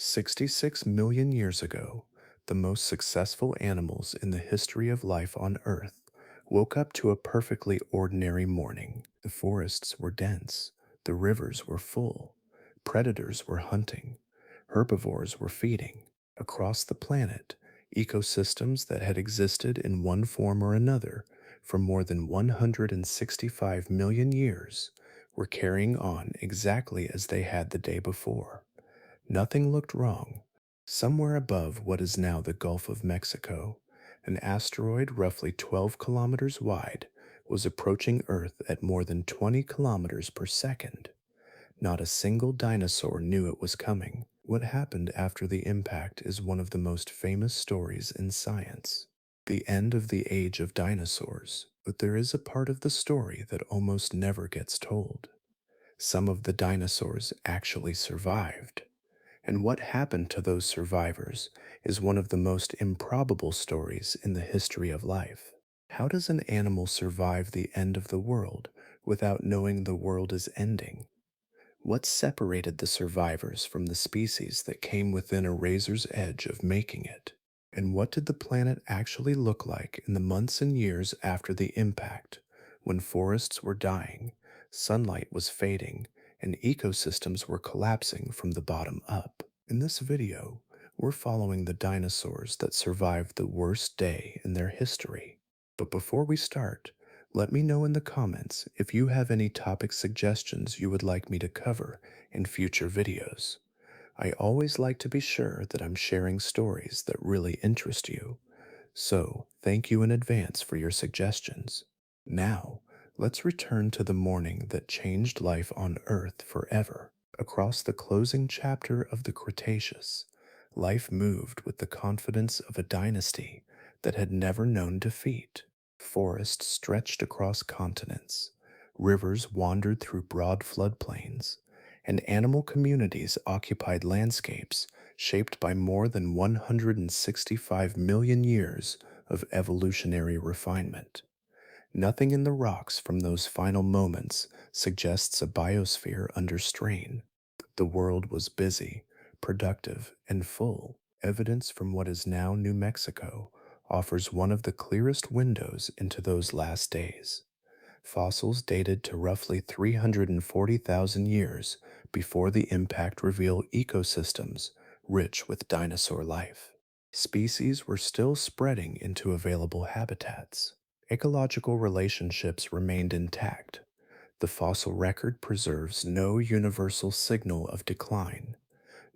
66 million years ago, the most successful animals in the history of life on Earth woke up to a perfectly ordinary morning. The forests were dense, the rivers were full, predators were hunting, herbivores were feeding. Across the planet, ecosystems that had existed in one form or another for more than 165 million years were carrying on exactly as they had the day before. Nothing looked wrong. Somewhere above what is now the Gulf of Mexico, an asteroid roughly 12 kilometers wide was approaching Earth at more than 20 kilometers per second. Not a single dinosaur knew it was coming. What happened after the impact is one of the most famous stories in science. The end of the age of dinosaurs, but there is a part of the story that almost never gets told. Some of the dinosaurs actually survived. And what happened to those survivors is one of the most improbable stories in the history of life. How does an animal survive the end of the world without knowing the world is ending? What separated the survivors from the species that came within a razor's edge of making it? And what did the planet actually look like in the months and years after the impact, when forests were dying, sunlight was fading, and ecosystems were collapsing from the bottom up? In this video, we're following the dinosaurs that survived the worst day in their history. But before we start, let me know in the comments if you have any topic suggestions you would like me to cover in future videos. I always like to be sure that I'm sharing stories that really interest you, so thank you in advance for your suggestions. Now, let's return to the morning that changed life on Earth forever. Across the closing chapter of the Cretaceous, life moved with the confidence of a dynasty that had never known defeat. Forests stretched across continents, rivers wandered through broad floodplains, and animal communities occupied landscapes shaped by more than 165 million years of evolutionary refinement. Nothing in the rocks from those final moments suggests a biosphere under strain. The world was busy, productive, and full. Evidence from what is now New Mexico offers one of the clearest windows into those last days. Fossils dated to roughly 340,000 years before the impact reveal ecosystems rich with dinosaur life. Species were still spreading into available habitats. Ecological relationships remained intact. The fossil record preserves no universal signal of decline,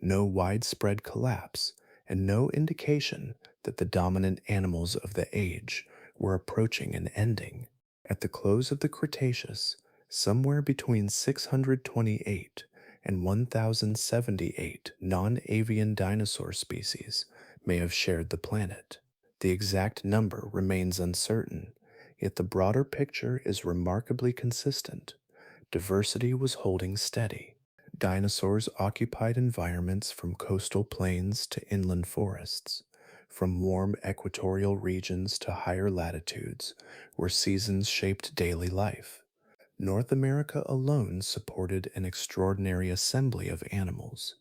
no widespread collapse, and no indication that the dominant animals of the age were approaching an ending. At the close of the Cretaceous, somewhere between 628 and 1078 non-avian dinosaur species may have shared the planet. The exact number remains uncertain, yet the broader picture is remarkably consistent. Diversity was holding steady. Dinosaurs occupied environments from coastal plains to inland forests, from warm equatorial regions to higher latitudes where seasons shaped daily life. North America alone supported an extraordinary assembly of animals.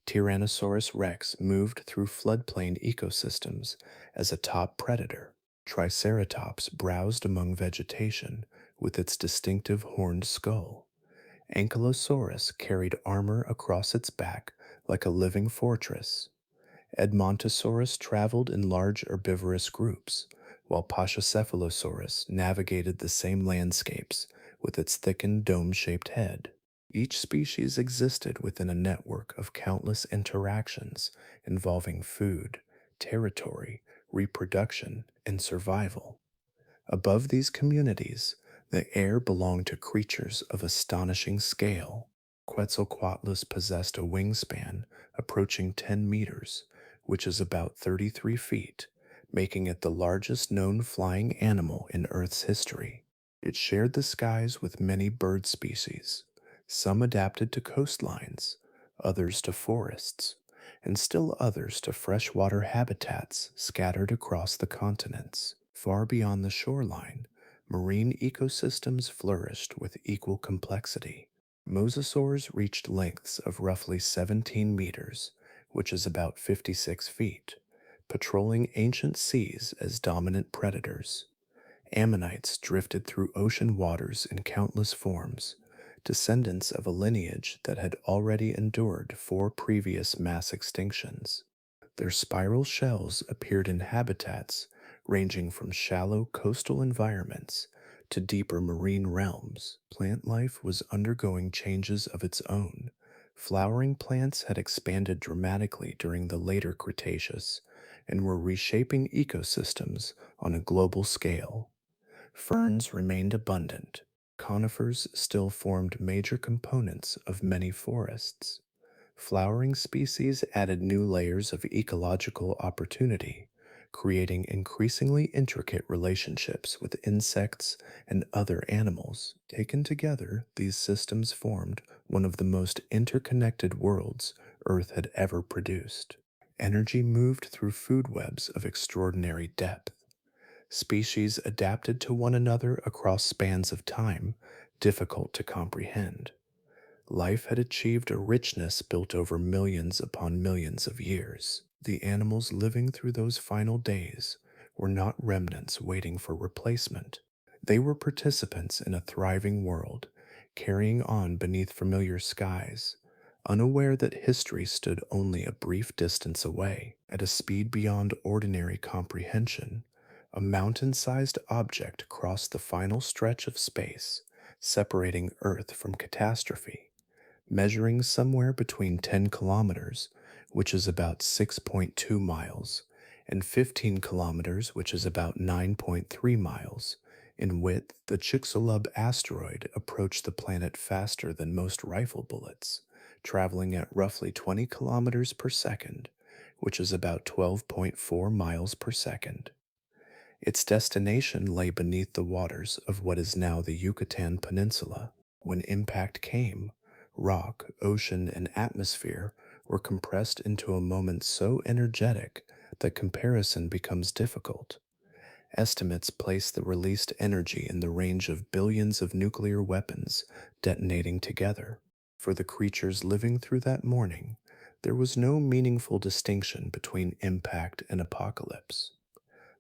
Tyrannosaurus rex moved through floodplain ecosystems as a top predator. Triceratops browsed among vegetation with its distinctive horned skull. Ankylosaurus carried armor across its back like a living fortress. Edmontosaurus traveled in large herbivorous groups, while Pachycephalosaurus navigated the same landscapes with its thickened dome-shaped head. Each species existed within a network of countless interactions involving food, territory, reproduction, and survival. Above these communities, the air belonged to creatures of astonishing scale. Quetzalcoatlus possessed a wingspan approaching 10 meters, which is about 33 feet, making it the largest known flying animal in Earth's history. It shared the skies with many bird species, some adapted to coastlines, others to forests, and still others to freshwater habitats scattered across the continents. Far beyond the shoreline, marine ecosystems flourished with equal complexity. Mosasaurs reached lengths of roughly 17 meters, which is about 56 feet, patrolling ancient seas as dominant predators. Ammonites drifted through ocean waters in countless forms, descendants of a lineage that had already endured four previous mass extinctions. Their spiral shells appeared in habitats ranging from shallow coastal environments to deeper marine realms. Plant life was undergoing changes of its own. Flowering plants had expanded dramatically during the later Cretaceous and were reshaping ecosystems on a global scale. Ferns remained abundant. Conifers still formed major components of many forests. Flowering species added new layers of ecological opportunity, creating increasingly intricate relationships with insects and other animals. Taken together, these systems formed one of the most interconnected worlds Earth had ever produced. Energy moved through food webs of extraordinary depth. Species adapted to one another across spans of time difficult to comprehend. Life had achieved a richness built over millions upon millions of years. The animals living through those final days were not remnants waiting for replacement. They were participants in a thriving world, carrying on beneath familiar skies, unaware that history stood only a brief distance away. At a speed beyond ordinary comprehension, a mountain sized object crossed the final stretch of space, separating Earth from catastrophe. Measuring somewhere between 10 kilometers, which is about 6.2 miles, and 15 kilometers, which is about 9.3 miles. In width, the Chicxulub asteroid approached the planet faster than most rifle bullets, traveling at roughly 20 kilometers per second, which is about 12.4 miles per second. Its destination lay beneath the waters of what is now the Yucatan Peninsula. When impact came, rock, ocean, and atmosphere were compressed into a moment so energetic that comparison becomes difficult. Estimates place the released energy in the range of billions of nuclear weapons detonating together. For the creatures living through that morning, there was no meaningful distinction between impact and apocalypse.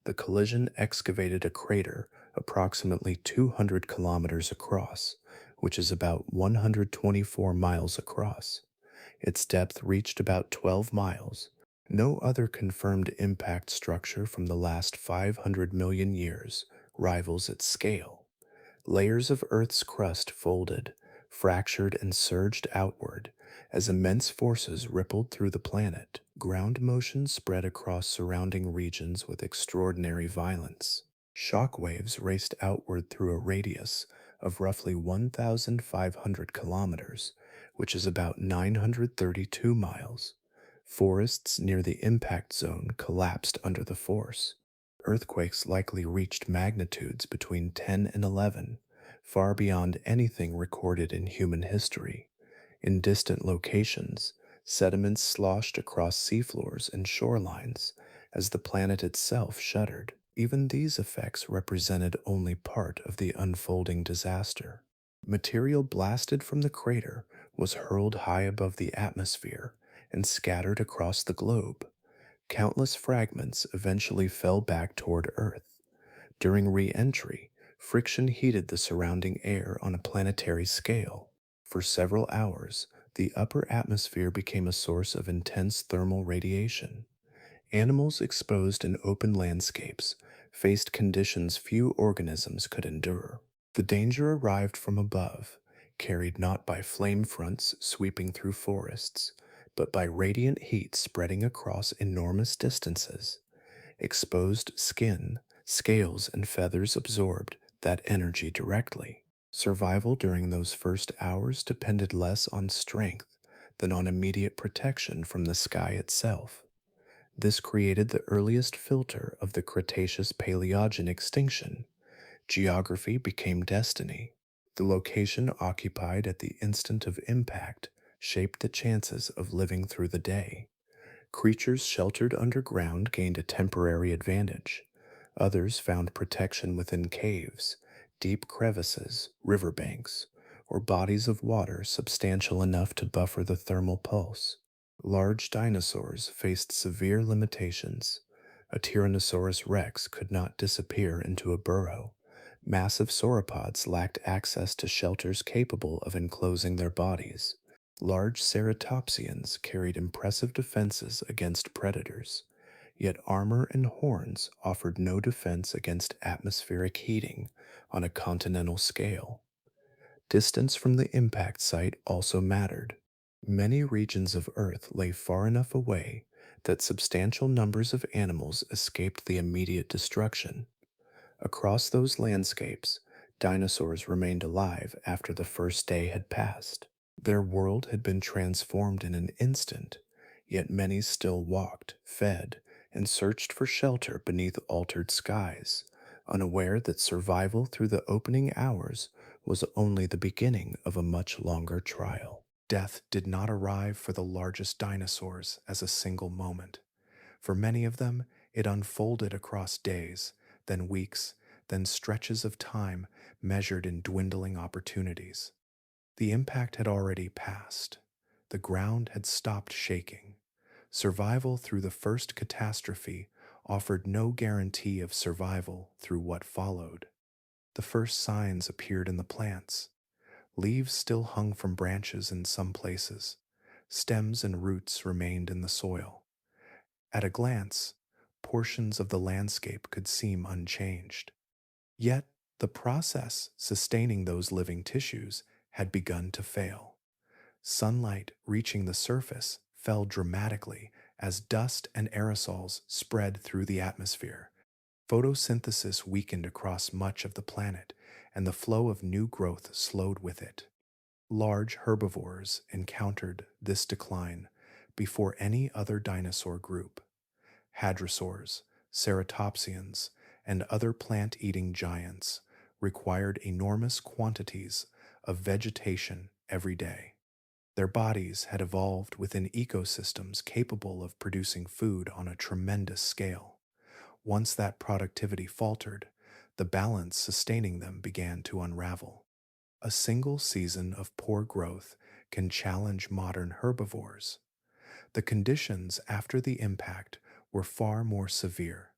The collision excavated a crater approximately 200 kilometers across, which is about 124 miles across. Its depth reached about 12 miles. No other confirmed impact structure from the last 500 million years rivals its scale. Layers of Earth's crust folded, fractured, and surged outward as immense forces rippled through the planet. Ground motion spread across surrounding regions with extraordinary violence. Shock waves raced outward through a radius of roughly 1,500 kilometers, which is about 932 miles. Forests near the impact zone collapsed under the force. Earthquakes likely reached magnitudes between 10 and 11, far beyond anything recorded in human history. In distant locations, sediments sloshed across seafloors and shorelines as the planet itself shuddered. Even these effects represented only part of the unfolding disaster. Material blasted from the crater was hurled high above the atmosphere and scattered across the globe. Countless fragments eventually fell back toward Earth. During re entry, friction heated the surrounding air on a planetary scale. For several hours, the upper atmosphere became a source of intense thermal radiation. Animals exposed in open landscapes faced conditions few organisms could endure. The danger arrived from above, carried not by flame fronts sweeping through forests, but by radiant heat spreading across enormous distances. Exposed skin, scales, and feathers absorbed that energy directly. Survival during those first hours depended less on strength than on immediate protection from the sky itself. This created the earliest filter of the Cretaceous Paleogene extinction. Geography became destiny. The location occupied at the instant of impact shaped the chances of living through the day. Creatures sheltered underground gained a temporary advantage. Others found protection within caves, deep crevices, riverbanks, or bodies of water substantial enough to buffer the thermal pulse. Large dinosaurs faced severe limitations. A Tyrannosaurus rex could not disappear into a burrow. Massive sauropods lacked access to shelters capable of enclosing their bodies. Large ceratopsians carried impressive defenses against predators, yet armor and horns offered no defense against atmospheric heating on a continental scale. Distance from the impact site also mattered. Many regions of Earth lay far enough away that substantial numbers of animals escaped the immediate destruction. Across those landscapes, dinosaurs remained alive after the first day had passed. Their world had been transformed in an instant, yet many still walked, fed, and searched for shelter beneath altered skies, unaware that survival through the opening hours was only the beginning of a much longer trial. Death did not arrive for the largest dinosaurs as a single moment. For many of them, it unfolded across days, then weeks, then stretches of time measured in dwindling opportunities. The impact had already passed. The ground had stopped shaking. Survival through the first catastrophe offered no guarantee of survival through what followed. The first signs appeared in the plants. Leaves still hung from branches in some places. Stems and roots remained in the soil. At a glance, portions of the landscape could seem unchanged. Yet, the process sustaining those living tissues had begun to fail. Sunlight reaching the surface fell dramatically as dust and aerosols spread through the atmosphere. Photosynthesis weakened across much of the planet, and the flow of new growth slowed with it. Large herbivores encountered this decline before any other dinosaur group. Hadrosaurs, ceratopsians, and other plant-eating giants required enormous quantities of vegetation every day. Their bodies had evolved within ecosystems capable of producing food on a tremendous scale. Once that productivity faltered, the balance sustaining them began to unravel. A single season of poor growth can challenge modern herbivores. The conditions after the impact were far more severe.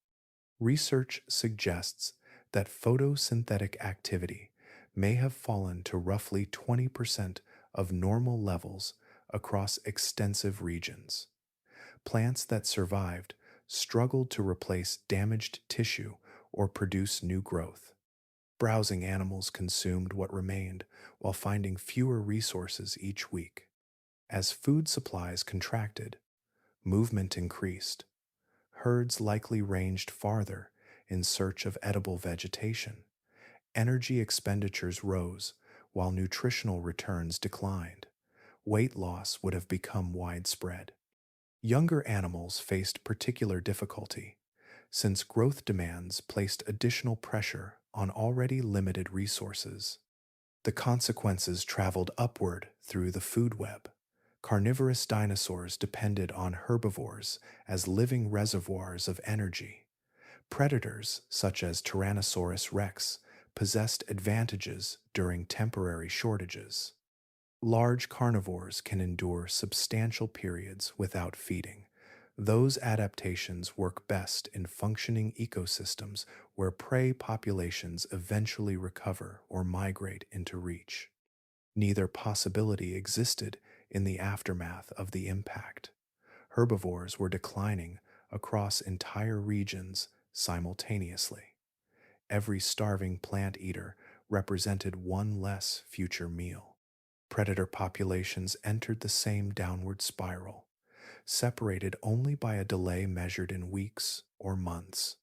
Research suggests that photosynthetic activity may have fallen to roughly 20% of normal levels across extensive regions. Plants that survived struggled to replace damaged tissue or produce new growth. Browsing animals consumed what remained while finding fewer resources each week. As food supplies contracted, movement increased. Herds likely ranged farther in search of edible vegetation. Energy expenditures rose while nutritional returns declined. Weight loss would have become widespread. Younger animals faced particular difficulty, since growth demands placed additional pressure on already limited resources. The consequences traveled upward through the food web. Carnivorous dinosaurs depended on herbivores as living reservoirs of energy. Predators, such as Tyrannosaurus rex, possessed advantages during temporary shortages. Large carnivores can endure substantial periods without feeding. Those adaptations work best in functioning ecosystems where prey populations eventually recover or migrate into reach. Neither possibility existed in the aftermath of the impact. Herbivores were declining across entire regions simultaneously. Every starving plant eater represented one less future meal. Predator populations entered the same downward spiral, separated only by a delay measured in weeks or months.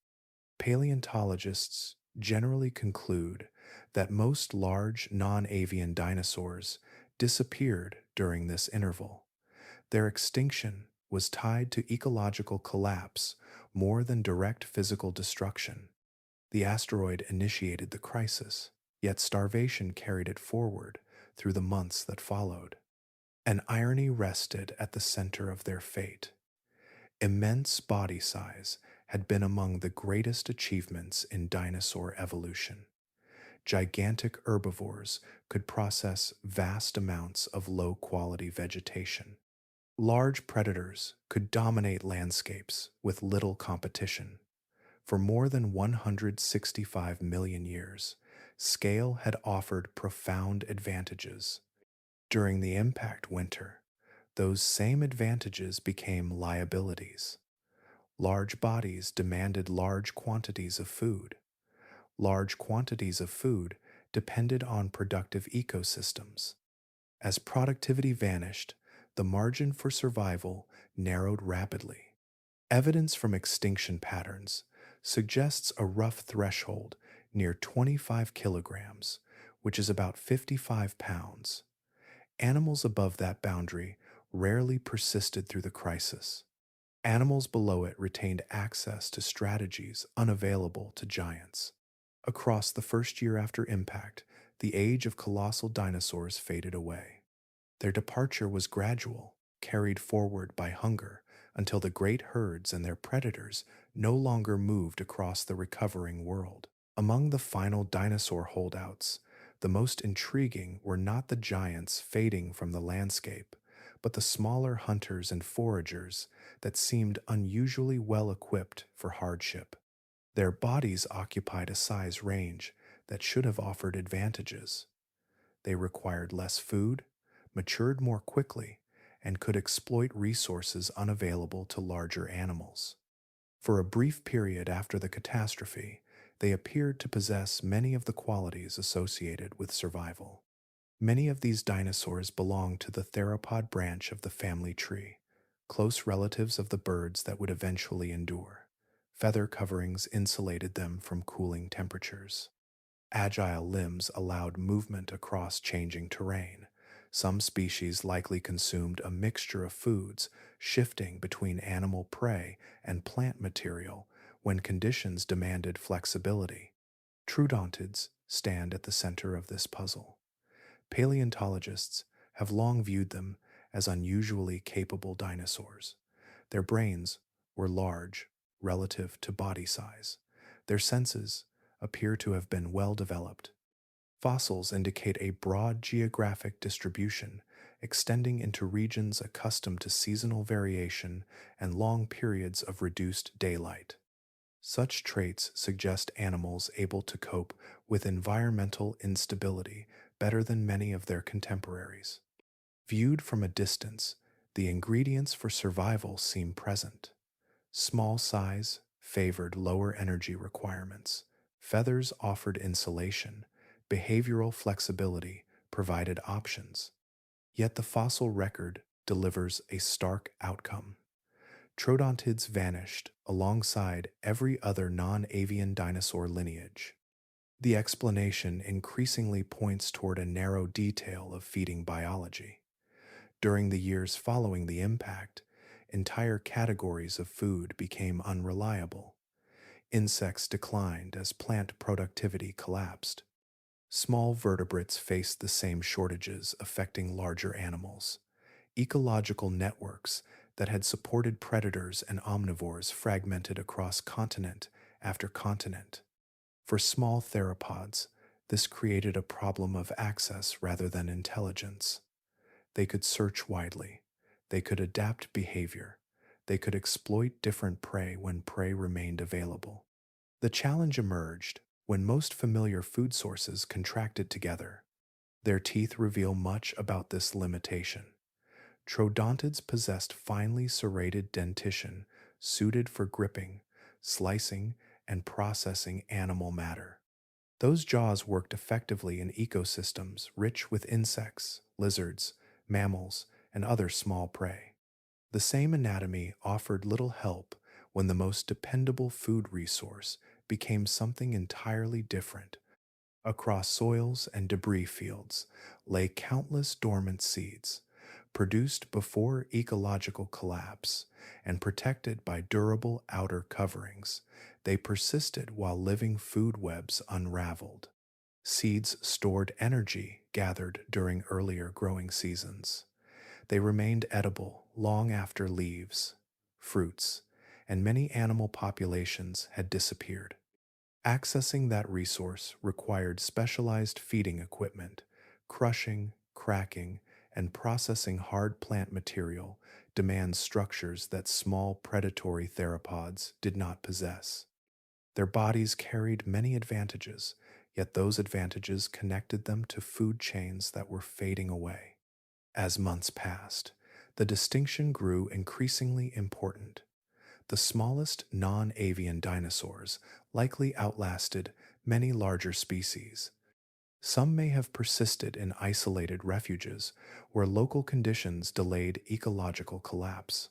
Paleontologists generally conclude that most large non-avian dinosaurs disappeared during this interval. Their extinction was tied to ecological collapse more than direct physical destruction. The asteroid initiated the crisis, yet starvation carried it forward through the months that followed. An irony rested at the center of their fate. Immense body size had been among the greatest achievements in dinosaur evolution. Gigantic herbivores could process vast amounts of low-quality vegetation. Large predators could dominate landscapes with little competition. For more than 165 million years, scale had offered profound advantages. During the impact winter, those same advantages became liabilities. Large bodies demanded large quantities of food. Large quantities of food depended on productive ecosystems. As productivity vanished, the margin for survival narrowed rapidly. Evidence from extinction patterns suggests a rough threshold near 25 kilograms, which is about 55 pounds. Animals above that boundary rarely persisted through the crisis. Animals below it retained access to strategies unavailable to giants. Across the first year after impact, the age of colossal dinosaurs faded away. Their departure was gradual, carried forward by hunger, until the great herds and their predators no longer moved across the recovering world. Among the final dinosaur holdouts, the most intriguing were not the giants fading from the landscape, but the smaller hunters and foragers that seemed unusually well equipped for hardship. Their bodies occupied a size range that should have offered advantages. They required less food, matured more quickly, and could exploit resources unavailable to larger animals. For a brief period after the catastrophe, they appeared to possess many of the qualities associated with survival. Many of these dinosaurs belonged to the theropod branch of the family tree, close relatives of the birds that would eventually endure. Feather coverings insulated them from cooling temperatures. Agile limbs allowed movement across changing terrain. Some species likely consumed a mixture of foods, shifting between animal prey and plant material when conditions demanded flexibility. Troodontids stand at the center of this puzzle. Paleontologists have long viewed them as unusually capable dinosaurs. Their brains were large relative to body size. Their senses appear to have been well developed. Fossils indicate a broad geographic distribution extending into regions accustomed to seasonal variation and long periods of reduced daylight. Such traits suggest animals able to cope with environmental instability better than many of their contemporaries. Viewed from a distance, the ingredients for survival seem present. Small size favored lower energy requirements. Feathers offered insulation. Behavioral flexibility provided options. Yet the fossil record delivers a stark outcome. Troodontids vanished alongside every other non-avian dinosaur lineage. The explanation increasingly points toward a narrow detail of feeding biology. During the years following the impact, entire categories of food became unreliable. Insects declined as plant productivity collapsed. Small vertebrates faced the same shortages affecting larger animals. Ecological networks that had supported predators and omnivores fragmented across continent after continent. For small theropods, this created a problem of access rather than intelligence. They could search widely. They could adapt behavior. They could exploit different prey when prey remained available. The challenge emerged when most familiar food sources contracted together. Their teeth reveal much about this limitation. Troodontids possessed finely serrated dentition suited for gripping, slicing, and processing animal matter. Those jaws worked effectively in ecosystems rich with insects, lizards, mammals, and other small prey. The same anatomy offered little help when the most dependable food resource became something entirely different. Across soils and debris fields lay countless dormant seeds, produced before ecological collapse and protected by durable outer coverings. They persisted while living food webs unraveled. Seeds stored energy gathered during earlier growing seasons. They remained edible long after leaves, fruits, and many animal populations had disappeared. Accessing that resource required specialized feeding equipment, crushing, cracking, and processing hard plant material demands structures that small predatory theropods did not possess. Their bodies carried many advantages, yet those advantages connected them to food chains that were fading away. As months passed, the distinction grew increasingly important. The smallest non avian dinosaurs likely outlasted many larger species. Some may have persisted in isolated refuges where local conditions delayed ecological collapse.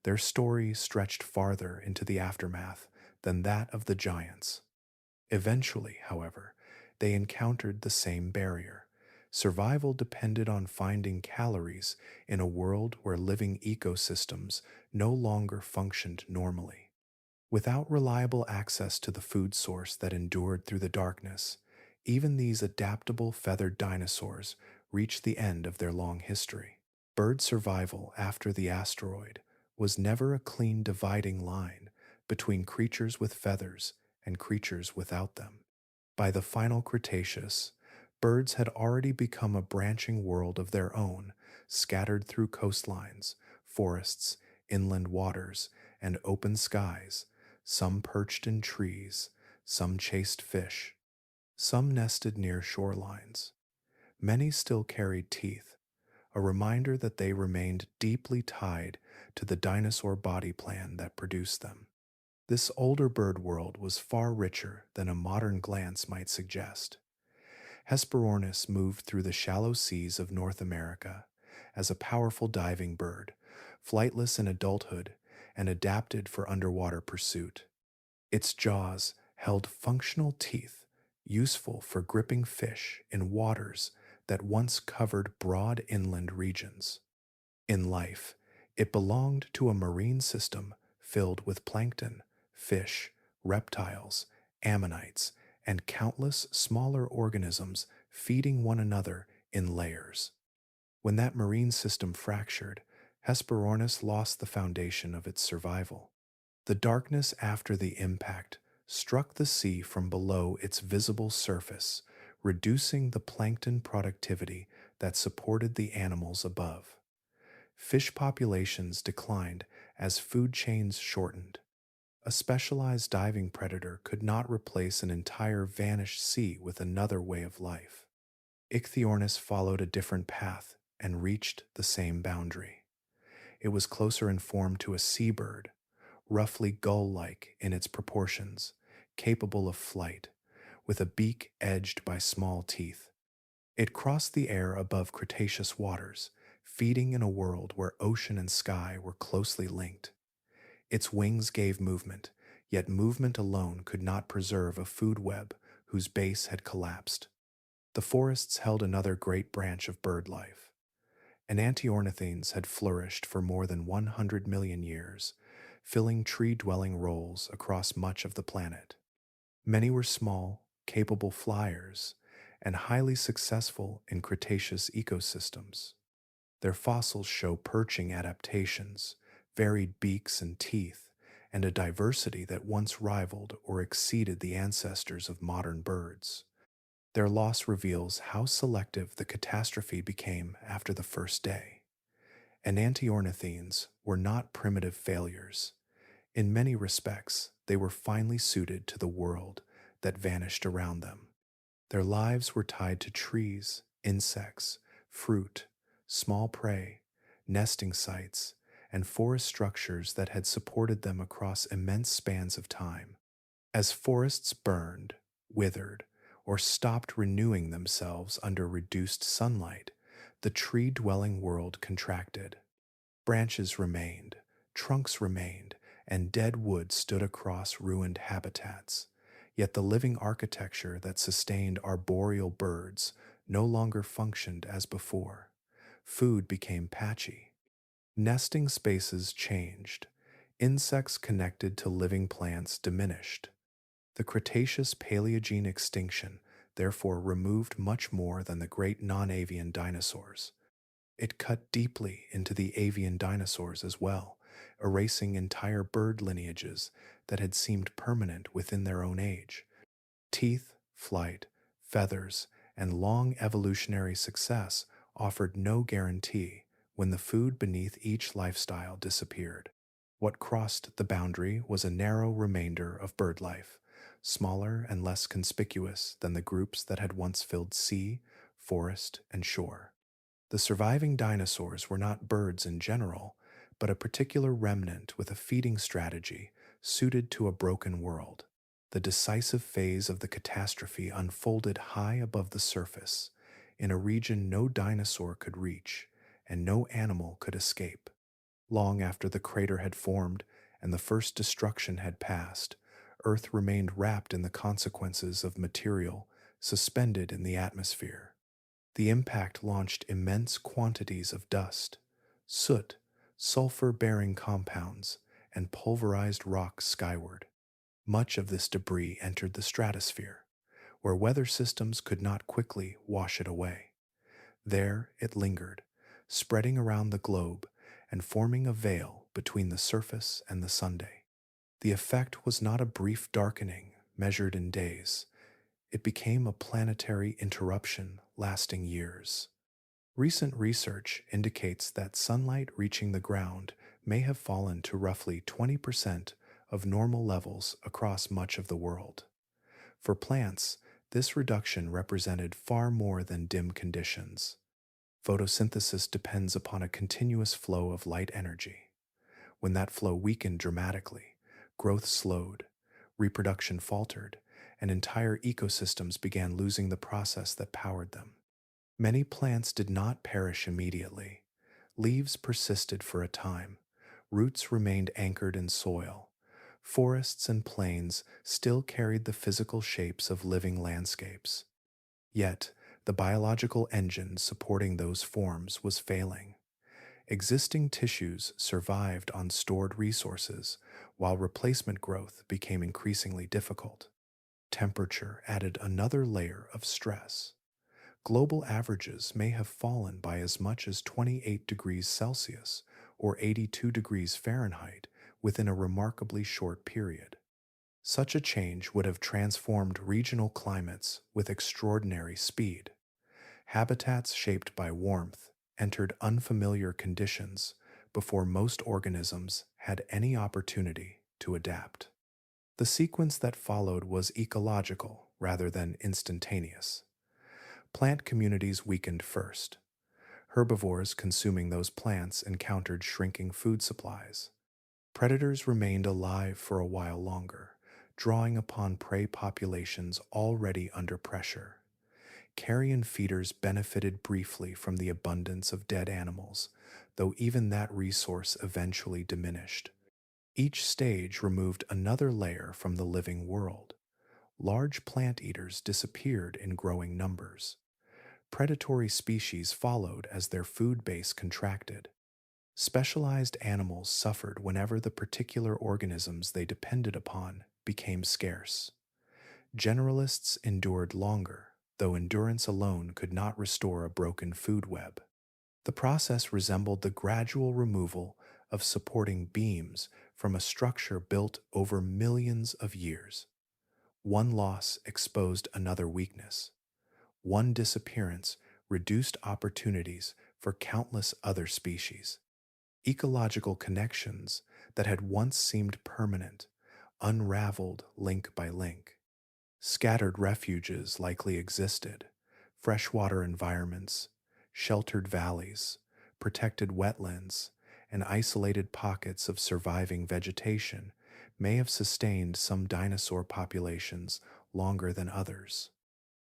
Their story stretched farther into the aftermath than that of the giants. Eventually, however, they encountered the same barrier. Survival depended on finding calories in a world where living ecosystems no longer functioned normally. Without reliable access to the food source that endured through the darkness, even these adaptable feathered dinosaurs reached the end of their long history. Bird survival after the asteroid was never a clean dividing line between creatures with feathers and creatures without them. By the final Cretaceous, birds had already become a branching world of their own, scattered through coastlines, forests, inland waters, and open skies. Some perched in trees, some chased fish, some nested near shorelines. Many still carried teeth, a reminder that they remained deeply tied to the dinosaur body plan that produced them. This older bird world was far richer than a modern glance might suggest. Hesperornis moved through the shallow seas of North America as a powerful diving bird, flightless in adulthood and adapted for underwater pursuit. Its jaws held functional teeth, useful for gripping fish in waters that once covered broad inland regions. In life, it belonged to a marine system filled with plankton, fish, reptiles, ammonites, and countless smaller organisms feeding one another in layers. When that marine system fractured, Hesperornis lost the foundation of its survival. The darkness after the impact struck the sea from below its visible surface, reducing the plankton productivity that supported the animals above. Fish populations declined as food chains shortened. A specialized diving predator could not replace an entire vanished sea with another way of life. Ichthyornis followed a different path and reached the same boundary. It was closer in form to a seabird, roughly gull-like in its proportions, capable of flight, with a beak edged by small teeth. It crossed the air above Cretaceous waters, feeding in a world where ocean and sky were closely linked. Its wings gave movement, yet movement alone could not preserve a food web whose base had collapsed. The forests held another great branch of bird life. Enantiornithines had flourished for more than 100 million years, filling tree-dwelling roles across much of the planet. Many were small, capable flyers, and highly successful in Cretaceous ecosystems. Their fossils show perching adaptations, varied beaks and teeth, and a diversity that once rivaled or exceeded the ancestors of modern birds. Their loss reveals how selective the catastrophe became after the first day. Enantiornithines were not primitive failures. In many respects, they were finely suited to the world that vanished around them. Their lives were tied to trees, insects, fruit, small prey, nesting sites, and forest structures that had supported them across immense spans of time. As forests burned, withered, or stopped renewing themselves under reduced sunlight, the tree-dwelling world contracted. Branches remained, trunks remained, and dead wood stood across ruined habitats. Yet the living architecture that sustained arboreal birds no longer functioned as before. Food became patchy. Nesting spaces changed. Insects connected to living plants diminished. The Cretaceous Paleogene extinction therefore removed much more than the great non-avian dinosaurs. It cut deeply into the avian dinosaurs as well, erasing entire bird lineages that had seemed permanent within their own age. Teeth, flight, feathers, and long evolutionary success offered no guarantee when the food beneath each lifestyle disappeared. What crossed the boundary was a narrow remainder of bird life, smaller and less conspicuous than the groups that had once filled sea, forest, and shore. The surviving dinosaurs were not birds in general, but a particular remnant with a feeding strategy suited to a broken world. The decisive phase of the catastrophe unfolded high above the surface, in a region no dinosaur could reach and no animal could escape. Long after the crater had formed and the first destruction had passed, Earth remained wrapped in the consequences of material suspended in the atmosphere. The impact launched immense quantities of dust, soot, sulfur-bearing compounds, and pulverized rock skyward. Much of this debris entered the stratosphere, where weather systems could not quickly wash it away. There it lingered, spreading around the globe and forming a veil between the surface and the Sunday. The effect was not a brief darkening measured in days. It became a planetary interruption lasting years. Recent research indicates that sunlight reaching the ground may have fallen to roughly 20% of normal levels across much of the world. For plants, this reduction represented far more than dim conditions. Photosynthesis depends upon a continuous flow of light energy. When that flow weakened dramatically, growth slowed, reproduction faltered, and entire ecosystems began losing the process that powered them. Many plants did not perish immediately. Leaves persisted for a time. Roots remained anchored in soil. Forests and plains still carried the physical shapes of living landscapes. Yet, the biological engine supporting those forms was failing. Existing tissues survived on stored resources, while replacement growth became increasingly difficult. Temperature added another layer of stress. Global averages may have fallen by as much as 28 degrees Celsius or 82 degrees Fahrenheit within a remarkably short period. Such a change would have transformed regional climates with extraordinary speed. Habitats shaped by warmth entered unfamiliar conditions before most organisms had any opportunity to adapt. The sequence that followed was ecological rather than instantaneous. Plant communities weakened first. Herbivores consuming those plants encountered shrinking food supplies. Predators remained alive for a while longer, drawing upon prey populations already under pressure. Carrion feeders benefited briefly from the abundance of dead animals, though even that resource eventually diminished. Each stage removed another layer from the living world. Large plant eaters disappeared in growing numbers. Predatory species followed as their food base contracted. Specialized animals suffered whenever the particular organisms they depended upon became scarce. Generalists endured longer, though endurance alone could not restore a broken food web. The process resembled the gradual removal of supporting beams from a structure built over millions of years. One loss exposed another weakness. One disappearance reduced opportunities for countless other species. Ecological connections that had once seemed permanent unraveled link by link. Scattered refuges likely existed, freshwater environments, sheltered valleys, protected wetlands, and isolated pockets of surviving vegetation may have sustained some dinosaur populations longer than others.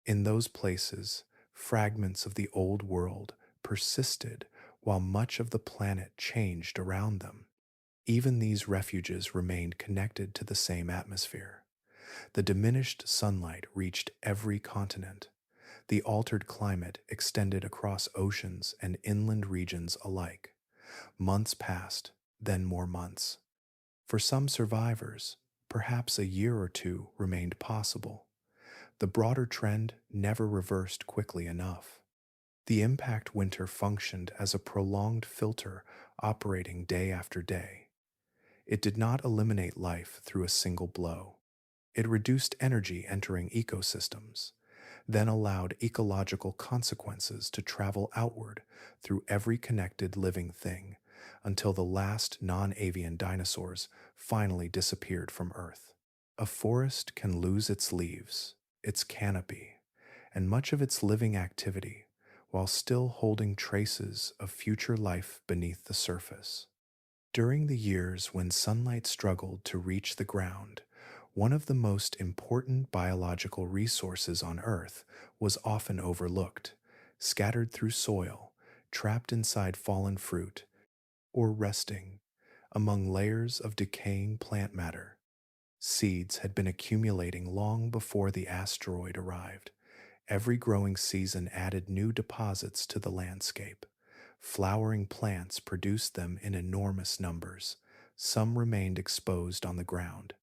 In those places, fragments of the old world persisted while much of the planet changed around them. Even these refuges remained connected to the same atmosphere. The diminished sunlight reached every continent. The altered climate extended across oceans and inland regions alike. Months passed, then more months. For some survivors, perhaps a year or two remained possible. The broader trend never reversed quickly enough. The impact winter functioned as a prolonged filter operating day after day. It did not eliminate life through a single blow. It reduced energy entering ecosystems. then allowed ecological consequences to travel outward through every connected living thing until the last non avian dinosaurs finally disappeared from Earth. A forest can lose its leaves, its canopy, and much of its living activity while still holding traces of future life beneath the surface. During the years when sunlight struggled to reach the ground, one of the most important biological resources on Earth was often overlooked, scattered through soil, trapped inside fallen fruit, or resting among layers of decaying plant matter. Seeds had been accumulating long before the asteroid arrived. Every growing season added new deposits to the landscape. Flowering plants produced them in enormous numbers. Some remained exposed on the ground.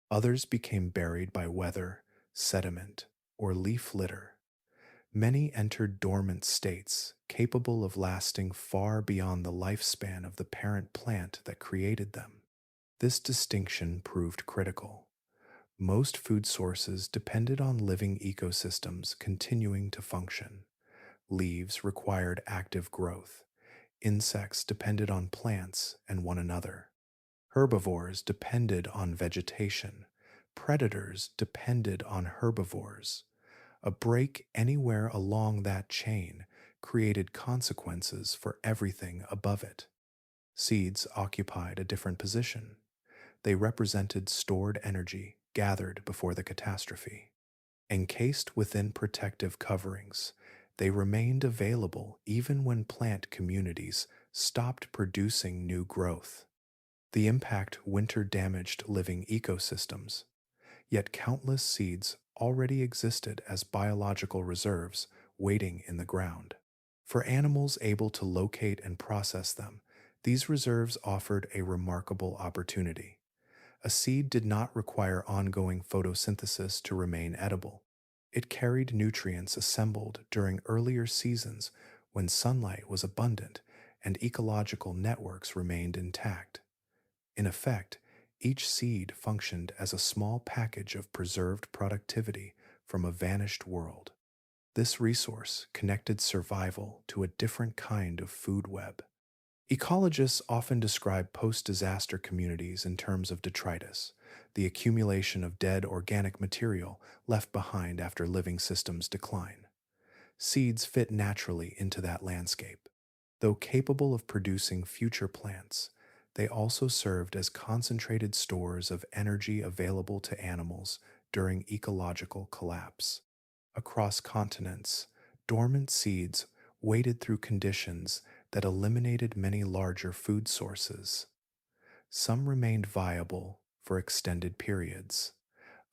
Others became buried by weather, sediment, or leaf litter. Many entered dormant states, capable of lasting far beyond the lifespan of the parent plant that created them. This distinction proved critical. Most food sources depended on living ecosystems continuing to function. Leaves required active growth. Insects depended on plants and one another. Herbivores depended on vegetation. Predators depended on herbivores. A break anywhere along that chain created consequences for everything above it. Seeds occupied a different position. They represented stored energy gathered before the catastrophe. Encased within protective coverings, they remained available even when plant communities stopped producing new growth. The impact winter damaged living ecosystems, yet countless seeds already existed as biological reserves waiting in the ground. For animals able to locate and process them, these reserves offered a remarkable opportunity. A seed did not require ongoing photosynthesis to remain edible. It carried nutrients assembled during earlier seasons when sunlight was abundant and ecological networks remained intact. In effect, each seed functioned as a small package of preserved productivity from a vanished world. This resource connected survival to a different kind of food web. Ecologists often describe post-disaster communities in terms of detritus, the accumulation of dead organic material left behind after living systems decline. Seeds fit naturally into that landscape. Though capable of producing future plants, they also served as concentrated stores of energy available to animals during ecological collapse. Across continents, dormant seeds waded through conditions that eliminated many larger food sources. Some remained viable for extended periods.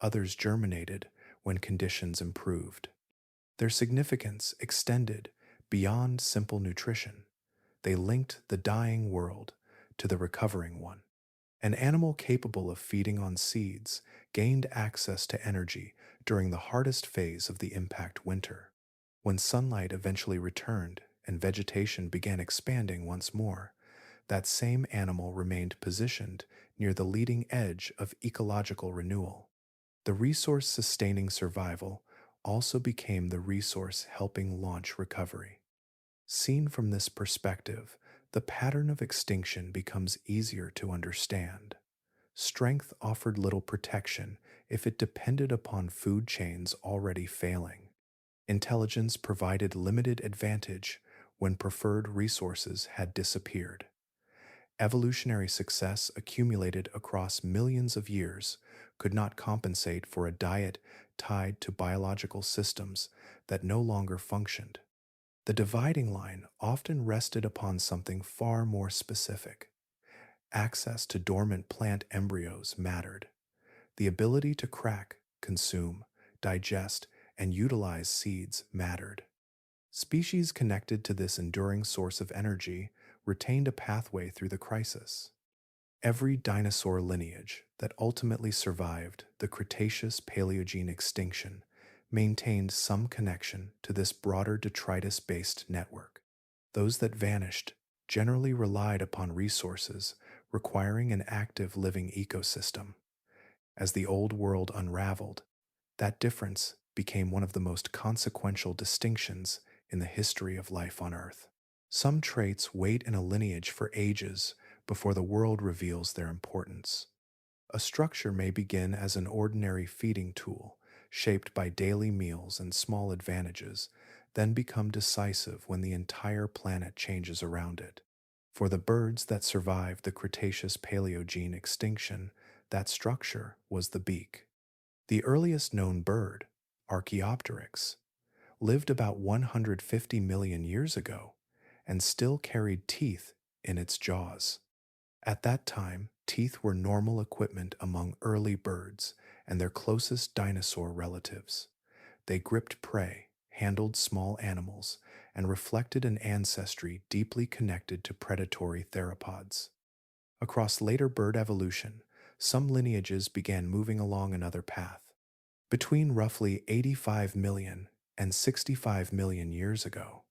Others germinated when conditions improved. Their significance extended beyond simple nutrition. They linked the dying world to the recovering one. An animal capable of feeding on seeds gained access to energy during the hardest phase of the impact winter. When sunlight eventually returned and vegetation began expanding once more, that same animal remained positioned near the leading edge of ecological renewal. The resource sustaining survival also became the resource helping launch recovery. Seen from this perspective, the pattern of extinction becomes easier to understand. Strength offered little protection if it depended upon food chains already failing. Intelligence provided limited advantage when preferred resources had disappeared. Evolutionary success accumulated across millions of years could not compensate for a diet tied to biological systems that no longer functioned. The dividing line often rested upon something far more specific. Access to dormant plant embryos mattered. The ability to crack, consume, digest, and utilize seeds mattered. Species connected to this enduring source of energy retained a pathway through the crisis. Every dinosaur lineage that ultimately survived the Cretaceous-Paleogene extinction maintained some connection to this broader detritus-based network. Those that vanished generally relied upon resources requiring an active living ecosystem. As the old world unraveled, that difference became one of the most consequential distinctions in the history of life on Earth. Some traits wait in a lineage for ages before the world reveals their importance. A structure may begin as an ordinary feeding tool, shaped by daily meals and small advantages, then become decisive when the entire planet changes around it. For the birds that survived the Cretaceous Paleogene extinction, that structure was the beak. The earliest known bird, Archaeopteryx, lived about 150 million years ago and still carried teeth in its jaws. At that time, teeth were normal equipment among early birds and their closest dinosaur relatives. They gripped prey, handled small animals, and reflected an ancestry deeply connected to predatory theropods. Across later bird evolution, some lineages began moving along another path. Between roughly 85 million and 65 million years ago,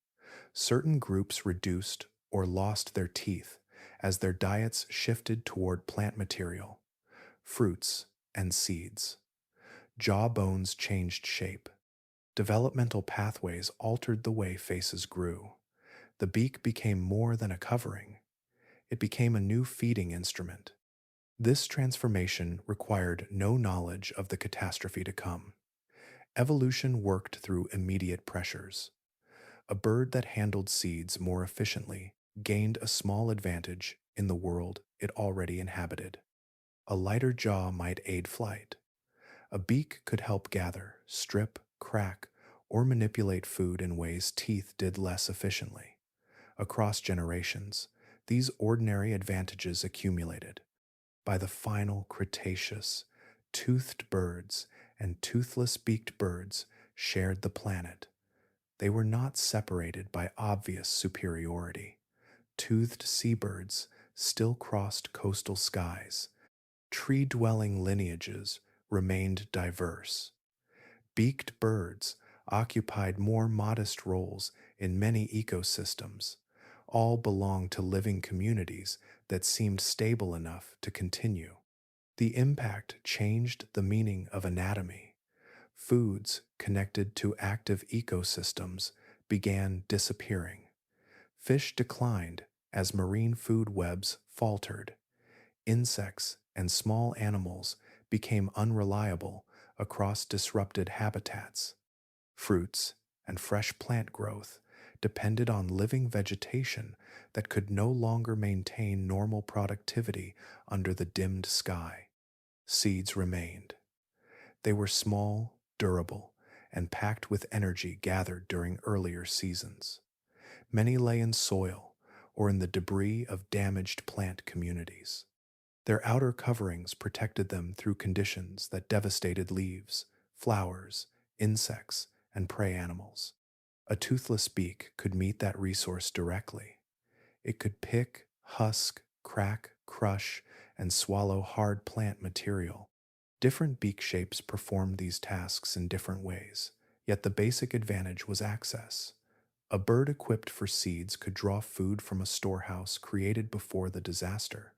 certain groups reduced or lost their teeth as their diets shifted toward plant material, fruits, and seeds. Jaw bones changed shape. Developmental pathways altered the way faces grew. The beak became more than a covering. It became a new feeding instrument. This transformation required no knowledge of the catastrophe to come. Evolution worked through immediate pressures. A bird that handled seeds more efficiently gained a small advantage in the world it already inhabited. A lighter jaw might aid flight. A beak could help gather, strip, crack, or manipulate food in ways teeth did less efficiently. Across generations, these ordinary advantages accumulated. By the final Cretaceous, toothed birds and toothless beaked birds shared the planet. They were not separated by obvious superiority. Toothed seabirds still crossed coastal skies. Tree-dwelling lineages remained diverse. Beaked birds occupied more modest roles in many ecosystems. All belonged to living communities that seemed stable enough to continue. The impact changed the meaning of anatomy. Foods connected to active ecosystems began disappearing. Fish declined as marine food webs faltered. Insects and small animals became unreliable across disrupted habitats. Fruits and fresh plant growth depended on living vegetation that could no longer maintain normal productivity under the dimmed sky. Seeds remained. They were small, durable, and packed with energy gathered during earlier seasons. Many lay in soil or in the debris of damaged plant communities. Their outer coverings protected them through conditions that devastated leaves, flowers, insects, and prey animals. A toothless beak could meet that resource directly. It could pick, husk, crack, crush, and swallow hard plant material. Different beak shapes performed these tasks in different ways, yet the basic advantage was access. A bird equipped for seeds could draw food from a storehouse created before the disaster.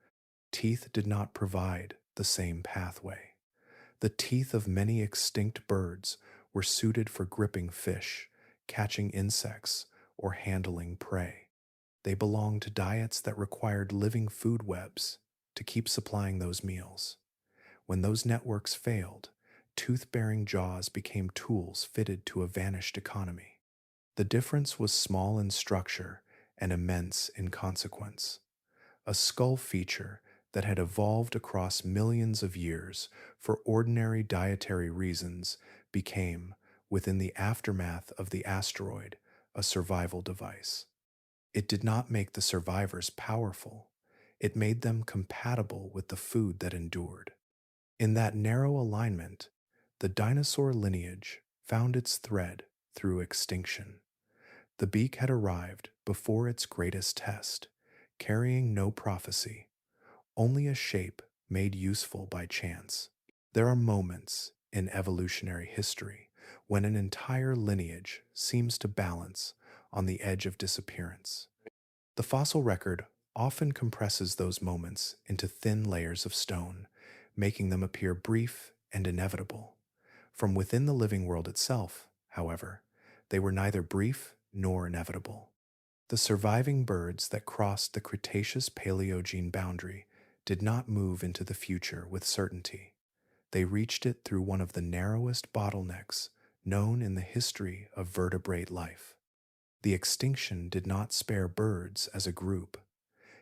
Teeth did not provide the same pathway. The teeth of many extinct birds were suited for gripping fish, catching insects, or handling prey. They belonged to diets that required living food webs to keep supplying those meals. When those networks failed, tooth-bearing jaws became tools fitted to a vanished economy. The difference was small in structure and immense in consequence. A skull feature that had evolved across millions of years for ordinary dietary reasons became, within the aftermath of the asteroid, a survival device. It did not make the survivors powerful. It made them compatible with the food that endured. In that narrow alignment, the dinosaur lineage found its thread through extinction. The beak had arrived before its greatest test, carrying no prophecy, only a shape made useful by chance. There are moments in evolutionary history when an entire lineage seems to balance on the edge of disappearance. The fossil record often compresses those moments into thin layers of stone, making them appear brief and inevitable. From within the living world itself, however, they were neither brief nor inevitable. The surviving birds that crossed the Cretaceous Paleogene boundary did not move into the future with certainty. They reached it through one of the narrowest bottlenecks known in the history of vertebrate life. The extinction did not spare birds as a group,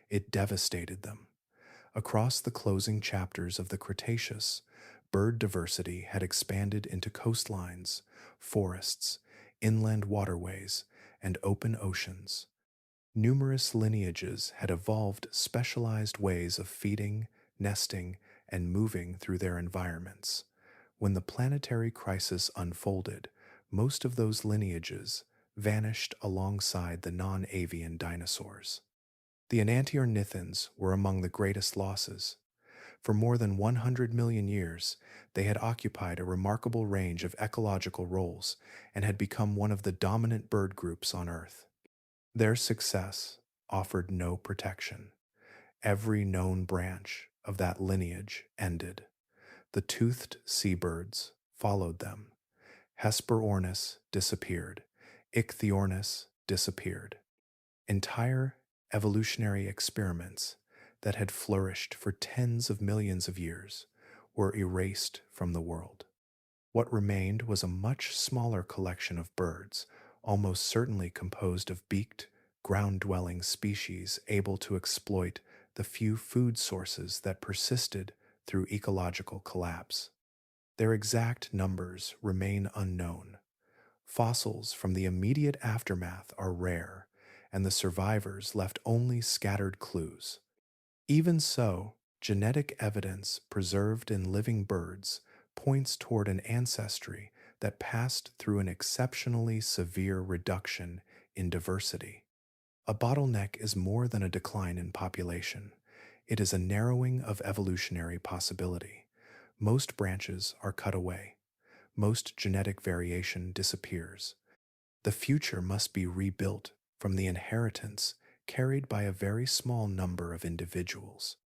it devastated them. Across the closing chapters of the Cretaceous, bird diversity had expanded into coastlines, forests, inland waterways, and open oceans. Numerous lineages had evolved specialized ways of feeding, nesting, and moving through their environments. When the planetary crisis unfolded, most of those lineages vanished alongside the non-avian dinosaurs. The enantiornithins were among the greatest losses. For more than 100 million years, they had occupied a remarkable range of ecological roles and had become one of the dominant bird groups on Earth. Their success offered no protection. Every known branch of that lineage ended. The toothed seabirds followed them. Hesperornis disappeared. Ichthyornis disappeared. Entire evolutionary experiments that had flourished for tens of millions of years were erased from the world. What remained was a much smaller collection of birds, almost certainly composed of beaked, ground-dwelling species able to exploit the few food sources that persisted through ecological collapse. Their exact numbers remain unknown. Fossils from the immediate aftermath are rare, and the survivors left only scattered clues. Even so, genetic evidence preserved in living birds points toward an ancestry that passed through an exceptionally severe reduction in diversity. A bottleneck is more than a decline in population. It is a narrowing of evolutionary possibility. Most branches are cut away. Most genetic variation disappears. The future must be rebuilt from the inheritance carried by a very small number of individuals.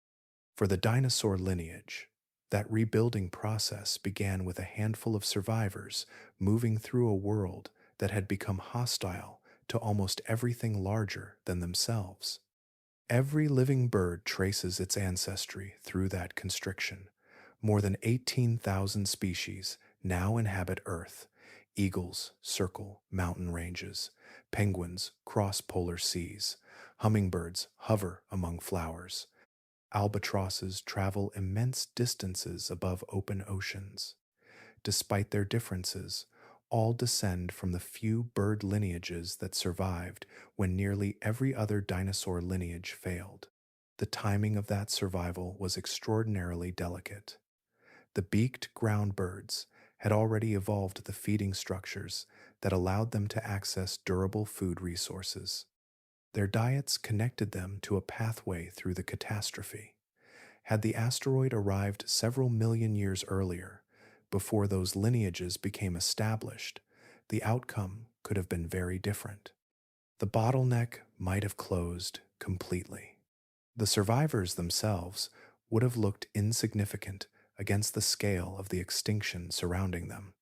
For the dinosaur lineage, that rebuilding process began with a handful of survivors moving through a world that had become hostile to almost everything larger than themselves. Every living bird traces its ancestry through that constriction. More than 18,000 species now inhabit Earth. Eagles circle mountain ranges. Penguins cross polar seas. Hummingbirds hover among flowers. Albatrosses travel immense distances above open oceans. Despite their differences, all descend from the few bird lineages that survived when nearly every other dinosaur lineage failed. The timing of that survival was extraordinarily delicate. The beaked ground birds had already evolved the feeding structures that allowed them to access durable food resources. Their diets connected them to a pathway through the catastrophe. Had the asteroid arrived several million years earlier, before those lineages became established, the outcome could have been very different. The bottleneck might have closed completely. The survivors themselves would have looked insignificant against the scale of the extinction surrounding them.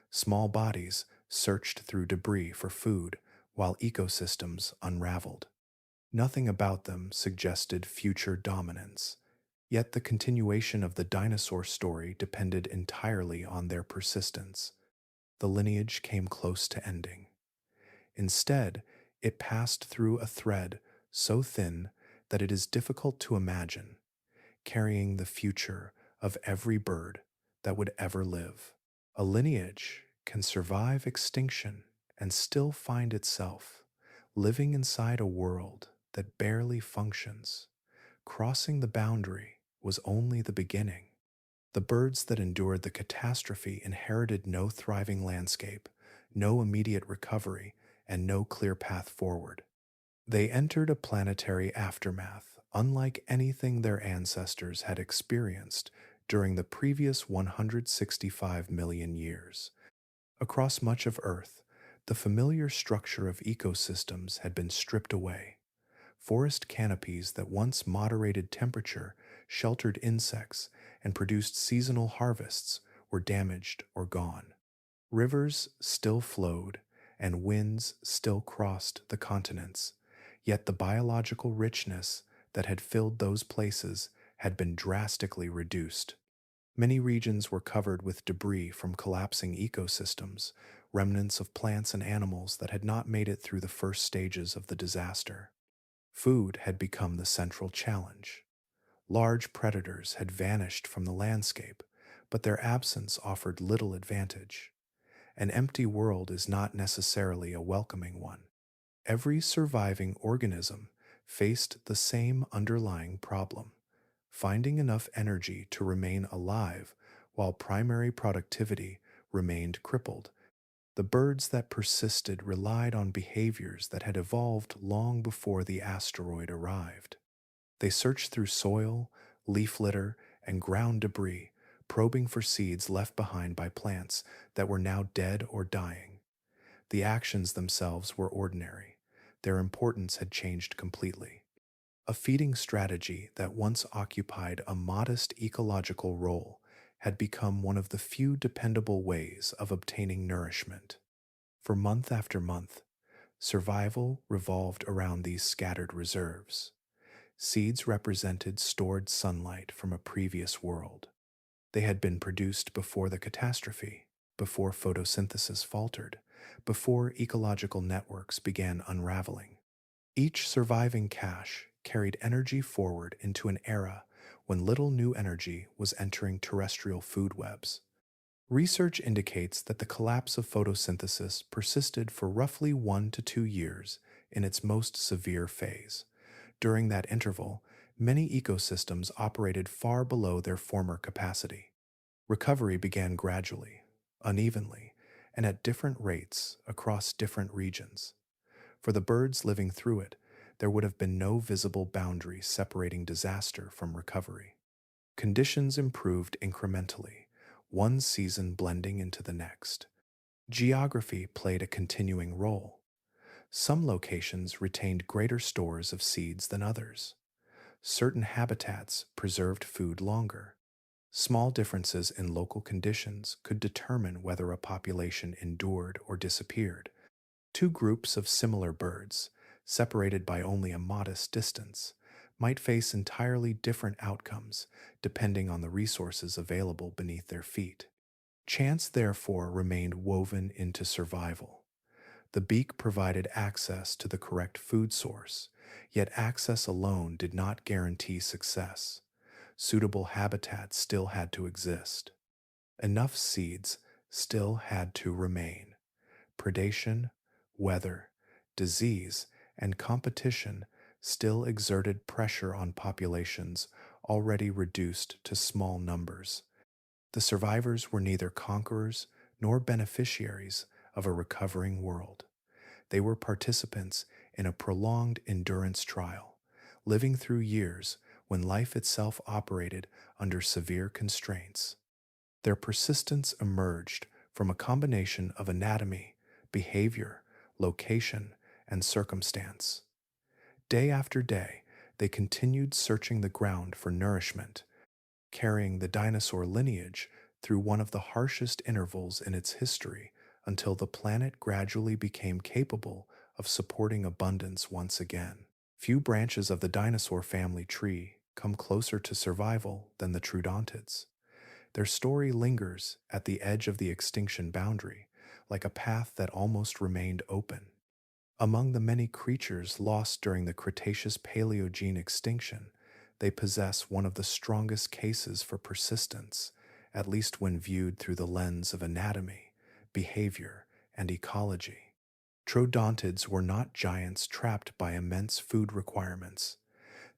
Small bodies searched through debris for food while ecosystems unraveled. Nothing about them suggested future dominance, yet the continuation of the dinosaur story depended entirely on their persistence. The lineage came close to ending. Instead, it passed through a thread so thin that it is difficult to imagine, carrying the future of every bird that would ever live. A lineage can survive extinction and still find itself living inside a world that barely functions. Crossing the boundary was only the beginning. The birds that endured the catastrophe inherited no thriving landscape, no immediate recovery, and no clear path forward. They entered a planetary aftermath unlike anything their ancestors had experienced during the previous 165 million years. Across much of Earth, the familiar structure of ecosystems had been stripped away. Forest canopies that once moderated temperature, sheltered insects, and produced seasonal harvests were damaged or gone. Rivers still flowed, and winds still crossed the continents, yet the biological richness that had filled those places had been drastically reduced. Many regions were covered with debris from collapsing ecosystems, remnants of plants and animals that had not made it through the first stages of the disaster. Food had become the central challenge. Large predators had vanished from the landscape, but their absence offered little advantage. An empty world is not necessarily a welcoming one. Every surviving organism faced the same underlying problem: finding enough energy to remain alive while primary productivity remained crippled. The birds that persisted relied on behaviors that had evolved long before the asteroid arrived. They searched through soil, leaf litter, and ground debris, probing for seeds left behind by plants that were now dead or dying. The actions themselves were ordinary. Their importance had changed completely. A feeding strategy that once occupied a modest ecological role had become one of the few dependable ways of obtaining nourishment. For month after month, survival revolved around these scattered reserves. Seeds represented stored sunlight from a previous world. They had been produced before the catastrophe, before photosynthesis faltered, before ecological networks began unraveling. Each surviving cache carried energy forward into an era when little new energy was entering terrestrial food webs. Research indicates that the collapse of photosynthesis persisted for roughly 1 to 2 years in its most severe phase. During that interval, many ecosystems operated far below their former capacity. Recovery began gradually, unevenly, and at different rates across different regions. For the birds living through it, there would have been no visible boundary separating disaster from recovery. Conditions improved incrementally, one season blending into the next. Geography played a continuing role. Some locations retained greater stores of seeds than others. Certain habitats preserved food longer. Small differences in local conditions could determine whether a population endured or disappeared. Two groups of similar birds, separated by only a modest distance, might face entirely different outcomes depending on the resources available beneath their feet. Chance, therefore, remained woven into survival. The beak provided access to the correct food source, yet access alone did not guarantee success. Suitable habitat still had to exist. Enough seeds still had to remain. Predation, weather, disease, and competition still exerted pressure on populations already reduced to small numbers. The survivors were neither conquerors nor beneficiaries of a recovering world. They were participants in a prolonged endurance trial, living through years when life itself operated under severe constraints. Their persistence emerged from a combination of anatomy, behavior, location, and circumstance. Day after day, they continued searching the ground for nourishment, carrying the dinosaur lineage through one of the harshest intervals in its history until the planet gradually became capable of supporting abundance once again. Few branches of the dinosaur family tree come closer to survival than the Troodontids. Their story lingers at the edge of the extinction boundary, like a path that almost remained open. Among the many creatures lost during the Cretaceous-Paleogene extinction, they possess one of the strongest cases for persistence, at least when viewed through the lens of anatomy, behavior, and ecology. Troodontids were not giants trapped by immense food requirements.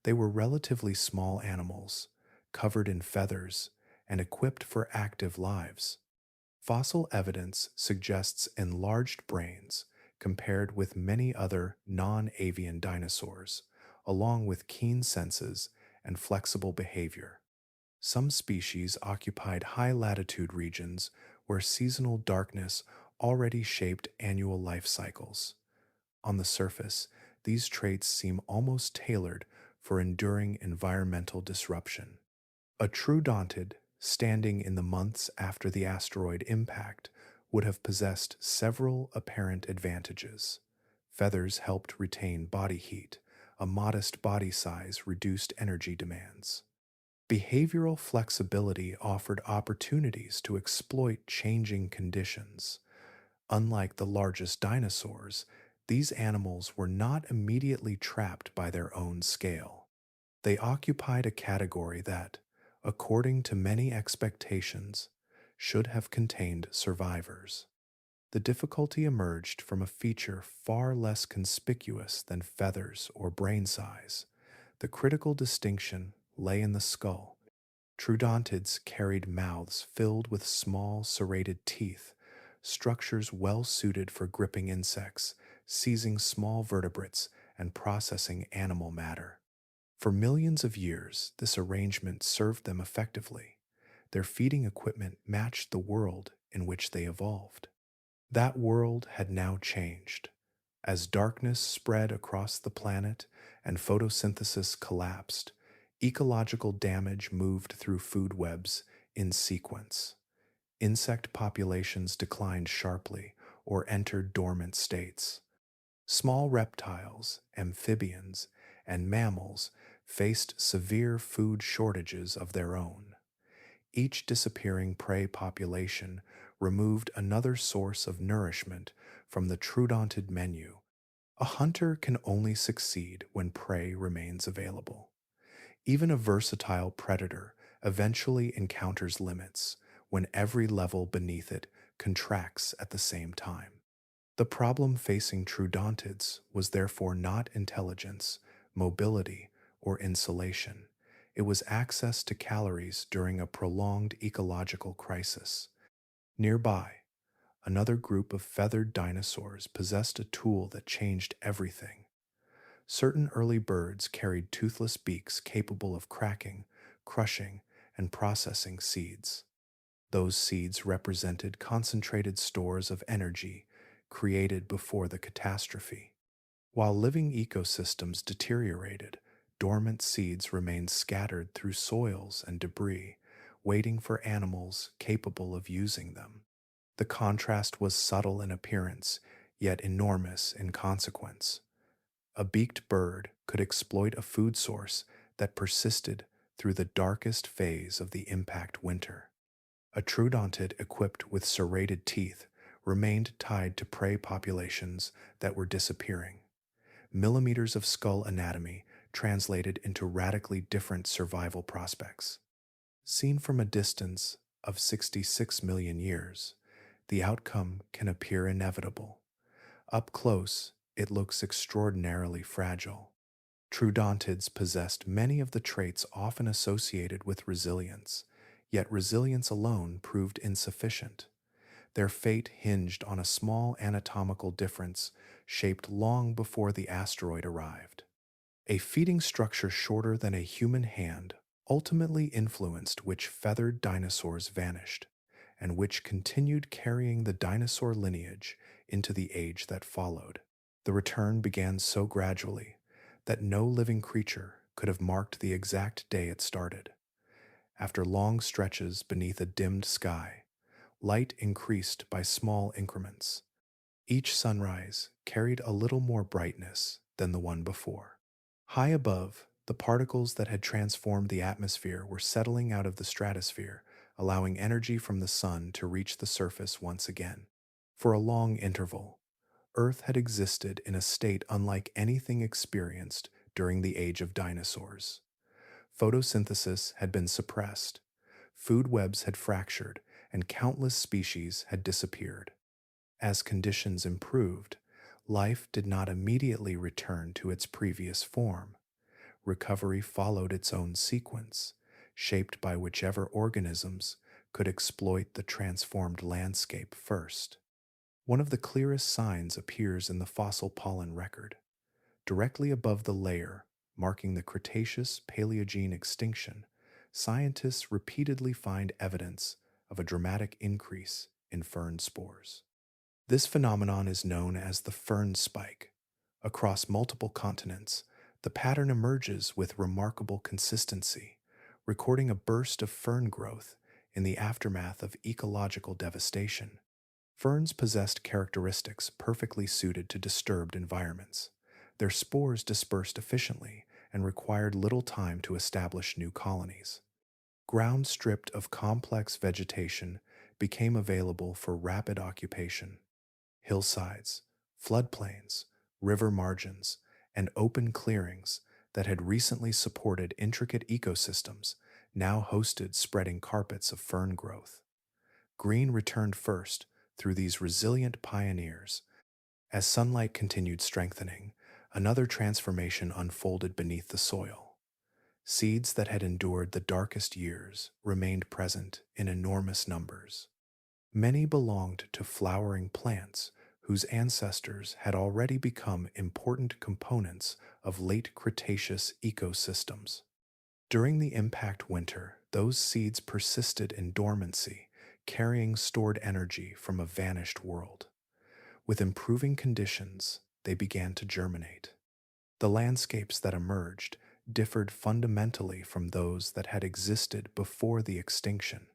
They were relatively small animals, covered in feathers, and equipped for active lives. Fossil evidence suggests enlarged brains compared with many other non-avian dinosaurs, along with keen senses and flexible behavior. Some species occupied high-latitude regions where seasonal darkness already shaped annual life cycles. On the surface, these traits seem almost tailored for enduring environmental disruption. A troodontid standing in the months after the asteroid impact, would have possessed several apparent advantages. Feathers helped retain body heat, a modest body size reduced energy demands. Behavioral flexibility offered opportunities to exploit changing conditions. Unlike the largest dinosaurs, these animals were not immediately trapped by their own scale. They occupied a category that, according to many expectations, should have contained survivors. The difficulty emerged from a feature far less conspicuous than feathers or brain size. The critical distinction lay in the skull. Troodontids carried mouths filled with small serrated teeth, structures well suited for gripping insects, seizing small vertebrates, and processing animal matter. For millions of years, this arrangement served them effectively. Their feeding equipment matched the world in which they evolved. That world had now changed. As darkness spread across the planet and photosynthesis collapsed, ecological damage moved through food webs in sequence. Insect populations declined sharply or entered dormant states. Small reptiles, amphibians, and mammals faced severe food shortages of their own. Each disappearing prey population removed another source of nourishment from the Troodontid menu. A hunter can only succeed when prey remains available. Even a versatile predator eventually encounters limits when every level beneath it contracts at the same time. The problem facing Troodontids was therefore not intelligence, mobility, or insulation. It was access to calories during a prolonged ecological crisis. Nearby, another group of feathered dinosaurs possessed a tool that changed everything. Certain early birds carried toothless beaks capable of cracking, crushing, and processing seeds. Those seeds represented concentrated stores of energy created before the catastrophe. While living ecosystems deteriorated, dormant seeds remained scattered through soils and debris, waiting for animals capable of using them. The contrast was subtle in appearance, yet enormous in consequence. A beaked bird could exploit a food source that persisted through the darkest phase of the impact winter. A troodontid equipped with serrated teeth remained tied to prey populations that were disappearing. Millimeters of skull anatomy translated into radically different survival prospects. Seen from a distance of 66 million years, the outcome can appear inevitable. Up close, it looks extraordinarily fragile. Troodontids possessed many of the traits often associated with resilience, yet resilience alone proved insufficient. Their fate hinged on a small anatomical difference shaped long before the asteroid arrived. A feeding structure shorter than a human hand ultimately influenced which feathered dinosaurs vanished, and which continued carrying the dinosaur lineage into the age that followed. The return began so gradually that no living creature could have marked the exact day it started. After long stretches beneath a dimmed sky, light increased by small increments. Each sunrise carried a little more brightness than the one before. High above, the particles that had transformed the atmosphere were settling out of the stratosphere, allowing energy from the sun to reach the surface once again. For a long interval, Earth had existed in a state unlike anything experienced during the age of dinosaurs. Photosynthesis had been suppressed, food webs had fractured, and countless species had disappeared. As conditions improved, life did not immediately return to its previous form. Recovery followed its own sequence, shaped by whichever organisms could exploit the transformed landscape first. One of the clearest signs appears in the fossil pollen record. Directly above the layer marking the Cretaceous-Paleogene extinction, scientists repeatedly find evidence of a dramatic increase in fern spores. This phenomenon is known as the fern spike. Across multiple continents, the pattern emerges with remarkable consistency, recording a burst of fern growth In the aftermath of ecological devastation, ferns possessed characteristics perfectly suited to disturbed environments. Their spores dispersed efficiently and required little time to establish new colonies. Ground stripped of complex vegetation became available for rapid occupation. Hillsides, floodplains, river margins, and open clearings that had recently supported intricate ecosystems now hosted spreading carpets of fern growth. Green returned first through these resilient pioneers. As sunlight continued strengthening, another transformation unfolded beneath the soil. Seeds that had endured the darkest years remained present in enormous numbers. Many belonged to flowering plants whose ancestors had already become important components of late Cretaceous ecosystems. During the impact winter, those seeds persisted in dormancy, carrying stored energy from a vanished world. With improving conditions, they began to germinate. The landscapes that emerged differed fundamentally from those that had existed before the extinction.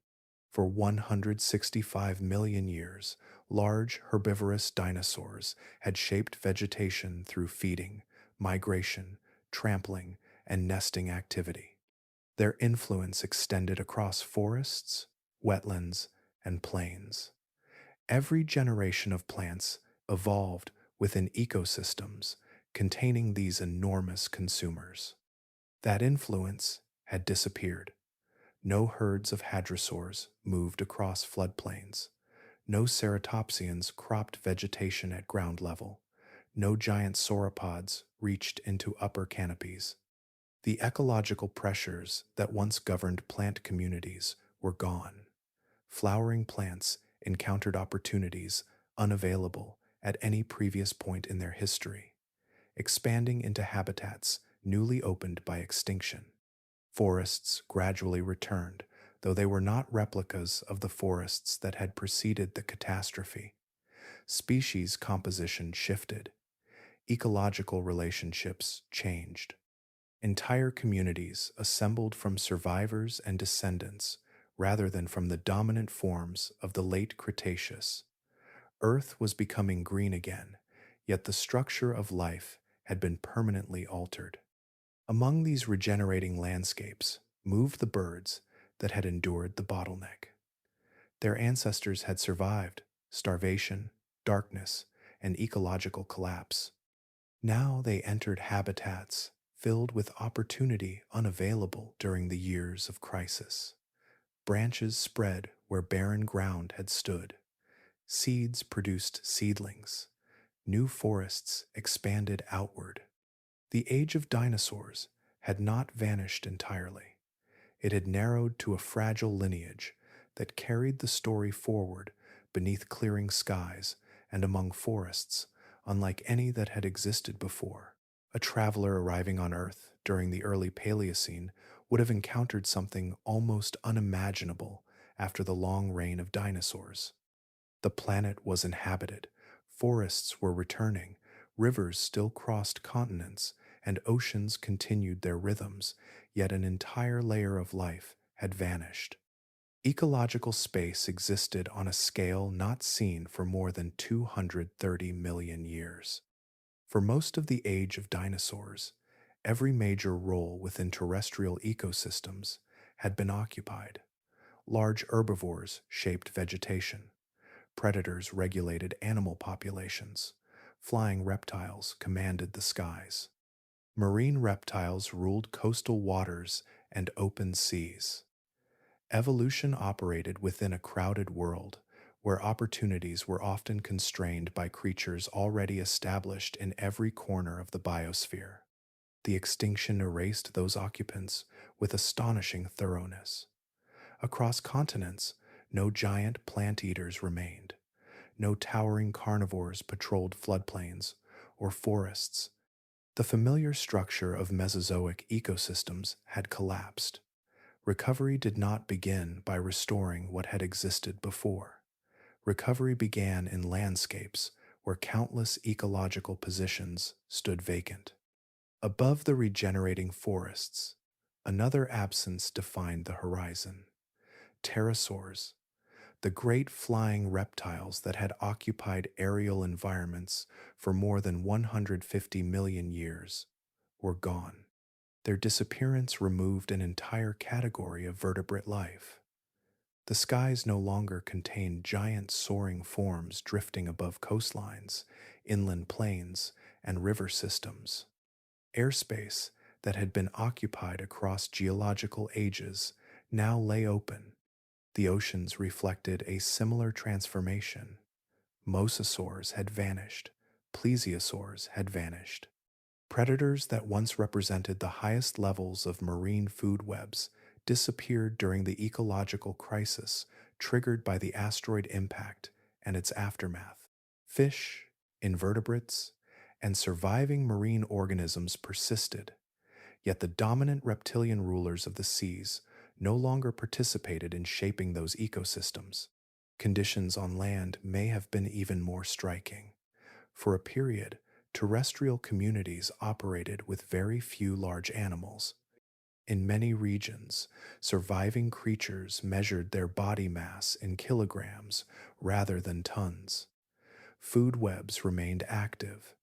For 165 million years, large herbivorous dinosaurs had shaped vegetation through feeding, migration, trampling, and nesting activity. Their influence extended across forests, wetlands, and plains. Every generation of plants evolved within ecosystems containing these enormous consumers. That influence had disappeared. No herds of hadrosaurs moved across floodplains. No ceratopsians cropped vegetation at ground level. No giant sauropods reached into upper canopies. The ecological pressures that once governed plant communities were gone. Flowering plants encountered opportunities unavailable at any previous point in their history, expanding into habitats newly opened by extinction. Forests gradually returned, though they were not replicas of the forests that had preceded the catastrophe. Species composition shifted. Ecological relationships changed. Entire communities assembled from survivors and descendants rather than from the dominant forms of the late Cretaceous. Earth was becoming green again, yet the structure of life had been permanently altered. Among these regenerating landscapes moved the birds that had endured the bottleneck. Their ancestors had survived starvation, darkness, and ecological collapse. Now they entered habitats filled with opportunity unavailable during the years of crisis. Branches spread where barren ground had stood. Seeds produced seedlings. New forests expanded outward. The age of dinosaurs had not vanished entirely. It had narrowed to a fragile lineage that carried the story forward beneath clearing skies and among forests, unlike any that had existed before. A traveler arriving on Earth during the early Paleocene would have encountered something almost unimaginable after the long reign of dinosaurs. The planet was inhabited, forests were returning, rivers still crossed continents, and oceans continued their rhythms, yet an entire layer of life had vanished. Ecological space existed on a scale not seen for more than 230 million years. For most of the age of dinosaurs, every major role within terrestrial ecosystems had been occupied. Large herbivores shaped vegetation. Predators regulated animal populations. Flying reptiles commanded the skies. Marine reptiles ruled coastal waters and open seas. Evolution operated within a crowded world where opportunities were often constrained by creatures already established in every corner of the biosphere. The extinction erased those occupants with astonishing thoroughness. Across continents, no giant plant eaters remained. No towering carnivores patrolled floodplains or forests. The familiar structure of Mesozoic ecosystems had collapsed. Recovery did not begin by restoring what had existed before. Recovery began in landscapes where countless ecological positions stood vacant. Above the regenerating forests, another absence defined the horizon. Pterosaurs, the great flying reptiles that had occupied aerial environments for more than 150 million years, were gone. Their disappearance removed an entire category of vertebrate life. The skies no longer contained giant soaring forms drifting above coastlines, inland plains, and river systems. Airspace that had been occupied across geological ages now lay open. The oceans reflected a similar transformation. Mosasaurs had vanished, plesiosaurs had vanished. Predators that once represented the highest levels of marine food webs disappeared during the ecological crisis triggered by the asteroid impact and its aftermath. Fish, invertebrates, and surviving marine organisms persisted, yet the dominant reptilian rulers of the seas no longer participated in shaping those ecosystems. Conditions on land may have been even more striking. For a period, terrestrial communities operated with very few large animals. In many regions, surviving creatures measured their body mass in kilograms rather than tons. Food webs remained active,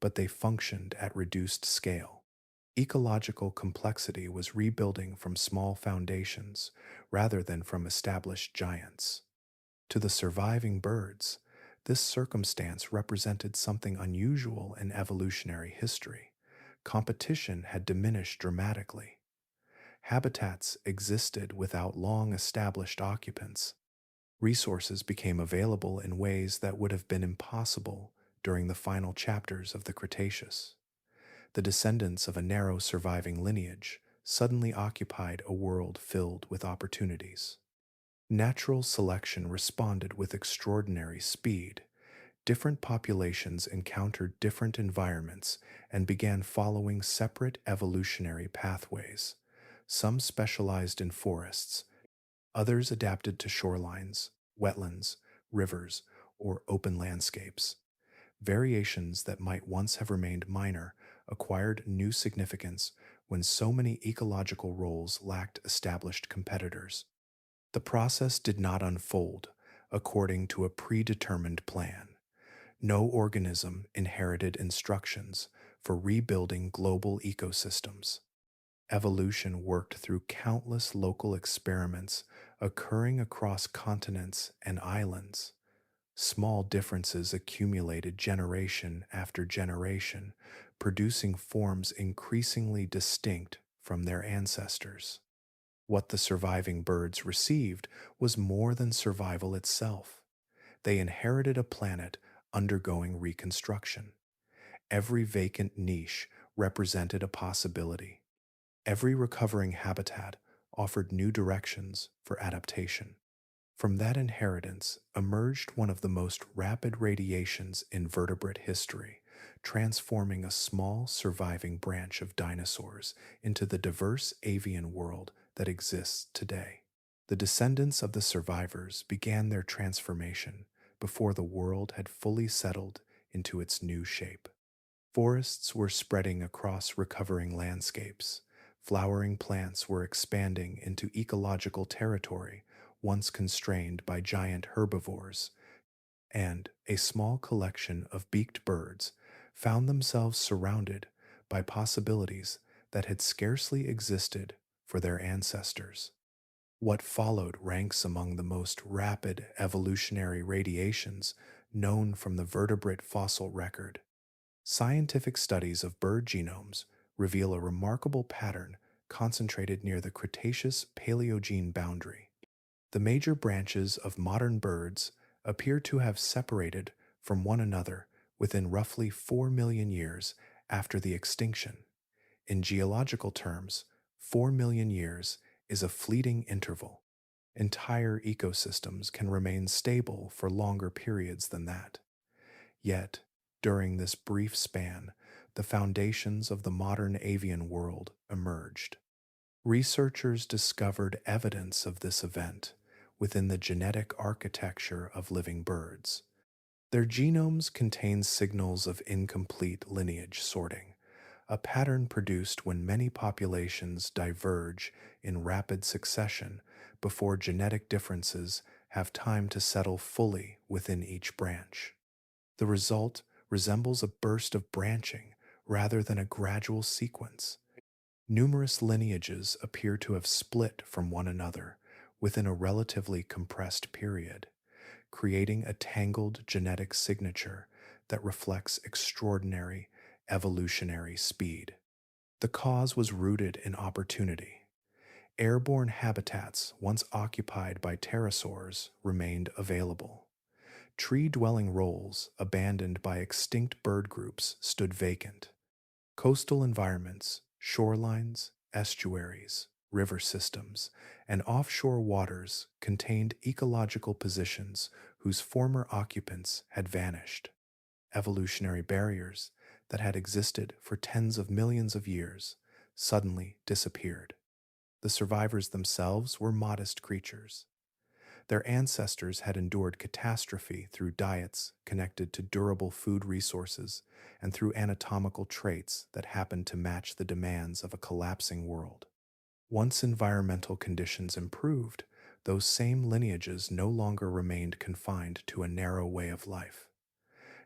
but they functioned at reduced scale. Ecological complexity was rebuilding from small foundations rather than from established giants. To the surviving birds, this circumstance represented something unusual in evolutionary history. Competition had diminished dramatically. Habitats existed without long established occupants. Resources became available in ways that would have been impossible during the final chapters of the Cretaceous. The descendants of a narrow surviving lineage suddenly occupied a world filled with opportunities. Natural selection responded with extraordinary speed. Different populations encountered different environments and began following separate evolutionary pathways. Some specialized in forests, others adapted to shorelines, wetlands, rivers, or open landscapes. Variations that might once have remained minor acquired new significance when so many ecological roles lacked established competitors. The process did not unfold according to a predetermined plan. No organism inherited instructions for rebuilding global ecosystems. Evolution worked through countless local experiments occurring across continents and islands. Small differences accumulated generation after generation, producing forms increasingly distinct from their ancestors. What the surviving birds received was more than survival itself. They inherited a planet undergoing reconstruction. Every vacant niche represented a possibility. Every recovering habitat offered new directions for adaptation. From that inheritance emerged one of the most rapid radiations in vertebrate history, transforming a small surviving branch of dinosaurs into the diverse avian world that exists today. The descendants of the survivors began their transformation before the world had fully settled into its new shape. Forests were spreading across recovering landscapes. Flowering plants were expanding into ecological territory once constrained by giant herbivores, and a small collection of beaked birds found themselves surrounded by possibilities that had scarcely existed for their ancestors. What followed ranks among the most rapid evolutionary radiations known from the vertebrate fossil record. Scientific studies of bird genomes reveal a remarkable pattern concentrated near the Cretaceous-Paleogene boundary. The major branches of modern birds appear to have separated from one another within roughly 4 million years after the extinction. In geological terms, 4 million years is a fleeting interval. Entire ecosystems can remain stable for longer periods than that. Yet, during this brief span, the foundations of the modern avian world emerged. Researchers discovered evidence of this event within the genetic architecture of living birds. Their genomes contain signals of incomplete lineage sorting, a pattern produced when many populations diverge in rapid succession before genetic differences have time to settle fully within each branch. The result resembles a burst of branching rather than a gradual sequence. Numerous lineages appear to have split from one another within a relatively compressed period, creating a tangled genetic signature that reflects extraordinary evolutionary speed. The cause was rooted in opportunity. Airborne habitats once occupied by pterosaurs remained available. Tree-dwelling roles abandoned by extinct bird groups stood vacant. Coastal environments, shorelines, estuaries, river systems, and offshore waters contained ecological positions whose former occupants had vanished. Evolutionary barriers that had existed for tens of millions of years suddenly disappeared. The survivors themselves were modest creatures. Their ancestors had endured catastrophe through diets connected to durable food resources and through anatomical traits that happened to match the demands of a collapsing world. Once environmental conditions improved, those same lineages no longer remained confined to a narrow way of life.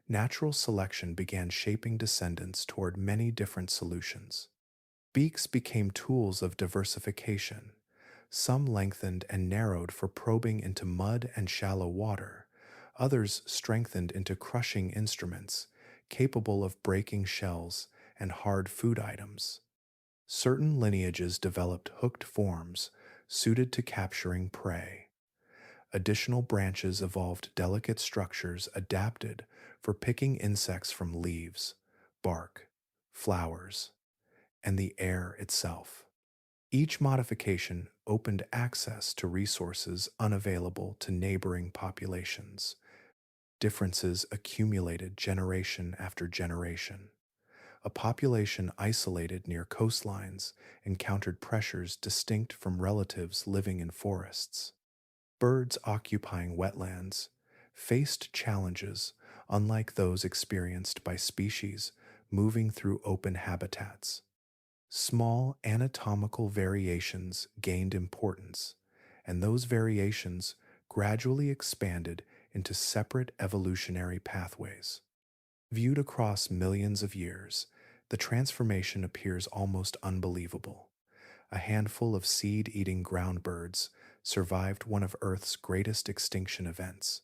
Natural selection began shaping descendants toward many different solutions. Beaks became tools of diversification. Some lengthened and narrowed for probing into mud and shallow water. Others strengthened into crushing instruments, capable of breaking shells and hard food items. Certain lineages developed hooked forms suited to capturing prey. Additional branches evolved delicate structures adapted for picking insects from leaves, bark, flowers, and the air itself. Each modification opened access to resources unavailable to neighboring populations. Differences accumulated generation after generation. A population isolated near coastlines encountered pressures distinct from relatives living in forests. Birds occupying wetlands faced challenges unlike those experienced by species moving through open habitats. Small anatomical variations gained importance, and those variations gradually expanded into separate evolutionary pathways. Viewed across millions of years, the transformation appears almost unbelievable. A handful of seed-eating ground birds survived one of Earth's greatest extinction events.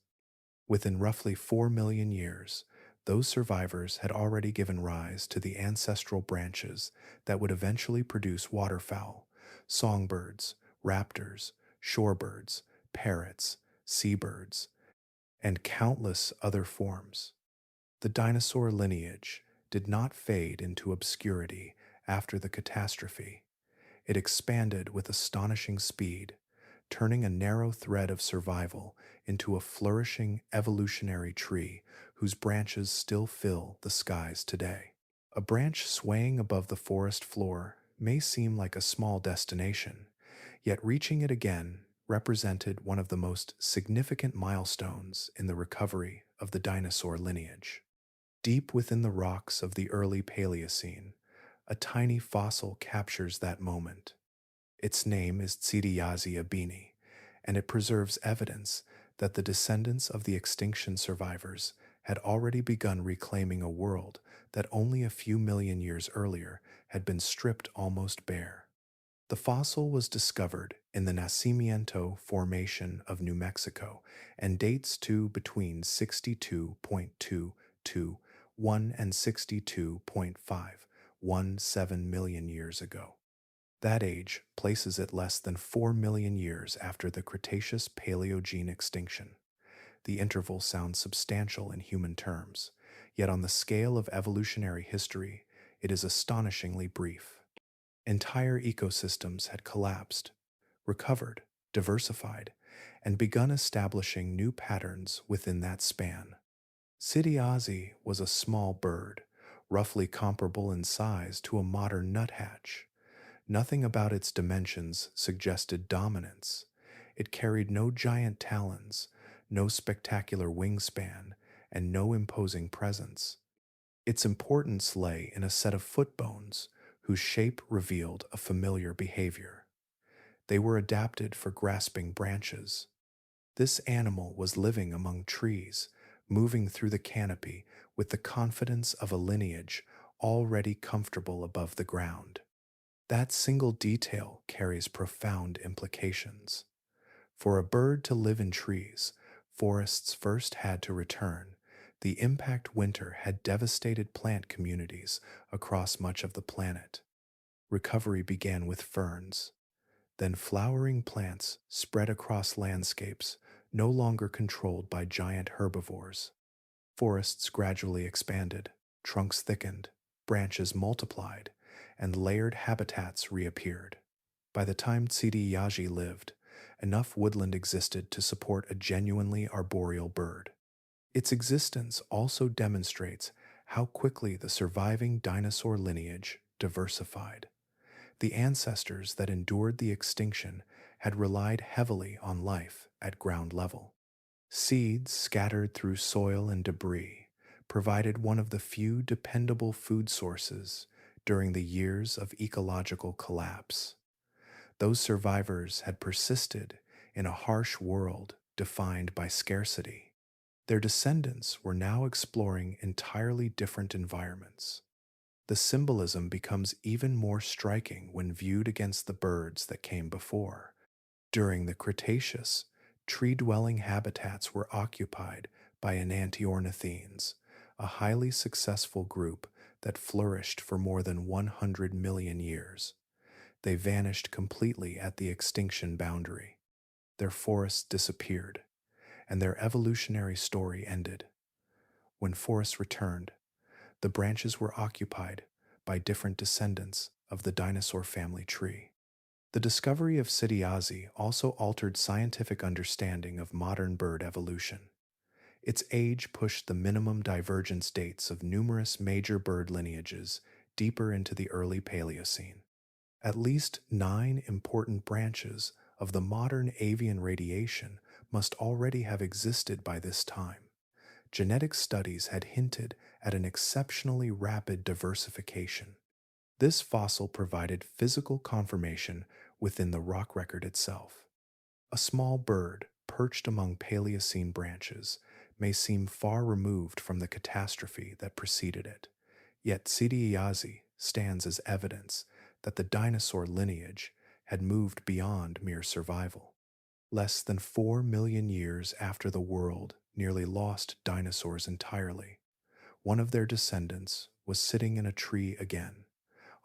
Within roughly 4 million years, those survivors had already given rise to the ancestral branches that would eventually produce waterfowl, songbirds, raptors, shorebirds, parrots, seabirds, and countless other forms. The dinosaur lineage did not fade into obscurity after the catastrophe. It expanded with astonishing speed, turning a narrow thread of survival into a flourishing evolutionary tree whose branches still fill the skies today. A branch swaying above the forest floor may seem like a small destination, yet reaching it again represented one of the most significant milestones in the recovery of the dinosaur lineage. Deep within the rocks of the early Paleocene, a tiny fossil captures that moment. Its name is Tsidiyazi abini, and it preserves evidence that the descendants of the extinction survivors had already begun reclaiming a world that only a few million years earlier had been stripped almost bare. The fossil was discovered in the Nacimiento Formation of New Mexico and dates to between 62.221 and 62.517 million years ago. That age places it less than 4 million years after the Cretaceous Paleogene extinction. The interval sounds substantial in human terms, yet on the scale of evolutionary history, it is astonishingly brief. Entire ecosystems had collapsed, recovered, diversified, and begun establishing new patterns within that span. Sidiazi was a small bird, roughly comparable in size to a modern nuthatch. Nothing about its dimensions suggested dominance. It carried no giant talons, no spectacular wingspan, and no imposing presence. Its importance lay in a set of foot bones whose shape revealed a familiar behavior. They were adapted for grasping branches. This animal was living among trees, moving through the canopy with the confidence of a lineage already comfortable above the ground. That single detail carries profound implications. For a bird to live in trees, forests first had to return. The impact winter had devastated plant communities across much of the planet. Recovery began with ferns, then flowering plants spread across landscapes no longer controlled by giant herbivores. Forests gradually expanded, trunks thickened, branches multiplied, and layered habitats reappeared. By the time Tsidi Yaji lived, enough woodland existed to support a genuinely arboreal bird. Its existence also demonstrates how quickly the surviving dinosaur lineage diversified. The ancestors that endured the extinction had relied heavily on life at ground level. Seeds scattered through soil and debris provided one of the few dependable food sources during the years of ecological collapse. Those survivors had persisted in a harsh world defined by scarcity. Their descendants were now exploring entirely different environments. The symbolism becomes even more striking when viewed against the birds that came before. During the Cretaceous, tree-dwelling habitats were occupied by enantiornithines, a highly successful group that flourished for more than 100 million years. They vanished completely at the extinction boundary. Their forests disappeared, and their evolutionary story ended. When forests returned, the branches were occupied by different descendants of the dinosaur family tree. The discovery of Sidiazi also altered scientific understanding of modern bird evolution. Its age pushed the minimum divergence dates of numerous major bird lineages deeper into the early Paleocene. At least 9 important branches of the modern avian radiation must already have existed by this time. Genetic studies had hinted at an exceptionally rapid diversification. This fossil provided physical confirmation within the rock record itself. A small bird perched among Paleocene branches may seem far removed from the catastrophe that preceded it, yet Sidi Iazi stands as evidence that the dinosaur lineage had moved beyond mere survival. Less than 4 million years after the world nearly lost dinosaurs entirely, one of their descendants was sitting in a tree again,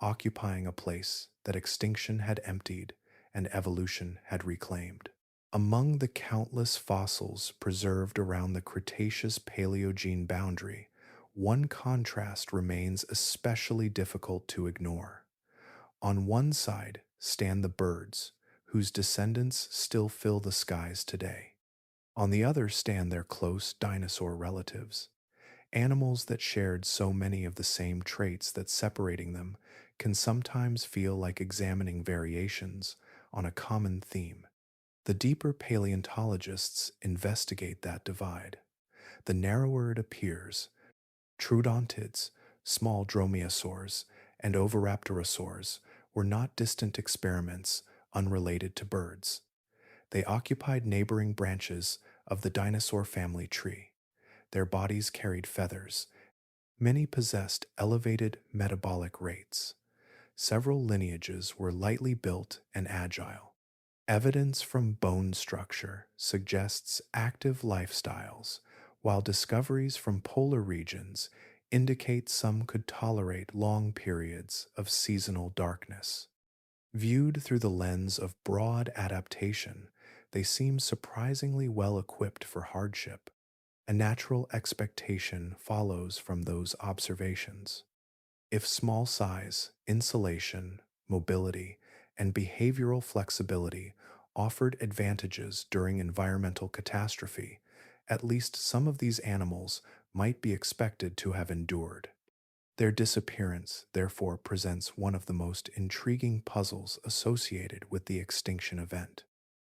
occupying a place that extinction had emptied and evolution had reclaimed. Among the countless fossils preserved around the Cretaceous-Paleogene boundary, one contrast remains especially difficult to ignore. On one side stand the birds, whose descendants still fill the skies today. On the other stand their close dinosaur relatives, animals that shared so many of the same traits that separating them can sometimes feel like examining variations on a common theme. The deeper paleontologists investigate that divide. The narrower it appears, Troodontids, small dromaeosaurs, and oviraptorosaurs were not distant experiments unrelated to birds. They occupied neighboring branches of the dinosaur family tree. Their bodies carried feathers. Many possessed elevated metabolic rates. Several lineages were lightly built and agile. Evidence from bone structure suggests active lifestyles, while discoveries from polar regions indicate some could tolerate long periods of seasonal darkness. Viewed through the lens of broad adaptation, they seem surprisingly well equipped for hardship. A natural expectation follows from those observations. If small size, insulation, mobility, and behavioral flexibility offered advantages during environmental catastrophe, at least some of these animals might be expected to have endured. Their disappearance, therefore, presents one of the most intriguing puzzles associated with the extinction event.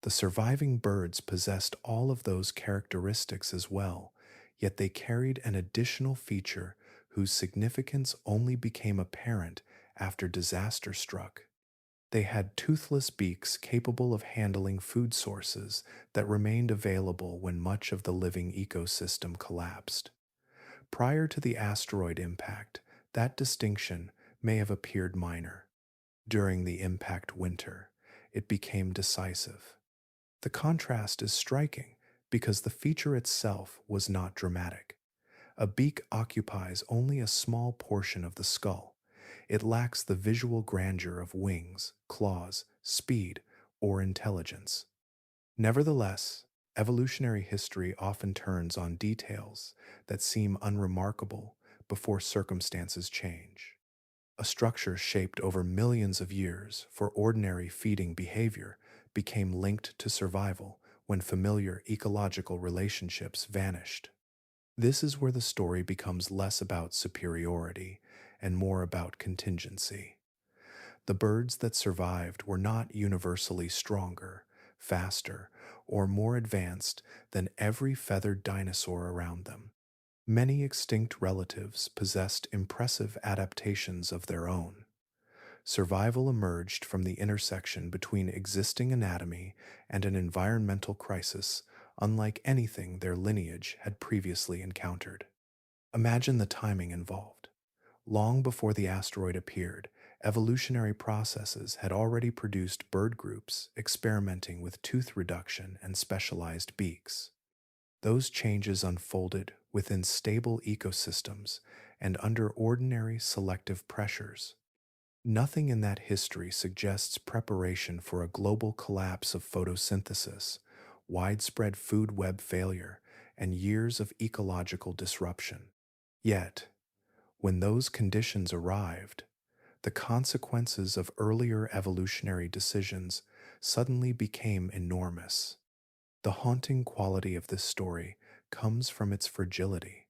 The surviving birds possessed all of those characteristics as well, yet they carried an additional feature whose significance only became apparent after disaster struck. They had toothless beaks capable of handling food sources that remained available when much of the living ecosystem collapsed. Prior to the asteroid impact, that distinction may have appeared minor. During the impact winter, it became decisive. The contrast is striking because the feature itself was not dramatic. A beak occupies only a small portion of the skull. It lacks the visual grandeur of wings, claws, speed, or intelligence. Nevertheless, evolutionary history often turns on details that seem unremarkable before circumstances change. A structure shaped over millions of years for ordinary feeding behavior became linked to survival when familiar ecological relationships vanished. This is where the story becomes less about superiority and more about contingency. The birds that survived were not universally stronger, faster, or more advanced than every feathered dinosaur around them. Many extinct relatives possessed impressive adaptations of their own. Survival emerged from the intersection between existing anatomy and an environmental crisis unlike anything their lineage had previously encountered. Imagine the timing involved. Long before the asteroid appeared, evolutionary processes had already produced bird groups experimenting with tooth reduction and specialized beaks. Those changes unfolded within stable ecosystems and under ordinary selective pressures. Nothing in that history suggests preparation for a global collapse of photosynthesis, widespread food web failure, and years of ecological disruption. Yet, when those conditions arrived, the consequences of earlier evolutionary decisions suddenly became enormous. The haunting quality of this story comes from its fragility.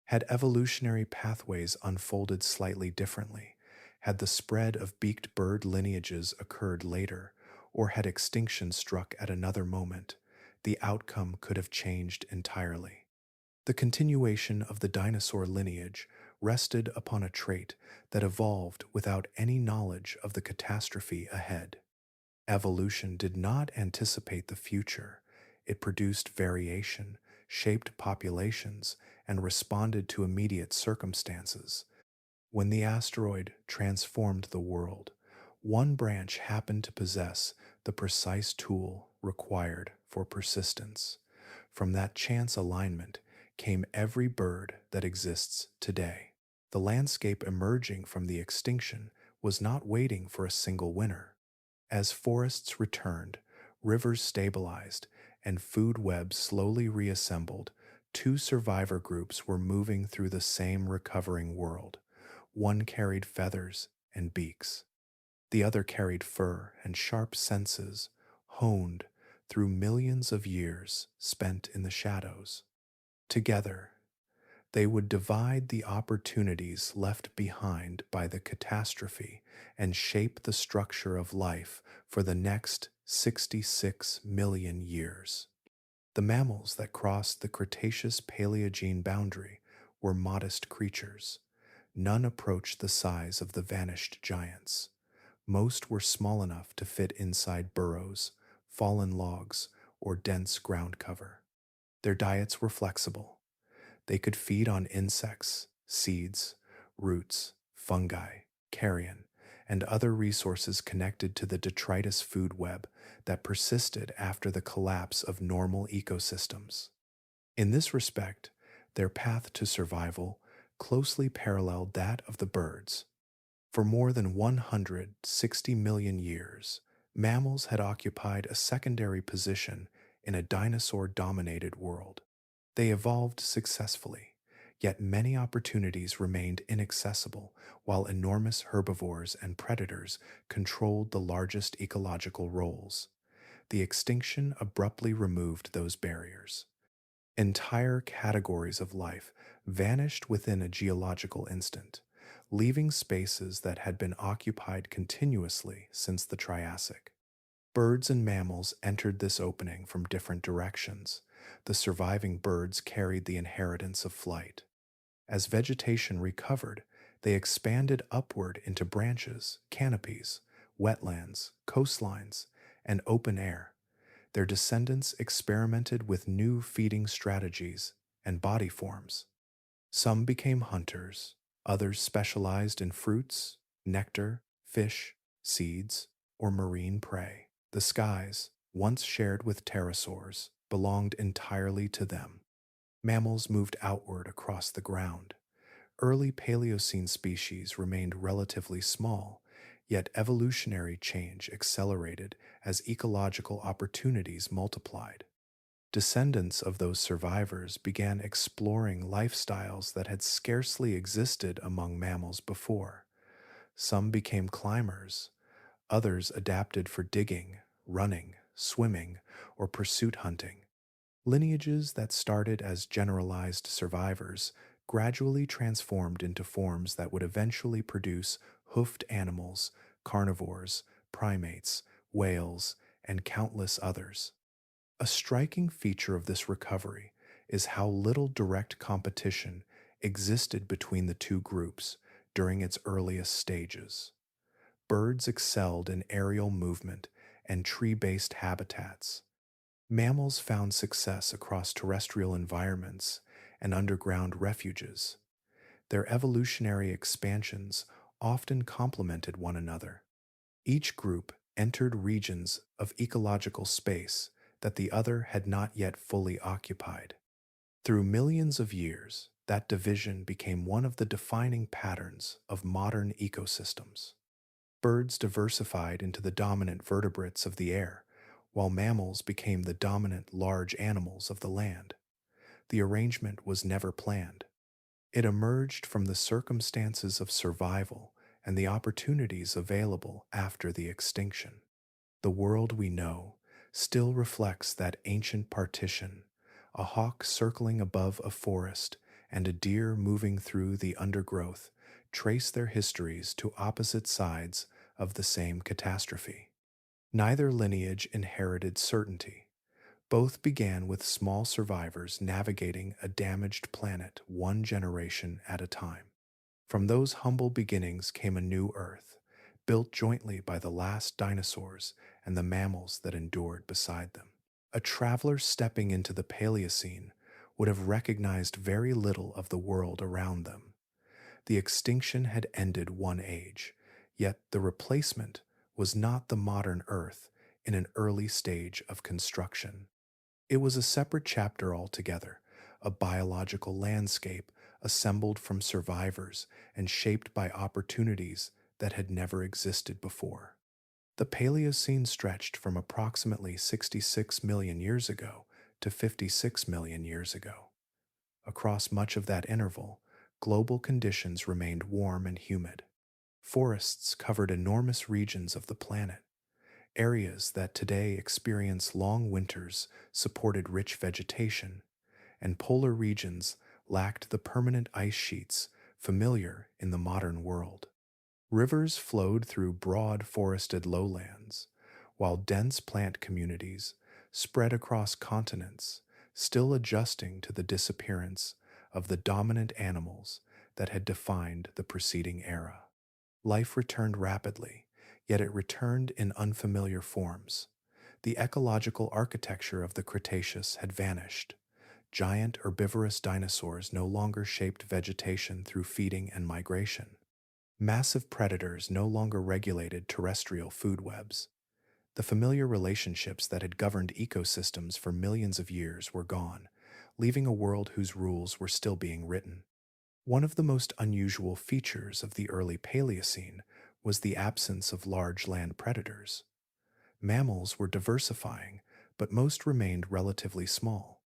Had evolutionary pathways unfolded slightly differently, had the spread of beaked bird lineages occurred later, or had extinction struck at another moment, the outcome could have changed entirely. The continuation of the dinosaur lineage rested upon a trait that evolved without any knowledge of the catastrophe ahead. Evolution did not anticipate the future. It produced variation, shaped populations, and responded to immediate circumstances. When the asteroid transformed the world, one branch happened to possess the precise tool required for persistence. From that chance alignment came every bird that exists today. The landscape emerging from the extinction was not waiting for a single winner. As forests returned, rivers stabilized, and food webs slowly reassembled, two survivor groups were moving through the same recovering world. One carried feathers and beaks. The other carried fur and sharp senses, honed through millions of years spent in the shadows. Together, they would divide the opportunities left behind by the catastrophe and shape the structure of life for the next 66 million years. The mammals that crossed the Cretaceous Paleogene boundary were modest creatures. None approached the size of the vanished giants. Most were small enough to fit inside burrows, fallen logs, or dense ground cover. Their diets were flexible. They could feed on insects, seeds, roots, fungi, carrion, and other resources connected to the detritus food web that persisted after the collapse of normal ecosystems. In this respect, their path to survival closely paralleled that of the birds. For more than 160 million years, mammals had occupied a secondary position in a dinosaur-dominated world. They evolved successfully, yet many opportunities remained inaccessible while enormous herbivores and predators controlled the largest ecological roles. The extinction abruptly removed those barriers. Entire categories of life vanished within a geological instant, leaving spaces that had been occupied continuously since the Triassic. Birds and mammals entered this opening from different directions. The surviving birds carried the inheritance of flight. As vegetation recovered, they expanded upward into branches, canopies, wetlands, coastlines, and open air. Their descendants experimented with new feeding strategies and body forms. Some became hunters, others specialized in fruits, nectar, fish, seeds, or marine prey. The skies, once shared with pterosaurs, belonged entirely to them. Mammals moved outward across the ground. Early Paleocene species remained relatively small, yet evolutionary change accelerated as ecological opportunities multiplied. Descendants of those survivors began exploring lifestyles that had scarcely existed among mammals before. Some became climbers, others adapted for digging, running, swimming, or pursuit hunting. Lineages that started as generalized survivors gradually transformed into forms that would eventually produce hoofed animals, carnivores, primates, whales, and countless others. A striking feature of this recovery is how little direct competition existed between the two groups during its earliest stages. Birds excelled in aerial movement and tree-based habitats. Mammals found success across terrestrial environments and underground refuges. Their evolutionary expansions often complemented one another. Each group entered regions of ecological space that the other had not yet fully occupied. Through millions of years, that division became one of the defining patterns of modern ecosystems. Birds diversified into the dominant vertebrates of the air, while mammals became the dominant large animals of the land. The arrangement was never planned. It emerged from the circumstances of survival and the opportunities available after the extinction. The world we know still reflects that ancient partition, a hawk circling above a forest and a deer moving through the undergrowth trace their histories to opposite sides of the same catastrophe. Neither lineage inherited certainty. Both began with small survivors navigating a damaged planet one generation at a time. From those humble beginnings came a new Earth, built jointly by the last dinosaurs and the mammals that endured beside them. A traveler stepping into the Paleocene would have recognized very little of the world around them. The extinction had ended one age, yet the replacement was not the modern Earth in an early stage of construction. It was a separate chapter altogether, a biological landscape assembled from survivors and shaped by opportunities that had never existed before. The Paleocene stretched from approximately 66 million years ago to 56 million years ago. Across much of that interval, global conditions remained warm and humid. Forests covered enormous regions of the planet. Areas that today experience long winters supported rich vegetation, and polar regions lacked the permanent ice sheets familiar in the modern world. Rivers flowed through broad forested lowlands, while dense plant communities spread across continents, still adjusting to the disappearance of the dominant animals that had defined the preceding era. Life returned rapidly, yet it returned in unfamiliar forms. The ecological architecture of the Cretaceous had vanished. Giant herbivorous dinosaurs no longer shaped vegetation through feeding and migration. Massive predators no longer regulated terrestrial food webs. The familiar relationships that had governed ecosystems for millions of years were gone, leaving a world whose rules were still being written. One of the most unusual features of the early Paleocene was the absence of large land predators. Mammals were diversifying, but most remained relatively small.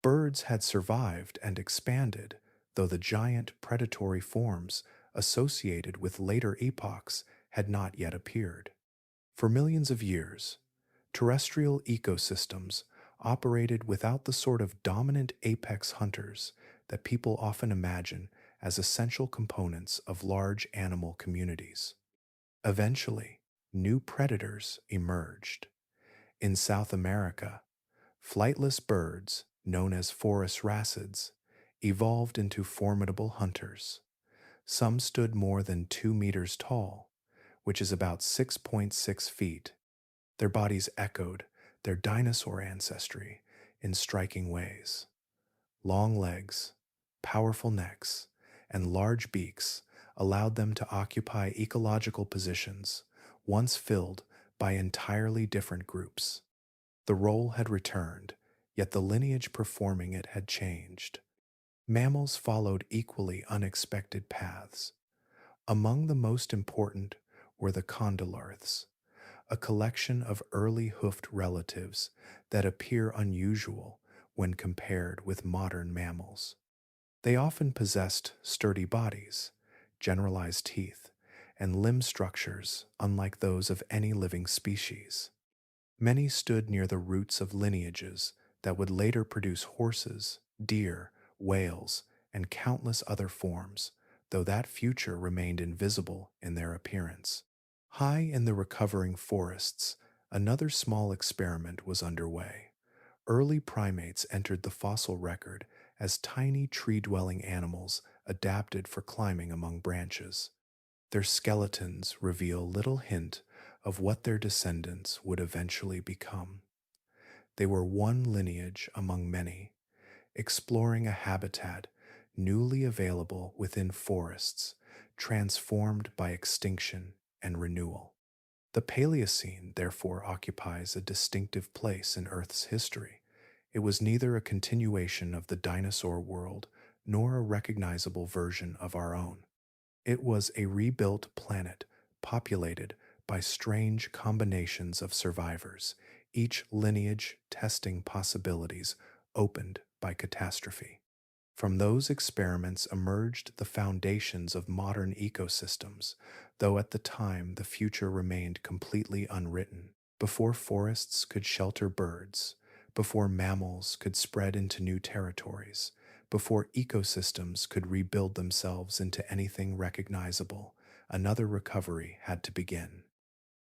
Birds had survived and expanded, though the giant predatory forms associated with later epochs had not yet appeared. For millions of years, terrestrial ecosystems operated without the sort of dominant apex hunters that people often imagine as essential components of large animal communities. Eventually, new predators emerged. In South America, flightless birds, known as forest racids, evolved into formidable hunters. Some stood more than 2 meters tall, which is about 6.6 feet. Their bodies echoed their dinosaur ancestry in striking ways. Long legs, powerful necks, and large beaks allowed them to occupy ecological positions once filled by entirely different groups. The role had returned, yet the lineage performing it had changed. Mammals followed equally unexpected paths. Among the most important were the condylarths, a collection of early hoofed relatives that appear unusual when compared with modern mammals. They often possessed sturdy bodies, generalized teeth, and limb structures unlike those of any living species. Many stood near the roots of lineages that would later produce horses, deer, whales, and countless other forms, though that future remained invisible in their appearance. High in the recovering forests, another small experiment was underway. Early primates entered the fossil record as tiny tree-dwelling animals adapted for climbing among branches. Their skeletons reveal little hint of what their descendants would eventually become. They were one lineage among many, exploring a habitat newly available within forests, transformed by extinction and renewal. The Paleocene, therefore, occupies a distinctive place in Earth's history. It was neither a continuation of the dinosaur world nor a recognizable version of our own. It was a rebuilt planet populated by strange combinations of survivors, each lineage testing possibilities opened by catastrophe. From those experiments emerged the foundations of modern ecosystems, though at the time the future remained completely unwritten. Before forests could shelter birds, before mammals could spread into new territories, before ecosystems could rebuild themselves into anything recognizable, another recovery had to begin.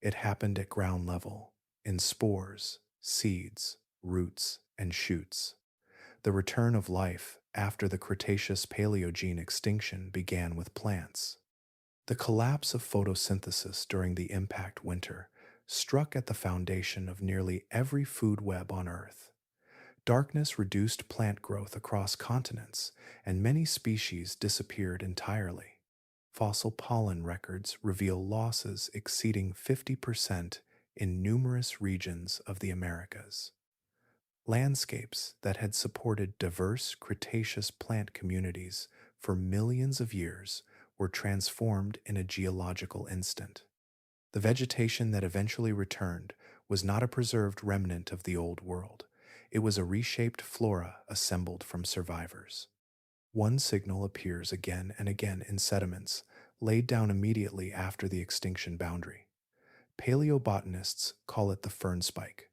It happened at ground level, in spores, seeds, roots, and shoots. The return of life after the Cretaceous Paleogene extinction began with plants. The collapse of photosynthesis during the impact winter struck at the foundation of nearly every food web on Earth. Darkness reduced plant growth across continents, and many species disappeared entirely. Fossil pollen records reveal losses exceeding 50% in numerous regions of the Americas. Landscapes that had supported diverse Cretaceous plant communities for millions of years were transformed in a geological instant. The vegetation that eventually returned was not a preserved remnant of the old world. It was a reshaped flora assembled from survivors. One signal appears again and again in sediments laid down immediately after the extinction boundary. Paleobotanists call it the fern spike.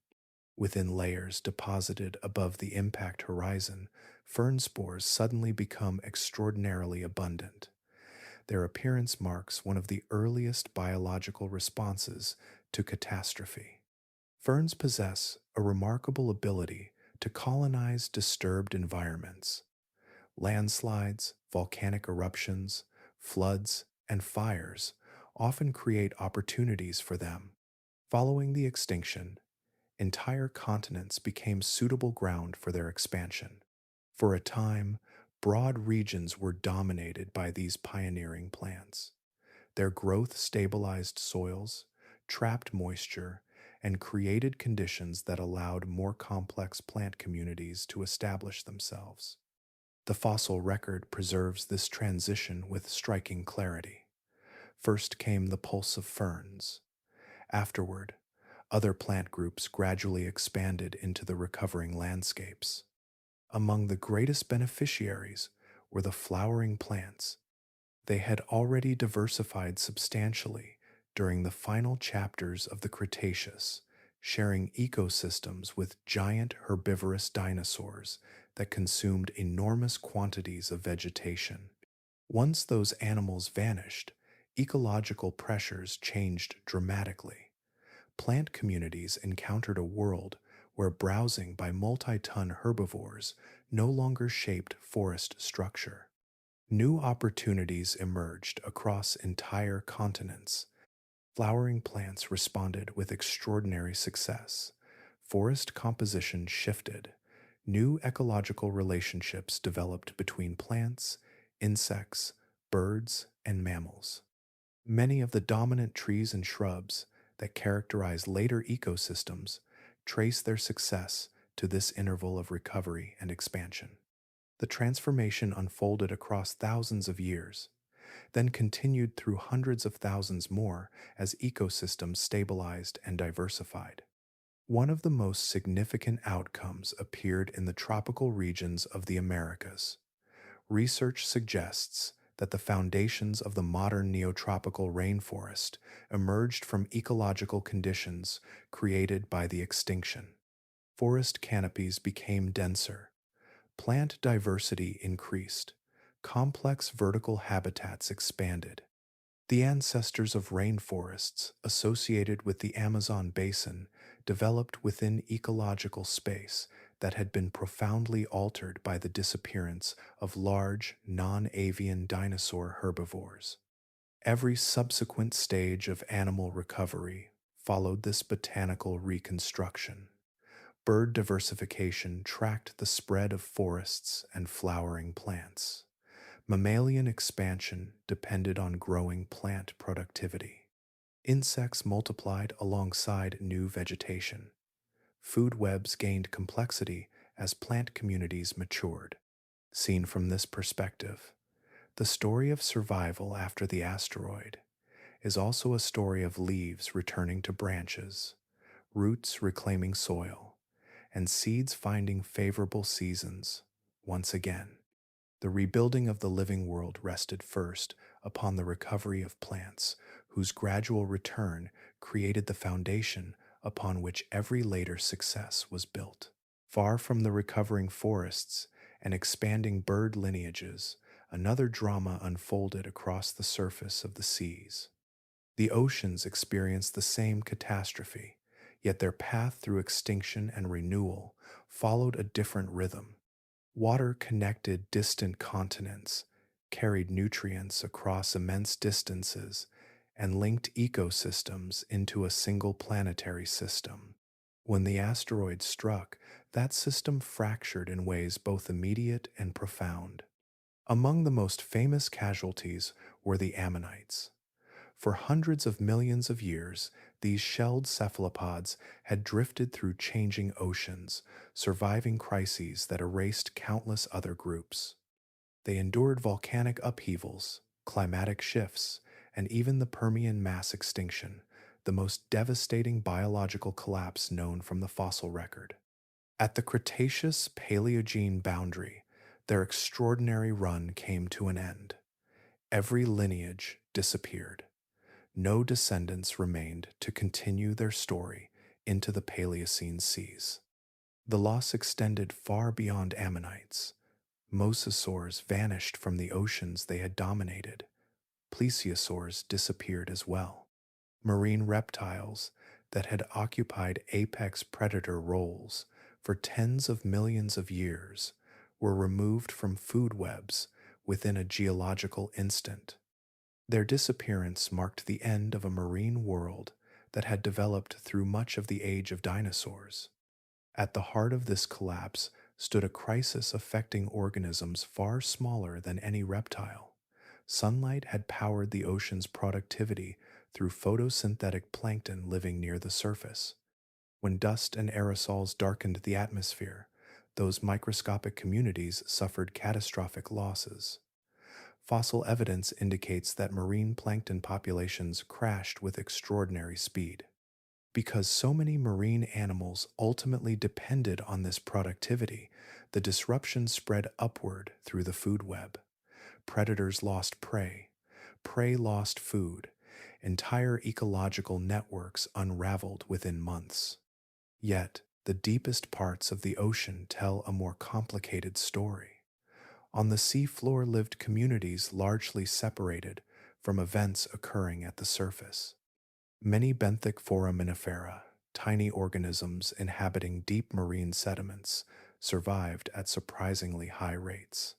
Within layers deposited above the impact horizon, fern spores suddenly become extraordinarily abundant. Their appearance marks one of the earliest biological responses to catastrophe. Ferns possess a remarkable ability to colonize disturbed environments. Landslides, volcanic eruptions, floods, and fires often create opportunities for them. Following the extinction, entire continents became suitable ground for their expansion. For a time, broad regions were dominated by these pioneering plants. Their growth stabilized soils, trapped moisture, and created conditions that allowed more complex plant communities to establish themselves. The fossil record preserves this transition with striking clarity. First came the pulse of ferns. Afterward, other plant groups gradually expanded into the recovering landscapes. Among the greatest beneficiaries were the flowering plants. They had already diversified substantially during the final chapters of the Cretaceous, sharing ecosystems with giant herbivorous dinosaurs that consumed enormous quantities of vegetation. Once those animals vanished, ecological pressures changed dramatically. Plant communities encountered a world where browsing by multi-ton herbivores no longer shaped forest structure. New opportunities emerged across entire continents. Flowering plants responded with extraordinary success. Forest composition shifted. New ecological relationships developed between plants, insects, birds, and mammals. Many of the dominant trees and shrubs that characterize later ecosystems trace their success to this interval of recovery and expansion. The transformation unfolded across thousands of years, then continued through hundreds of thousands more as ecosystems stabilized and diversified. One of the most significant outcomes appeared in the tropical regions of the Americas. Research suggests that the foundations of the modern neotropical rainforest emerged from ecological conditions created by the extinction. Forest canopies became denser, plant diversity increased, complex vertical habitats expanded. The ancestors of rainforests associated with the Amazon basin developed within ecological space that had been profoundly altered by the disappearance of large, non-avian dinosaur herbivores. Every subsequent stage of animal recovery followed this botanical reconstruction. Bird diversification tracked the spread of forests and flowering plants. Mammalian expansion depended on growing plant productivity. Insects multiplied alongside new vegetation. Food webs gained complexity as plant communities matured. Seen from this perspective, the story of survival after the asteroid is also a story of leaves returning to branches, roots reclaiming soil, and seeds finding favorable seasons once again. The rebuilding of the living world rested first upon the recovery of plants, whose gradual return created the foundation upon which every later success was built. Far from the recovering forests and expanding bird lineages, another drama unfolded across the surface of the seas. The oceans experienced the same catastrophe, yet their path through extinction and renewal followed a different rhythm. Water connected distant continents, carried nutrients across immense distances, and linked ecosystems into a single planetary system. When the asteroid struck, that system fractured in ways both immediate and profound. Among the most famous casualties were the ammonites. For hundreds of millions of years, these shelled cephalopods had drifted through changing oceans, surviving crises that erased countless other groups. They endured volcanic upheavals, climatic shifts, and even the Permian mass extinction, the most devastating biological collapse known from the fossil record. At the Cretaceous-Paleogene boundary, their extraordinary run came to an end. Every lineage disappeared. No descendants remained to continue their story into the Paleocene seas. The loss extended far beyond ammonites. Mosasaurs vanished from the oceans they had dominated. Plesiosaurs disappeared as well. Marine reptiles that had occupied apex predator roles for tens of millions of years were removed from food webs within a geological instant. Their disappearance marked the end of a marine world that had developed through much of the age of dinosaurs. At the heart of this collapse stood a crisis affecting organisms far smaller than any reptile. Sunlight had powered the ocean's productivity through photosynthetic plankton living near the surface. When dust and aerosols darkened the atmosphere, those microscopic communities suffered catastrophic losses. Fossil evidence indicates that marine plankton populations crashed with extraordinary speed. Because so many marine animals ultimately depended on this productivity, the disruption spread upward through the food web. Predators lost prey, prey lost food, entire ecological networks unraveled within months. Yet, the deepest parts of the ocean tell a more complicated story. On the seafloor lived communities largely separated from events occurring at the surface. Many benthic foraminifera, tiny organisms inhabiting deep marine sediments, survived at surprisingly high rates.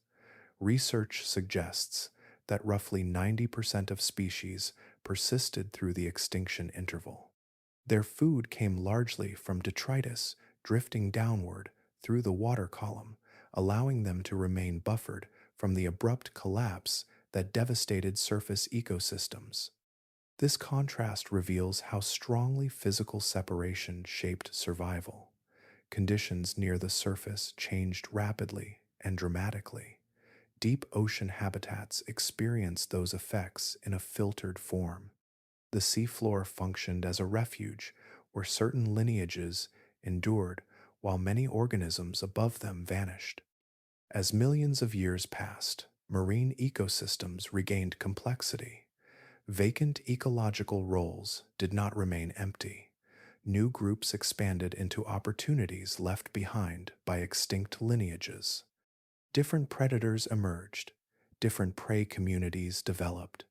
Research suggests that roughly 90% of species persisted through the extinction interval. Their food came largely from detritus drifting downward through the water column, allowing them to remain buffered from the abrupt collapse that devastated surface ecosystems. This contrast reveals how strongly physical separation shaped survival. Conditions near the surface changed rapidly and dramatically. Deep ocean habitats experienced those effects in a filtered form. The seafloor functioned as a refuge where certain lineages endured while many organisms above them vanished. As millions of years passed, marine ecosystems regained complexity. Vacant ecological roles did not remain empty. New groups expanded into opportunities left behind by extinct lineages. Different predators emerged, different prey communities developed.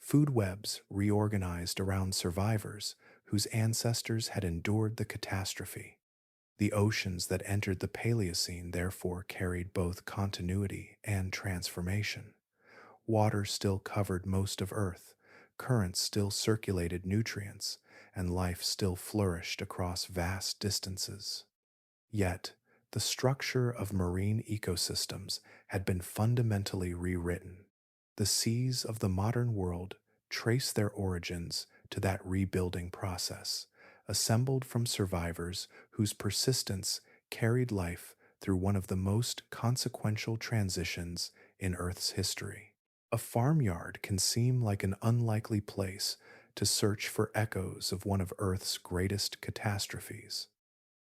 Food webs reorganized around survivors whose ancestors had endured the catastrophe. The oceans that entered the Paleocene therefore carried both continuity and transformation. Water still covered most of Earth, currents still circulated nutrients, and life still flourished across vast distances. Yet, the structure of marine ecosystems had been fundamentally rewritten. The seas of the modern world trace their origins to that rebuilding process, assembled from survivors whose persistence carried life through one of the most consequential transitions in Earth's history. A farmyard can seem like an unlikely place to search for echoes of one of Earth's greatest catastrophes.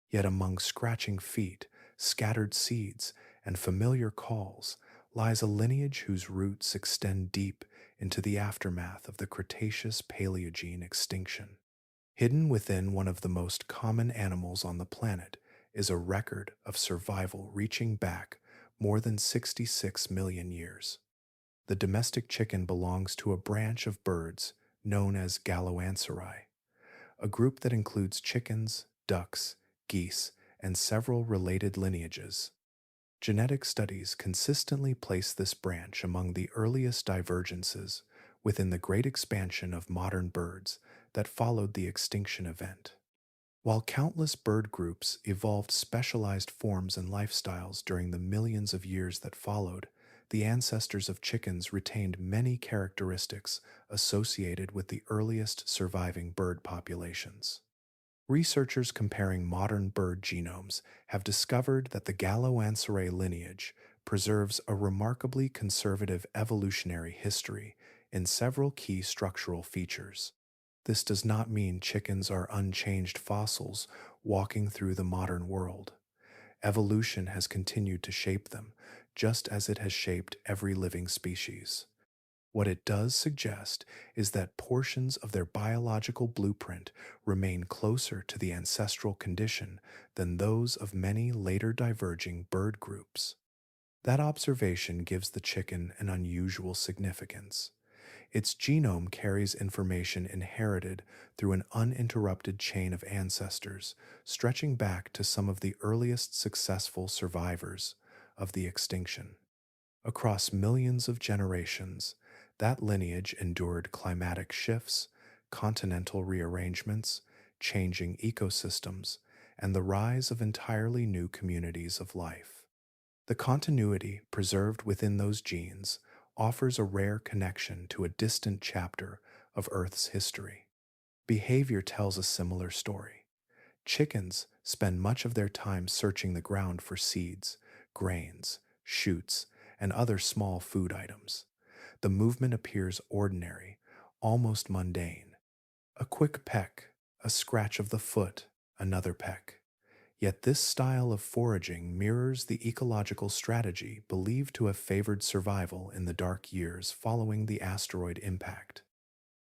Yet among scratching feet, scattered seeds, and familiar calls lies a lineage whose roots extend deep into the aftermath of the Cretaceous Paleogene extinction. Hidden within one of the most common animals on the planet is a record of survival reaching back more than 66 million years. The domestic chicken belongs to a branch of birds known as Galloanseri, a group that includes chickens, ducks, geese, and several related lineages. Genetic studies consistently place this branch among the earliest divergences within the great expansion of modern birds that followed the extinction event. While countless bird groups evolved specialized forms and lifestyles during the millions of years that followed, the ancestors of chickens retained many characteristics associated with the earliest surviving bird populations. Researchers comparing modern bird genomes have discovered that the Galloanseri lineage preserves a remarkably conservative evolutionary history in several key structural features. This does not mean chickens are unchanged fossils walking through the modern world. Evolution has continued to shape them, just as it has shaped every living species. What it does suggest is that portions of their biological blueprint remain closer to the ancestral condition than those of many later diverging bird groups. That observation gives the chicken an unusual significance. Its genome carries information inherited through an uninterrupted chain of ancestors, stretching back to some of the earliest successful survivors of the extinction. Across millions of generations, that lineage endured climatic shifts, continental rearrangements, changing ecosystems, and the rise of entirely new communities of life. The continuity preserved within those genes offers a rare connection to a distant chapter of Earth's history. Behavior tells a similar story. Chickens spend much of their time searching the ground for seeds, grains, shoots, and other small food items. The movement appears ordinary, almost mundane. A quick peck, a scratch of the foot, another peck. Yet this style of foraging mirrors the ecological strategy believed to have favored survival in the dark years following the asteroid impact.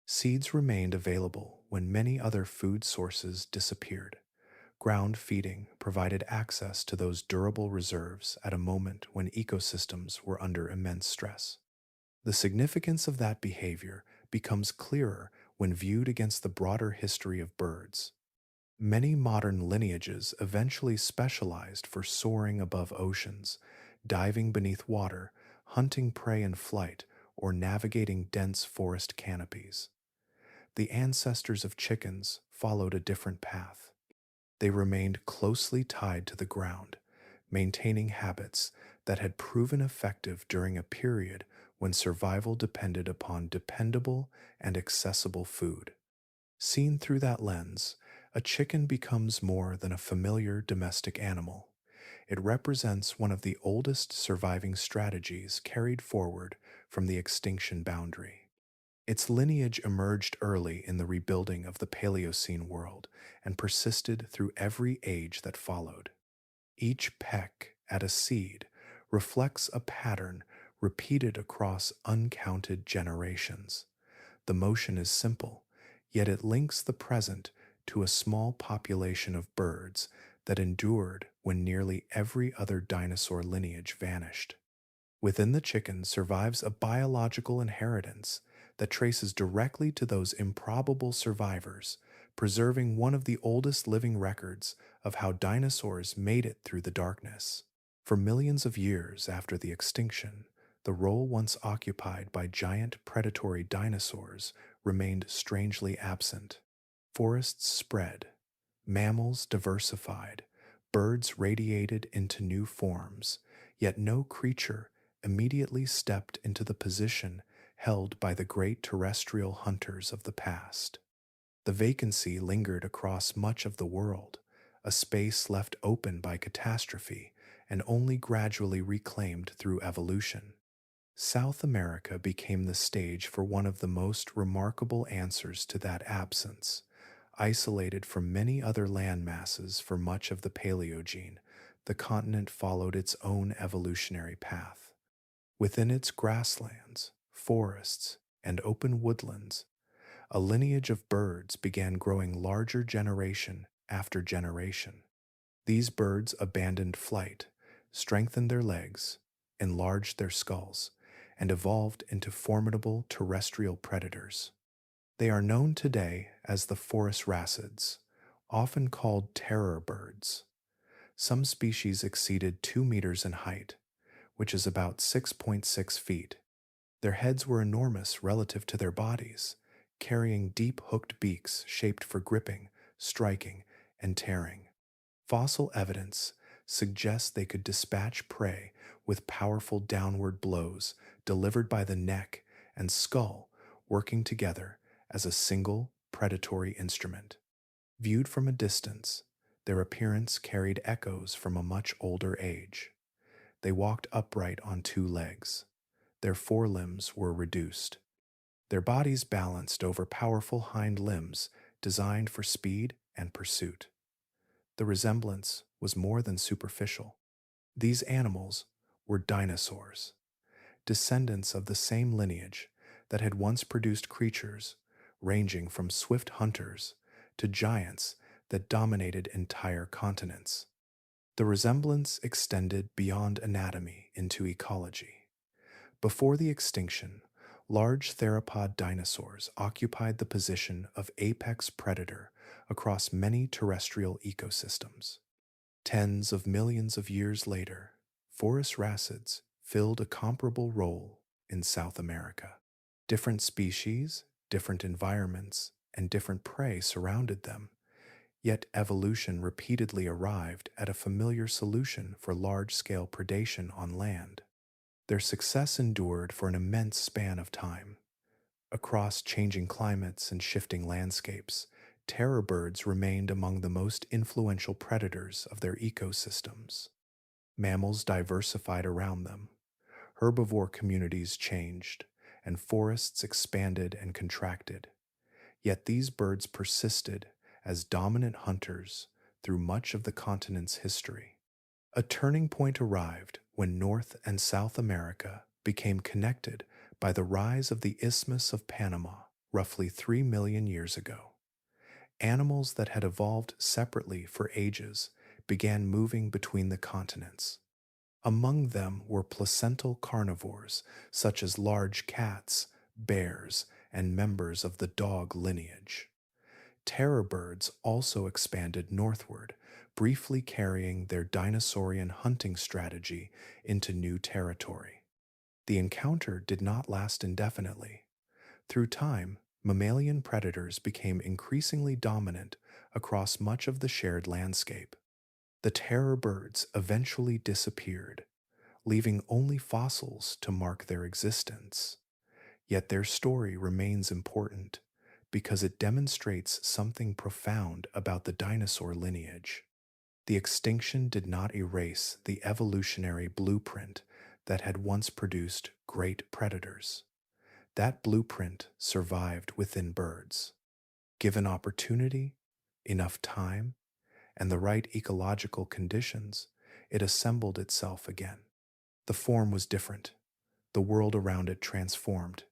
Seeds remained available when many other food sources disappeared. Ground feeding provided access to those durable reserves at a moment when ecosystems were under immense stress. The significance of that behavior becomes clearer when viewed against the broader history of birds. Many modern lineages eventually specialized for soaring above oceans, diving beneath water, hunting prey in flight, or navigating dense forest canopies. The ancestors of chickens followed a different path. They remained closely tied to the ground, maintaining habits that had proven effective during a period when survival depended upon dependable and accessible food. Seen through that lens, a chicken becomes more than a familiar domestic animal. It represents one of the oldest surviving strategies carried forward from the extinction boundary. Its lineage emerged early in the rebuilding of the Paleocene world and persisted through every age that followed. Each peck at a seed reflects a pattern repeated across uncounted generations. The motion is simple, yet it links the present to a small population of birds that endured when nearly every other dinosaur lineage vanished. Within the chicken survives a biological inheritance that traces directly to those improbable survivors, preserving one of the oldest living records of how dinosaurs made it through the darkness. For millions of years after the extinction, the role once occupied by giant predatory dinosaurs remained strangely absent. Forests spread, mammals diversified, birds radiated into new forms, yet no creature immediately stepped into the position held by the great terrestrial hunters of the past. The vacancy lingered across much of the world, a space left open by catastrophe and only gradually reclaimed through evolution. South America became the stage for one of the most remarkable answers to that absence. Isolated from many other land masses for much of the Paleogene, the continent followed its own evolutionary path. Within its grasslands, forests, and open woodlands, a lineage of birds began growing larger generation after generation. These birds abandoned flight, strengthened their legs, enlarged their skulls, and evolved into formidable terrestrial predators. They are known today as the forest racids, often called terror birds. Some species exceeded 2 meters in height, which is about 6.6 feet. Their heads were enormous relative to their bodies, carrying deep hooked beaks shaped for gripping, striking, and tearing. Fossil evidence suggests they could dispatch prey with powerful downward blows delivered by the neck and skull working together as a single predatory instrument. Viewed from a distance, their appearance carried echoes from a much older age. They walked upright on 2 legs. Their forelimbs were reduced. Their bodies balanced over powerful hind limbs designed for speed and pursuit. The resemblance was more than superficial. These animals were dinosaurs, descendants of the same lineage that had once produced creatures ranging from swift hunters to giants that dominated entire continents. The resemblance extended beyond anatomy into ecology. Before the extinction, large theropod dinosaurs occupied the position of apex predator across many terrestrial ecosystems. Tens of millions of years later, forest racids filled a comparable role in South America. Different species, different environments, and different prey surrounded them, yet evolution repeatedly arrived at a familiar solution for large-scale predation on land. Their success endured for an immense span of time. Across changing climates and shifting landscapes, terror birds remained among the most influential predators of their ecosystems. Mammals diversified around them. Herbivore communities changed, and forests expanded and contracted. Yet these birds persisted as dominant hunters through much of the continent's history. A turning point arrived when North and South America became connected by the rise of the Isthmus of Panama roughly 3 million years ago. Animals that had evolved separately for ages began moving between the continents. Among them were placental carnivores such as large cats, bears, and members of the dog lineage. Terror birds also expanded northward, briefly carrying their dinosaurian hunting strategy into new territory. The encounter did not last indefinitely. Through time, Mammalian predators became increasingly dominant across much of the shared landscape. The terror birds eventually disappeared, leaving only fossils to mark their existence. Yet their story remains important because it demonstrates something profound about the dinosaur lineage. The extinction did not erase the evolutionary blueprint that had once produced great predators. That blueprint survived within birds. Given opportunity, enough time, and the right ecological conditions, it assembled itself again. The form was different, the world around it transformed,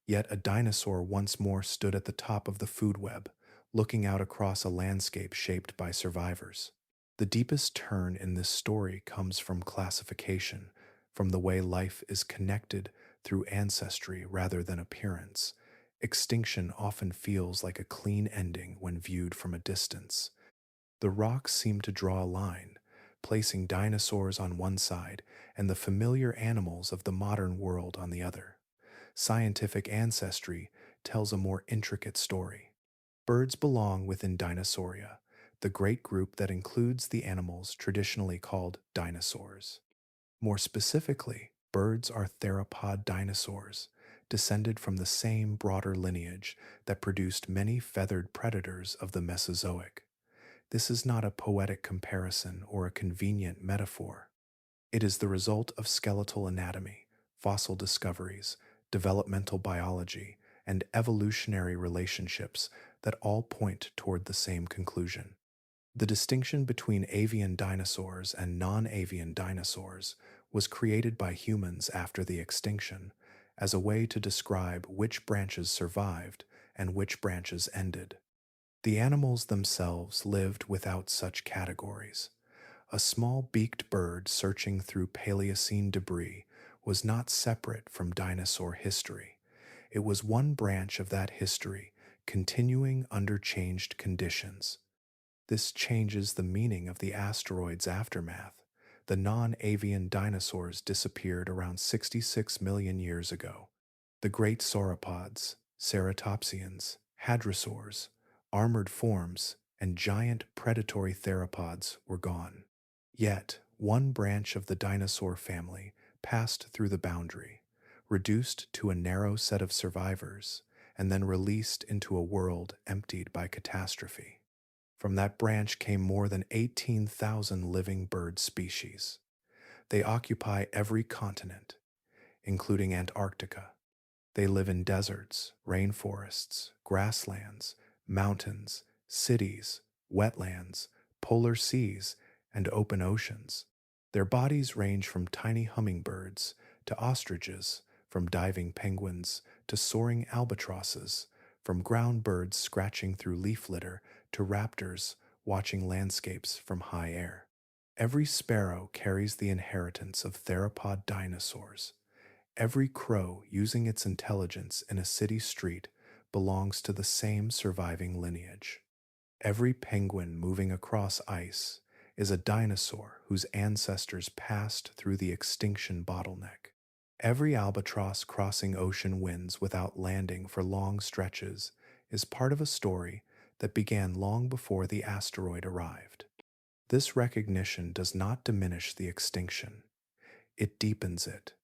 yet a dinosaur once more stood at the top of the food web, looking out across a landscape shaped by survivors. The deepest turn in this story comes from classification, from the way life is connected through ancestry rather than appearance. Extinction often feels like a clean ending when viewed from a distance. The rocks seem to draw a line, placing dinosaurs on one side and the familiar animals of the modern world on the other. Scientific ancestry tells a more intricate story. Birds belong within Dinosauria, the great group that includes the animals traditionally called dinosaurs. More specifically, birds are theropod dinosaurs, descended from the same broader lineage that produced many feathered predators of the Mesozoic. This is not a poetic comparison or a convenient metaphor. It is the result of skeletal anatomy, fossil discoveries, developmental biology, and evolutionary relationships that all point toward the same conclusion. The distinction between avian dinosaurs and non-avian dinosaurs was created by humans after the extinction as a way to describe which branches survived and which branches ended. The animals themselves lived without such categories. A small beaked bird searching through Paleocene debris was not separate from dinosaur history. It was one branch of that history, continuing under changed conditions. This changes the meaning of the asteroid's aftermath. The non-avian dinosaurs disappeared around 66 million years ago. The great sauropods, ceratopsians, hadrosaurs, armored forms, and giant predatory theropods were gone. Yet, one branch of the dinosaur family passed through the boundary, reduced to a narrow set of survivors, and then released into a world emptied by catastrophe. From that branch came more than 18,000 living bird species. They occupy every continent, including Antarctica. They live in deserts, rainforests, grasslands, mountains, cities, wetlands, polar seas, and open oceans. Their bodies range from tiny hummingbirds to ostriches, from diving penguins to soaring albatrosses, from ground birds scratching through leaf litter to raptors watching landscapes from high air. Every sparrow carries the inheritance of theropod dinosaurs. Every crow using its intelligence in a city street belongs to the same surviving lineage. Every penguin moving across ice is a dinosaur whose ancestors passed through the extinction bottleneck. Every albatross crossing ocean winds without landing for long stretches is part of a story that began long before the asteroid arrived. This recognition does not diminish the extinction, it deepens it.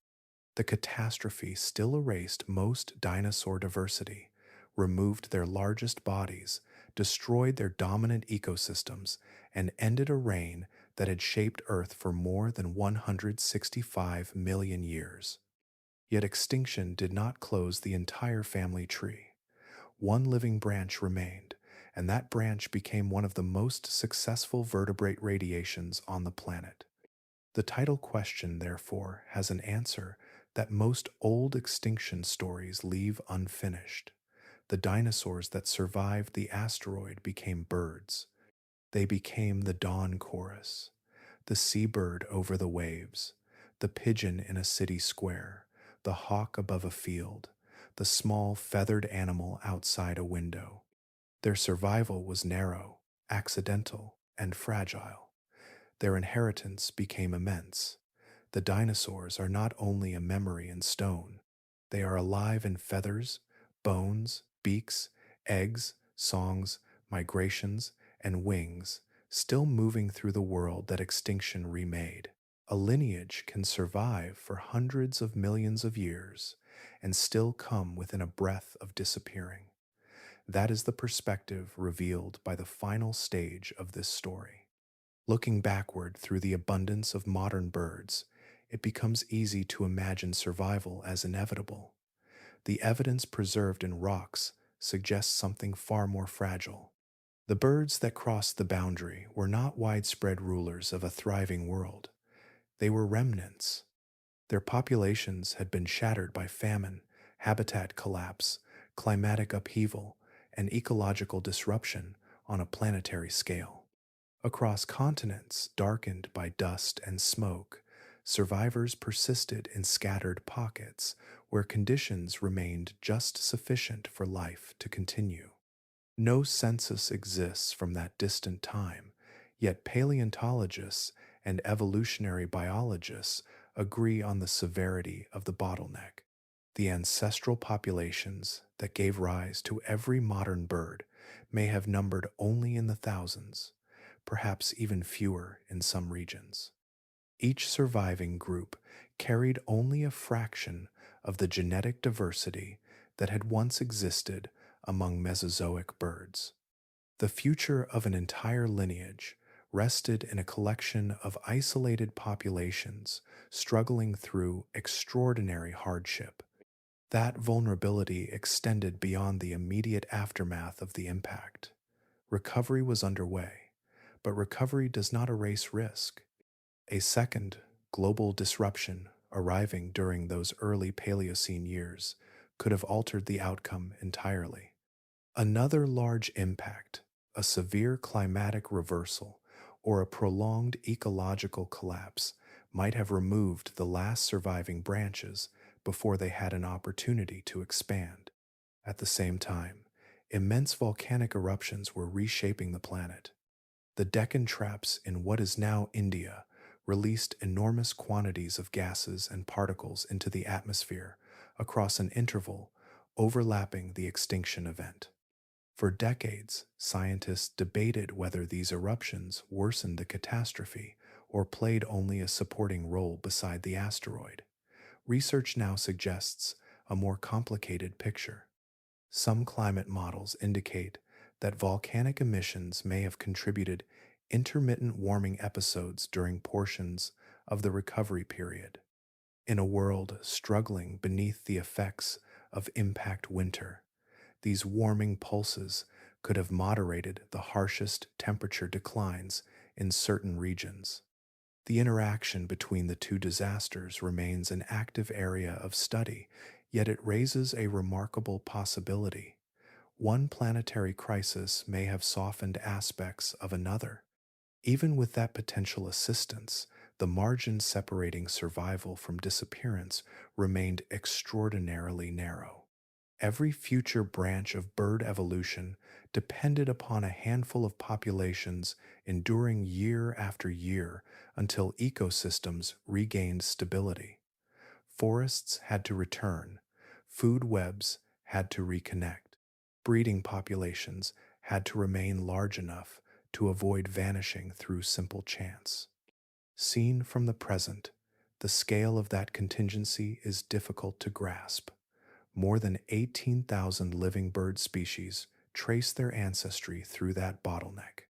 The catastrophe still erased most dinosaur diversity, removed their largest bodies, destroyed their dominant ecosystems, and ended a reign that had shaped Earth for more than 165 million years. Yet extinction did not close the entire family tree. One living branch remained, and that branch became one of the most successful vertebrate radiations on the planet. The title question, therefore, has an answer that most old extinction stories leave unfinished. The dinosaurs that survived the asteroid became birds. They became the dawn chorus, the seabird over the waves, the pigeon in a city square, the hawk above a field, the small feathered animal outside a window. Their survival was narrow, accidental, and fragile. Their inheritance became immense. The dinosaurs are not only a memory in stone, they are alive in feathers, bones, beaks, eggs, songs, migrations, and wings, still moving through the world that extinction remade. A lineage can survive for hundreds of millions of years and still come within a breath of disappearing. That is the perspective revealed by the final stage of this story. Looking backward through the abundance of modern birds, it becomes easy to imagine survival as inevitable. The evidence preserved in rocks suggests something far more fragile. The birds that crossed the boundary were not widespread rulers of a thriving world. They were remnants. Their populations had been shattered by famine, habitat collapse, climatic upheaval, and ecological disruption on a planetary scale. Across continents darkened by dust and smoke, survivors persisted in scattered pockets where conditions remained just sufficient for life to continue. No census exists from that distant time, yet paleontologists and evolutionary biologists agree on the severity of the bottleneck. The ancestral populations that gave rise to every modern bird may have numbered only in the thousands, perhaps even fewer in some regions. Each surviving group carried only a fraction of the genetic diversity that had once existed among Mesozoic birds. The future of an entire lineage rested in a collection of isolated populations struggling through extraordinary hardship. That vulnerability extended beyond the immediate aftermath of the impact. Recovery was underway, but recovery does not erase risk. A second global disruption arriving during those early Paleocene years could have altered the outcome entirely. Another large impact, a severe climatic reversal, or a prolonged ecological collapse, might have removed the last surviving branches before they had an opportunity to expand. At the same time, immense volcanic eruptions were reshaping the planet. The Deccan traps in what is now India released enormous quantities of gases and particles into the atmosphere across an interval overlapping the extinction event. For decades, scientists debated whether these eruptions worsened the catastrophe or played only a supporting role beside the asteroid. Research now suggests a more complicated picture. Some climate models indicate that volcanic emissions may have contributed intermittent warming episodes during portions of the recovery period. In a world struggling beneath the effects of impact winter, these warming pulses could have moderated the harshest temperature declines in certain regions. The interaction between the two disasters remains an active area of study, yet it raises a remarkable possibility. One planetary crisis may have softened aspects of another. Even with that potential assistance, the margin separating survival from disappearance remained extraordinarily narrow. Every future branch of bird evolution depended upon a handful of populations enduring year after year until ecosystems regained stability. Forests had to return, food webs had to reconnect, breeding populations had to remain large enough to avoid vanishing through simple chance. Seen from the present, the scale of that contingency is difficult to grasp. More than 18,000 living bird species trace their ancestry through that bottleneck.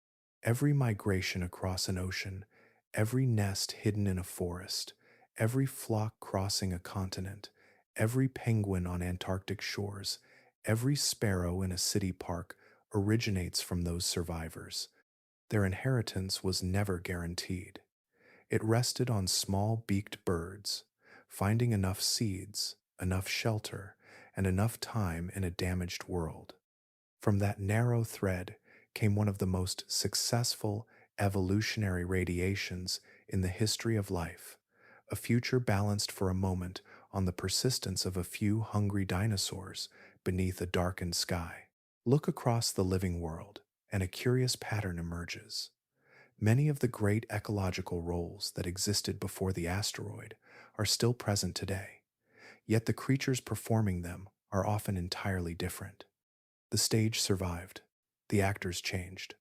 Every migration across an ocean, every nest hidden in a forest, every flock crossing a continent, every penguin on Antarctic shores, every sparrow in a city park originates from those survivors. Their inheritance was never guaranteed. It rested on small beaked birds, finding enough seeds, enough shelter, and enough time in a damaged world. From that narrow thread came one of the most successful evolutionary radiations in the history of life, a future balanced for a moment on the persistence of a few hungry dinosaurs beneath a darkened sky. Look across the living world, and a curious pattern emerges. Many of the great ecological roles that existed before the asteroid are still present today, yet the creatures performing them are often entirely different. The stage survived. The actors changed.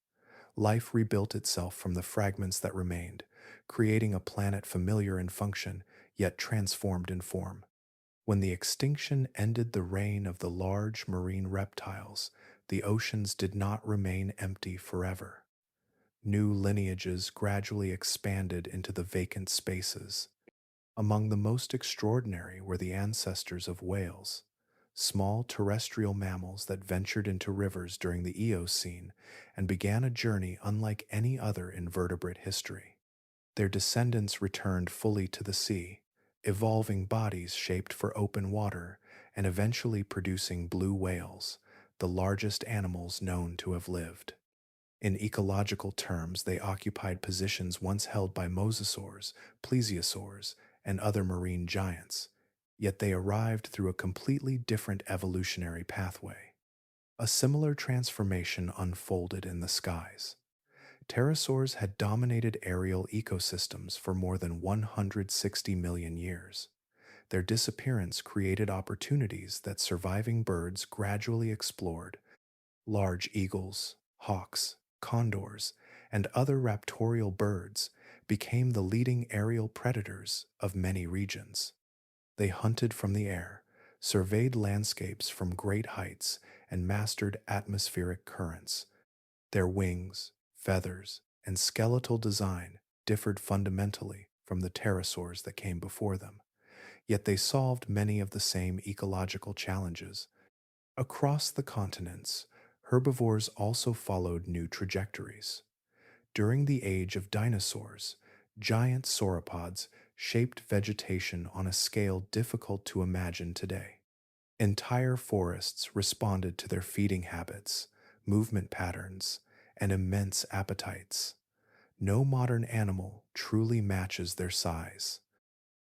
Life rebuilt itself from the fragments that remained, creating a planet familiar in function, yet transformed in form. When the extinction ended the reign of the large marine reptiles, the oceans did not remain empty forever. New lineages gradually expanded into the vacant spaces. Among the most extraordinary were the ancestors of whales, small terrestrial mammals that ventured into rivers during the Eocene and began a journey unlike any other in vertebrate history. Their descendants returned fully to the sea, evolving bodies shaped for open water and eventually producing blue whales, the largest animals known to have lived. In ecological terms, they occupied positions once held by mosasaurs, plesiosaurs, and other marine giants, yet they arrived through a completely different evolutionary pathway. A similar transformation unfolded in the skies. Pterosaurs had dominated aerial ecosystems for more than 160 million years. Their disappearance created opportunities that surviving birds gradually explored. Large eagles, hawks, condors, and other raptorial birds became the leading aerial predators of many regions. They hunted from the air, surveyed landscapes from great heights, and mastered atmospheric currents. Their wings, feathers, and skeletal design differed fundamentally from the pterosaurs that came before them, yet they solved many of the same ecological challenges. Across the continents, herbivores also followed new trajectories. During the age of dinosaurs, giant sauropods shaped vegetation on a scale difficult to imagine today. Entire forests responded to their feeding habits, movement patterns, and immense appetites. No modern animal truly matches their size.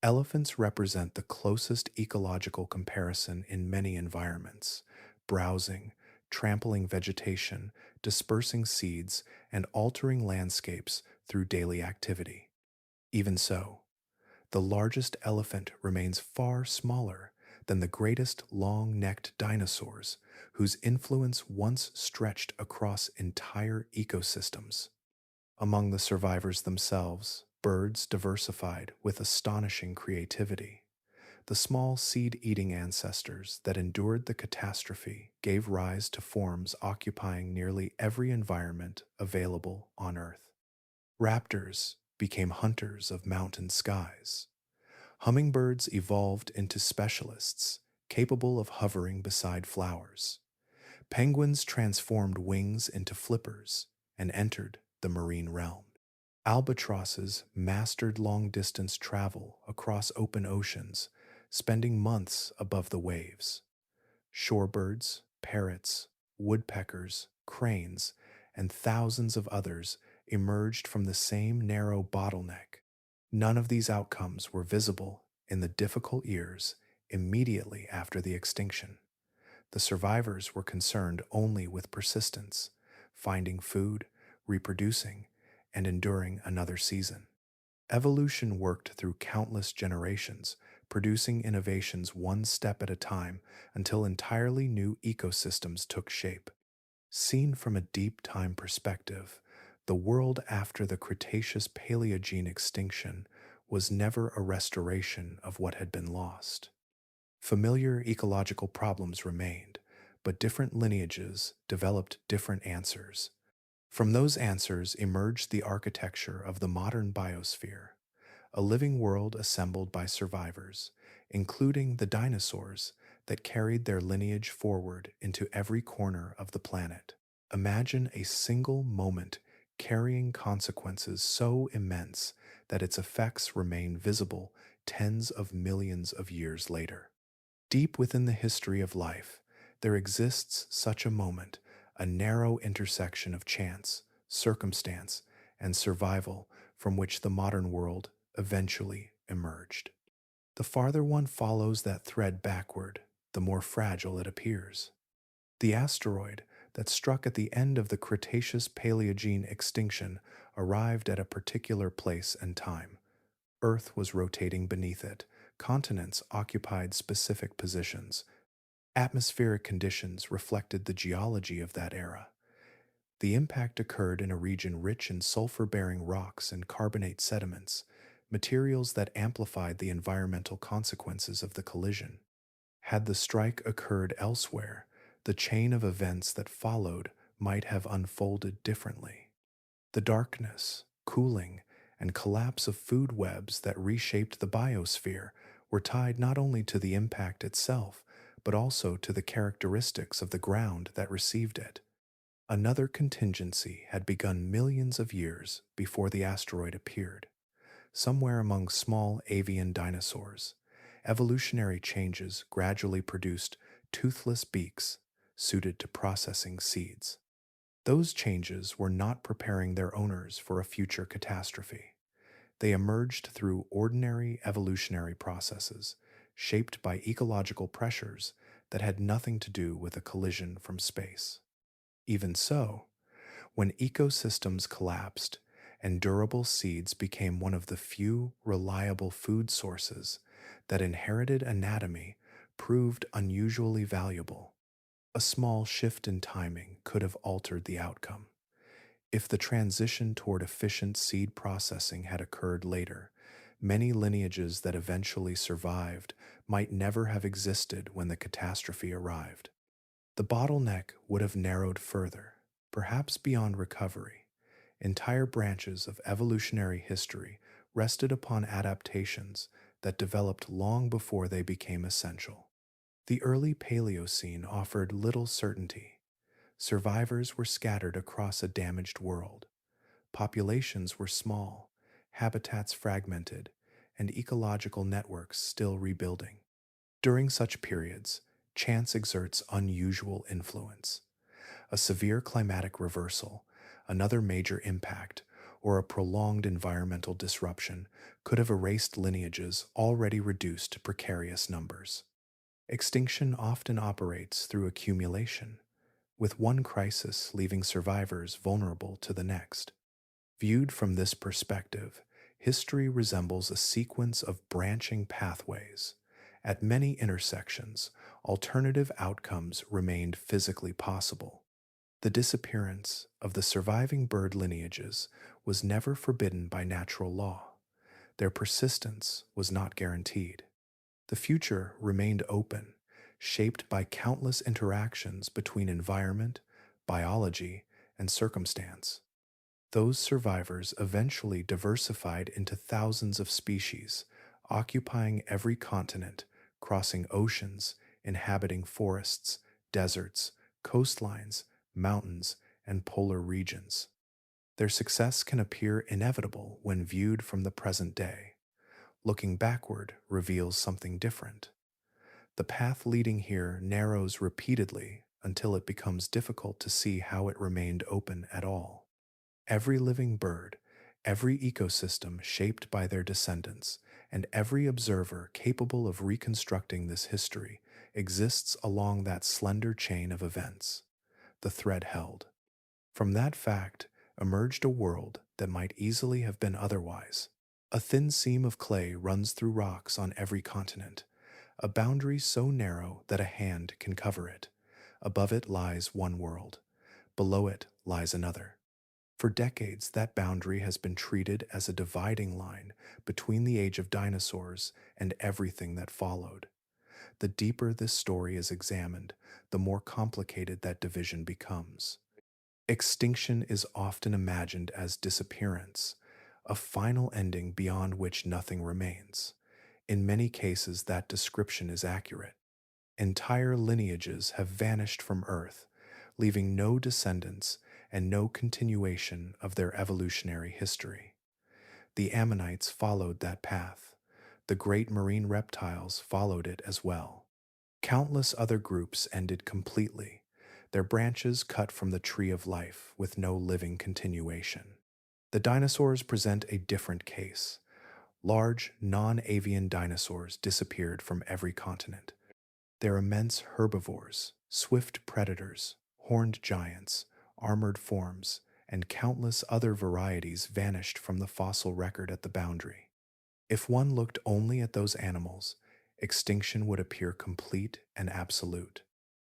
Elephants represent the closest ecological comparison in many environments, browsing, trampling vegetation, dispersing seeds, and altering landscapes through daily activity. Even so, the largest elephant remains far smaller than the greatest long-necked dinosaurs, whose influence once stretched across entire ecosystems. Among the survivors themselves, birds diversified with astonishing creativity. The small seed-eating ancestors that endured the catastrophe gave rise to forms occupying nearly every environment available on Earth. Raptors became hunters of mountain skies. Hummingbirds evolved into specialists capable of hovering beside flowers. Penguins transformed wings into flippers and entered the marine realm. Albatrosses mastered long-distance travel across open oceans, spending months above the waves. Shorebirds, parrots, woodpeckers, cranes, and thousands of others emerged from the same narrow bottleneck. None of these outcomes were visible in the difficult years immediately after the extinction. The survivors were concerned only with persistence, finding food, reproducing, and enduring another season. Evolution worked through countless generations, producing innovations one step at a time until entirely new ecosystems took shape. Seen from a deep time perspective, the world after the Cretaceous Paleogene extinction was never a restoration of what had been lost. Familiar ecological problems remained, but different lineages developed different answers. From those answers emerged the architecture of the modern biosphere, a living world assembled by survivors, including the dinosaurs that carried their lineage forward into every corner of the planet. Imagine a single moment carrying consequences so immense that its effects remain visible tens of millions of years later. Deep within the history of life, there exists such a moment, a narrow intersection of chance, circumstance, and survival from which the modern world eventually emerged. The farther one follows that thread backward, the more fragile it appears. The asteroid that struck at the end of the Cretaceous Paleogene extinction arrived at a particular place and time. Earth was rotating beneath it, continents occupied specific positions, Atmospheric conditions reflected the geology of that era. The impact occurred in a region rich in sulfur bearing rocks and carbonate sediments, materials that amplified the environmental consequences of the collision. Had the strike occurred elsewhere, the chain of events that followed might have unfolded differently. The darkness, cooling, and collapse of food webs that reshaped the biosphere were tied not only to the impact itself, but also to the characteristics of the ground that received it. Another contingency had begun millions of years before the asteroid appeared. Somewhere among small avian dinosaurs, evolutionary changes gradually produced toothless beaks suited to processing seeds. Those changes were not preparing their owners for a future catastrophe. They emerged through ordinary evolutionary processes, shaped by ecological pressures that had nothing to do with a collision from space. Even so, when ecosystems collapsed and durable seeds became one of the few reliable food sources, that inherited anatomy proved unusually valuable. A small shift in timing could have altered the outcome. If the transition toward efficient seed processing had occurred later, many lineages that eventually survived might never have existed when the catastrophe arrived. The bottleneck would have narrowed further, perhaps beyond recovery. Entire branches of evolutionary history rested upon adaptations that developed long before they became essential. The early Paleocene offered little certainty. Survivors were scattered across a damaged world. Populations were small, habitats fragmented, and ecological networks still rebuilding. During such periods, chance exerts unusual influence. A severe climatic reversal, another major impact, or a prolonged environmental disruption could have erased lineages already reduced to precarious numbers. Extinction often operates through accumulation, with one crisis leaving survivors vulnerable to the next. Viewed from this perspective, history resembles a sequence of branching pathways. At many intersections, alternative outcomes remained physically possible. The disappearance of the surviving bird lineages was never forbidden by natural law. Their persistence was not guaranteed. The future remained open, shaped by countless interactions between environment, biology, and circumstance. Those survivors eventually diversified into thousands of species, occupying every continent, crossing oceans, inhabiting forests, deserts, coastlines, mountains, and polar regions. Their success can appear inevitable when viewed from the present day. Looking backward reveals something different. The path leading here narrows repeatedly until it becomes difficult to see how it remained open at all. Every living bird, every ecosystem shaped by their descendants, and every observer capable of reconstructing this history exists along that slender chain of events. The thread held. From that fact emerged a world that might easily have been otherwise. A thin seam of clay runs through rocks on every continent, a boundary so narrow that a hand can cover it. Above it lies one world. Below it lies another. For decades, that boundary has been treated as a dividing line between the age of dinosaurs and everything that followed. The deeper this story is examined, the more complicated that division becomes. Extinction is often imagined as disappearance, a final ending beyond which nothing remains. In many cases, that description is accurate. Entire lineages have vanished from Earth, leaving no descendants and no continuation of their evolutionary history. The ammonites followed that path. The great marine reptiles followed it as well. Countless other groups ended completely, their branches cut from the tree of life with no living continuation. The dinosaurs present a different case. Large, non-avian dinosaurs disappeared from every continent. Their immense herbivores, swift predators, horned giants, armored forms, and countless other varieties vanished from the fossil record at the boundary. If one looked only at those animals, extinction would appear complete and absolute.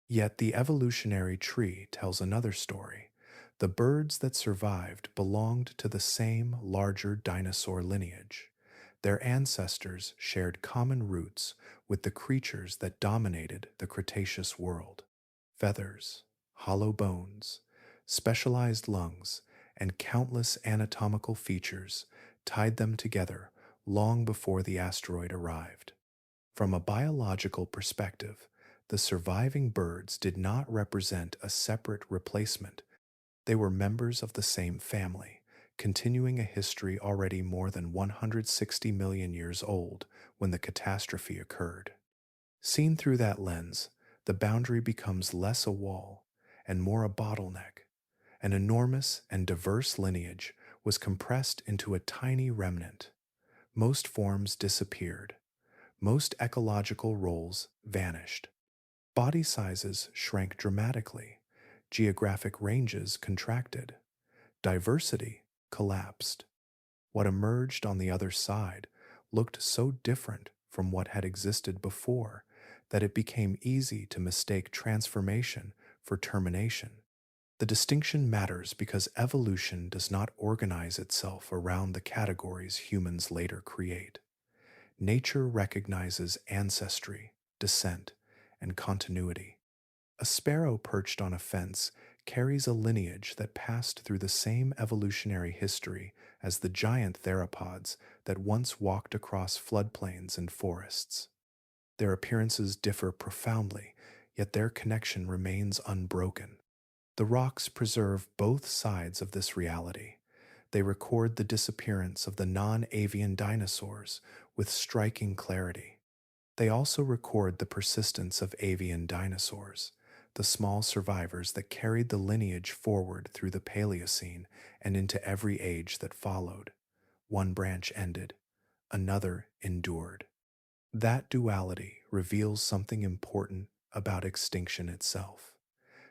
Yet the evolutionary tree tells another story. The birds that survived belonged to the same larger dinosaur lineage. Their ancestors shared common roots with the creatures that dominated the Cretaceous world. Feathers, hollow bones, specialized lungs, and countless anatomical features tied them together long before the asteroid arrived. From a biological perspective, the surviving birds did not represent a separate replacement. They were members of the same family, continuing a history already more than 160 million years old when the catastrophe occurred. Seen through that lens, the boundary becomes less a wall and more a bottleneck. An enormous and diverse lineage was compressed into a tiny remnant. Most forms disappeared. Most ecological roles vanished. Body sizes shrank dramatically. Geographic ranges contracted. Diversity collapsed. What emerged on the other side looked so different from what had existed before that it became easy to mistake transformation for termination. The distinction matters because evolution does not organize itself around the categories humans later create. Nature recognizes ancestry, descent, and continuity. A sparrow perched on a fence carries a lineage that passed through the same evolutionary history as the giant theropods that once walked across floodplains and forests. Their appearances differ profoundly, yet their connection remains unbroken. The rocks preserve both sides of this reality. They record the disappearance of the non-avian dinosaurs with striking clarity. They also record the persistence of avian dinosaurs, the small survivors that carried the lineage forward through the Paleocene and into every age that followed. One branch ended, another endured. That duality reveals something important about extinction itself.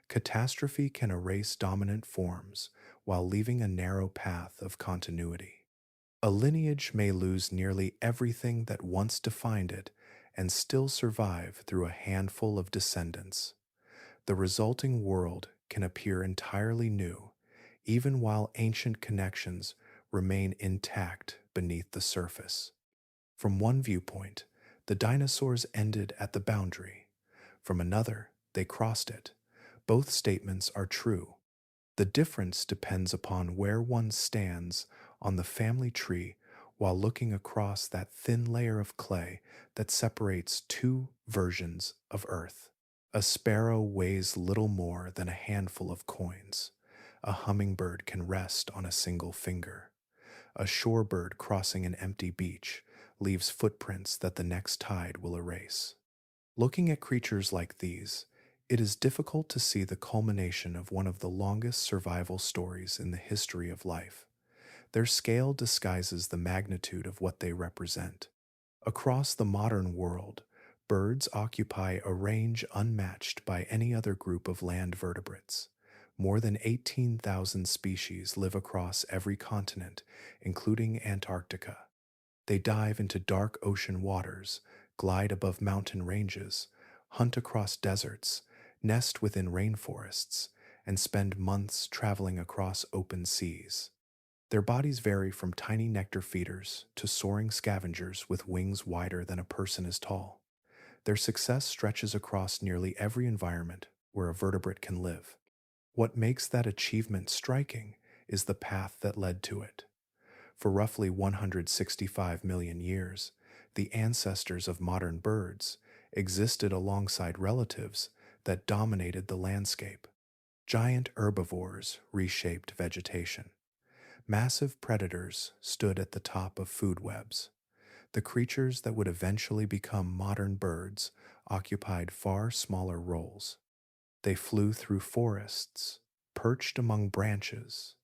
Catastrophe can erase dominant forms while leaving a narrow path of continuity. A lineage may lose nearly everything that once defined it and still survive through a handful of descendants. The resulting world can appear entirely new, even while ancient connections remain intact beneath the surface. From one viewpoint, the dinosaurs ended at the boundary. From another, they crossed it. Both statements are true. The difference depends upon where one stands on the family tree while looking across that thin layer of clay that separates two versions of Earth. A sparrow weighs little more than a handful of coins. A hummingbird can rest on a single finger. A shorebird crossing an empty beach leaves footprints that the next tide will erase. Looking at creatures like these, it is difficult to see the culmination of one of the longest survival stories in the history of life. Their scale disguises the magnitude of what they represent. Across the modern world, birds occupy a range unmatched by any other group of land vertebrates. More than 18,000 species live across every continent, including Antarctica. They dive into dark ocean waters, glide above mountain ranges, hunt across deserts, nest within rainforests, and spend months traveling across open seas. Their bodies vary from tiny nectar feeders to soaring scavengers with wings wider than a person is tall. Their success stretches across nearly every environment where a vertebrate can live. What makes that achievement striking is the path that led to it. For roughly 165 million years, the ancestors of modern birds existed alongside relatives that dominated the landscape. Giant herbivores reshaped vegetation. Massive predators stood at the top of food webs. The creatures that would eventually become modern birds occupied far smaller roles. They flew through forests, perched among branches,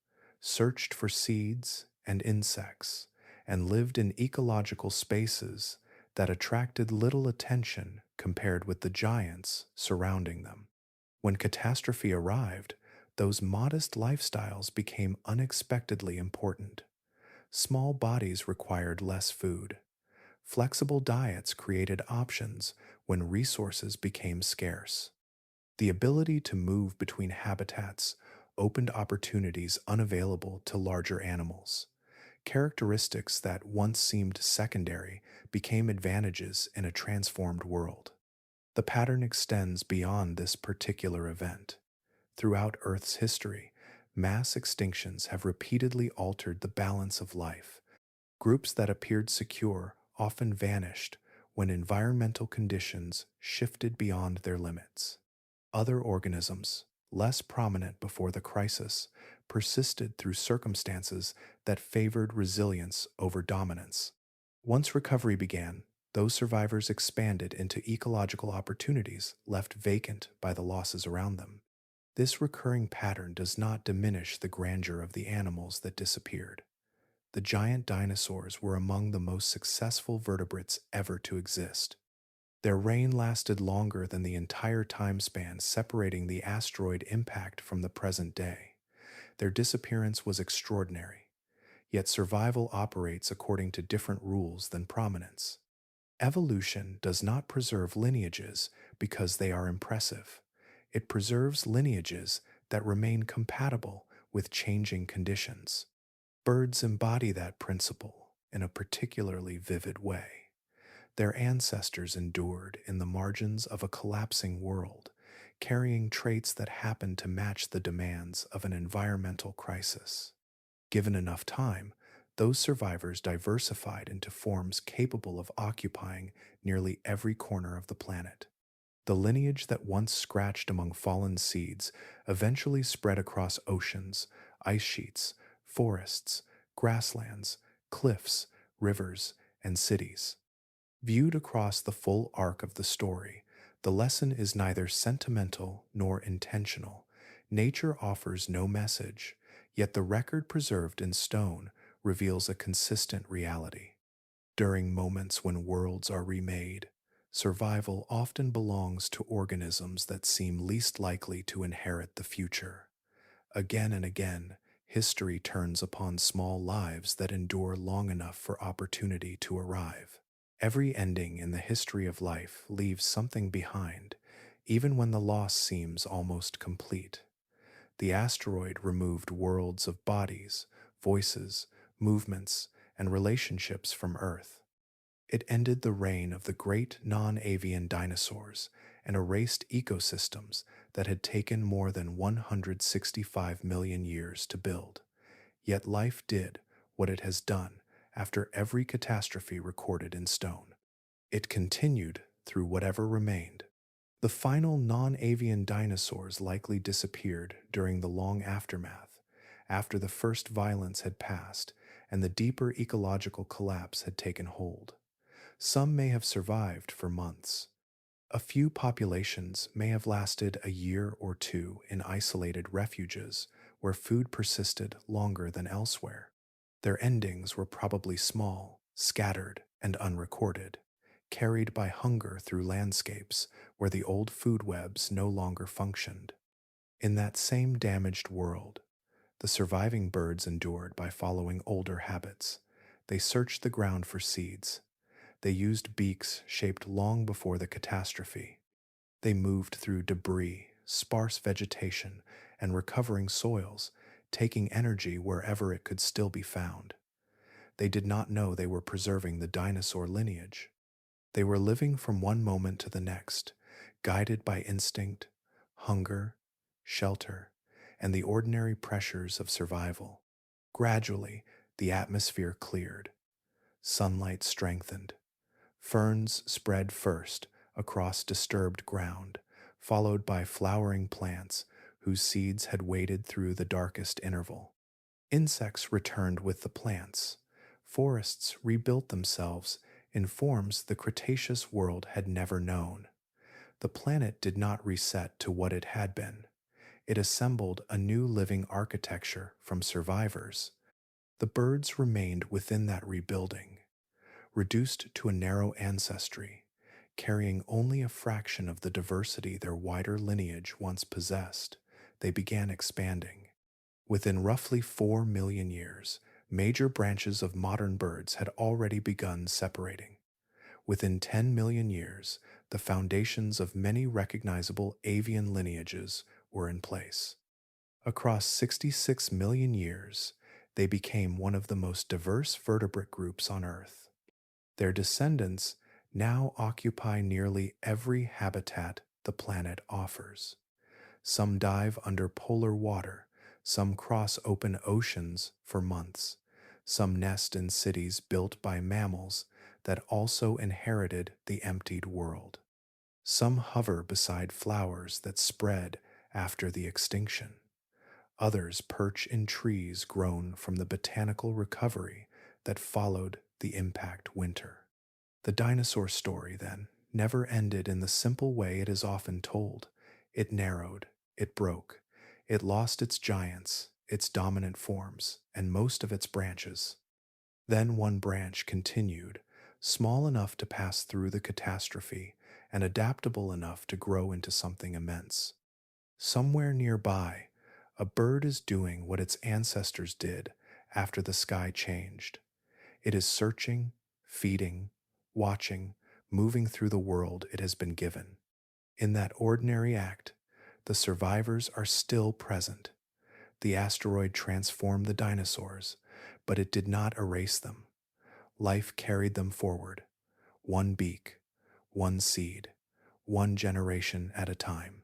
searched for seeds and insects, and lived in ecological spaces that attracted little attention compared with the giants surrounding them. When catastrophe arrived, those modest lifestyles became unexpectedly important. Small bodies required less food. Flexible diets created options when resources became scarce. The ability to move between habitats opened opportunities unavailable to larger animals. Characteristics that once seemed secondary became advantages in a transformed world. The pattern extends beyond this particular event. Throughout Earth's history, mass extinctions have repeatedly altered the balance of life. Groups that appeared secure often vanished when environmental conditions shifted beyond their limits. Other organisms, less prominent before the crisis, persisted through circumstances that favored resilience over dominance. Once recovery began, those survivors expanded into ecological opportunities left vacant by the losses around them. This recurring pattern does not diminish the grandeur of the animals that disappeared. The giant dinosaurs were among the most successful vertebrates ever to exist. Their reign lasted longer than the entire time span separating the asteroid impact from the present day. Their disappearance was extraordinary, yet survival operates according to different rules than prominence. Evolution does not preserve lineages because they are impressive. It preserves lineages that remain compatible with changing conditions. Birds embody that principle in a particularly vivid way. Their ancestors endured in the margins of a collapsing world, carrying traits that happened to match the demands of an environmental crisis. Given enough time, those survivors diversified into forms capable of occupying nearly every corner of the planet. The lineage that once scratched among fallen seeds eventually spread across oceans, ice sheets, forests, grasslands, cliffs, rivers, and cities. Viewed across the full arc of the story, the lesson is neither sentimental nor intentional. Nature offers no message, yet the record preserved in stone reveals a consistent reality. During moments when worlds are remade, survival often belongs to organisms that seem least likely to inherit the future. Again and again, history turns upon small lives that endure long enough for opportunity to arrive. Every ending in the history of life leaves something behind, even when the loss seems almost complete. The asteroid removed worlds of bodies, voices, movements, and relationships from Earth. It ended the reign of the great non-avian dinosaurs and erased ecosystems that had taken more than 165 million years to build. Yet life did what it has done after every catastrophe recorded in stone. It continued through whatever remained. The final non-avian dinosaurs likely disappeared during the long aftermath, after the first violence had passed and the deeper ecological collapse had taken hold. Some may have survived for months. A few populations may have lasted a year or two in isolated refuges where food persisted longer than elsewhere. Their endings were probably small, scattered, and unrecorded, carried by hunger through landscapes where the old food webs no longer functioned. In that same damaged world, the surviving birds endured by following older habits. They searched the ground for seeds. They used beaks shaped long before the catastrophe. They moved through debris, sparse vegetation, and recovering soils, taking energy wherever it could still be found. They did not know they were preserving the dinosaur lineage. They were living from one moment to the next, guided by instinct, hunger, shelter, and the ordinary pressures of survival. Gradually, the atmosphere cleared. Sunlight strengthened. Ferns spread first across disturbed ground, followed by flowering plants whose seeds had waded through the darkest interval. Insects returned with the plants. Forests rebuilt themselves in forms the Cretaceous world had never known. The planet did not reset to what it had been. It assembled a new living architecture from survivors. The birds remained within that rebuilding, reduced to a narrow ancestry, carrying only a fraction of the diversity their wider lineage once possessed. They began expanding. Within roughly 4 million years, major branches of modern birds had already begun separating. Within 10 million years, the foundations of many recognizable avian lineages were in place. Across 66 million years, they became one of the most diverse vertebrate groups on Earth. Their descendants now occupy nearly every habitat the planet offers. Some dive under polar water, some cross open oceans for months, some nest in cities built by mammals that also inherited the emptied world. Some hover beside flowers that spread after the extinction. Others perch in trees grown from the botanical recovery that followed the impact winter. The dinosaur story, then, never ended in the simple way it is often told. It narrowed, it broke, it lost its giants, its dominant forms, and most of its branches. Then one branch continued, small enough to pass through the catastrophe and adaptable enough to grow into something immense. Somewhere nearby, a bird is doing what its ancestors did after the sky changed. It is searching, feeding, watching, moving through the world it has been given. In that ordinary act, the survivors are still present. The asteroid transformed the dinosaurs, but it did not erase them. Life carried them forward, one beak, one seed, one generation at a time.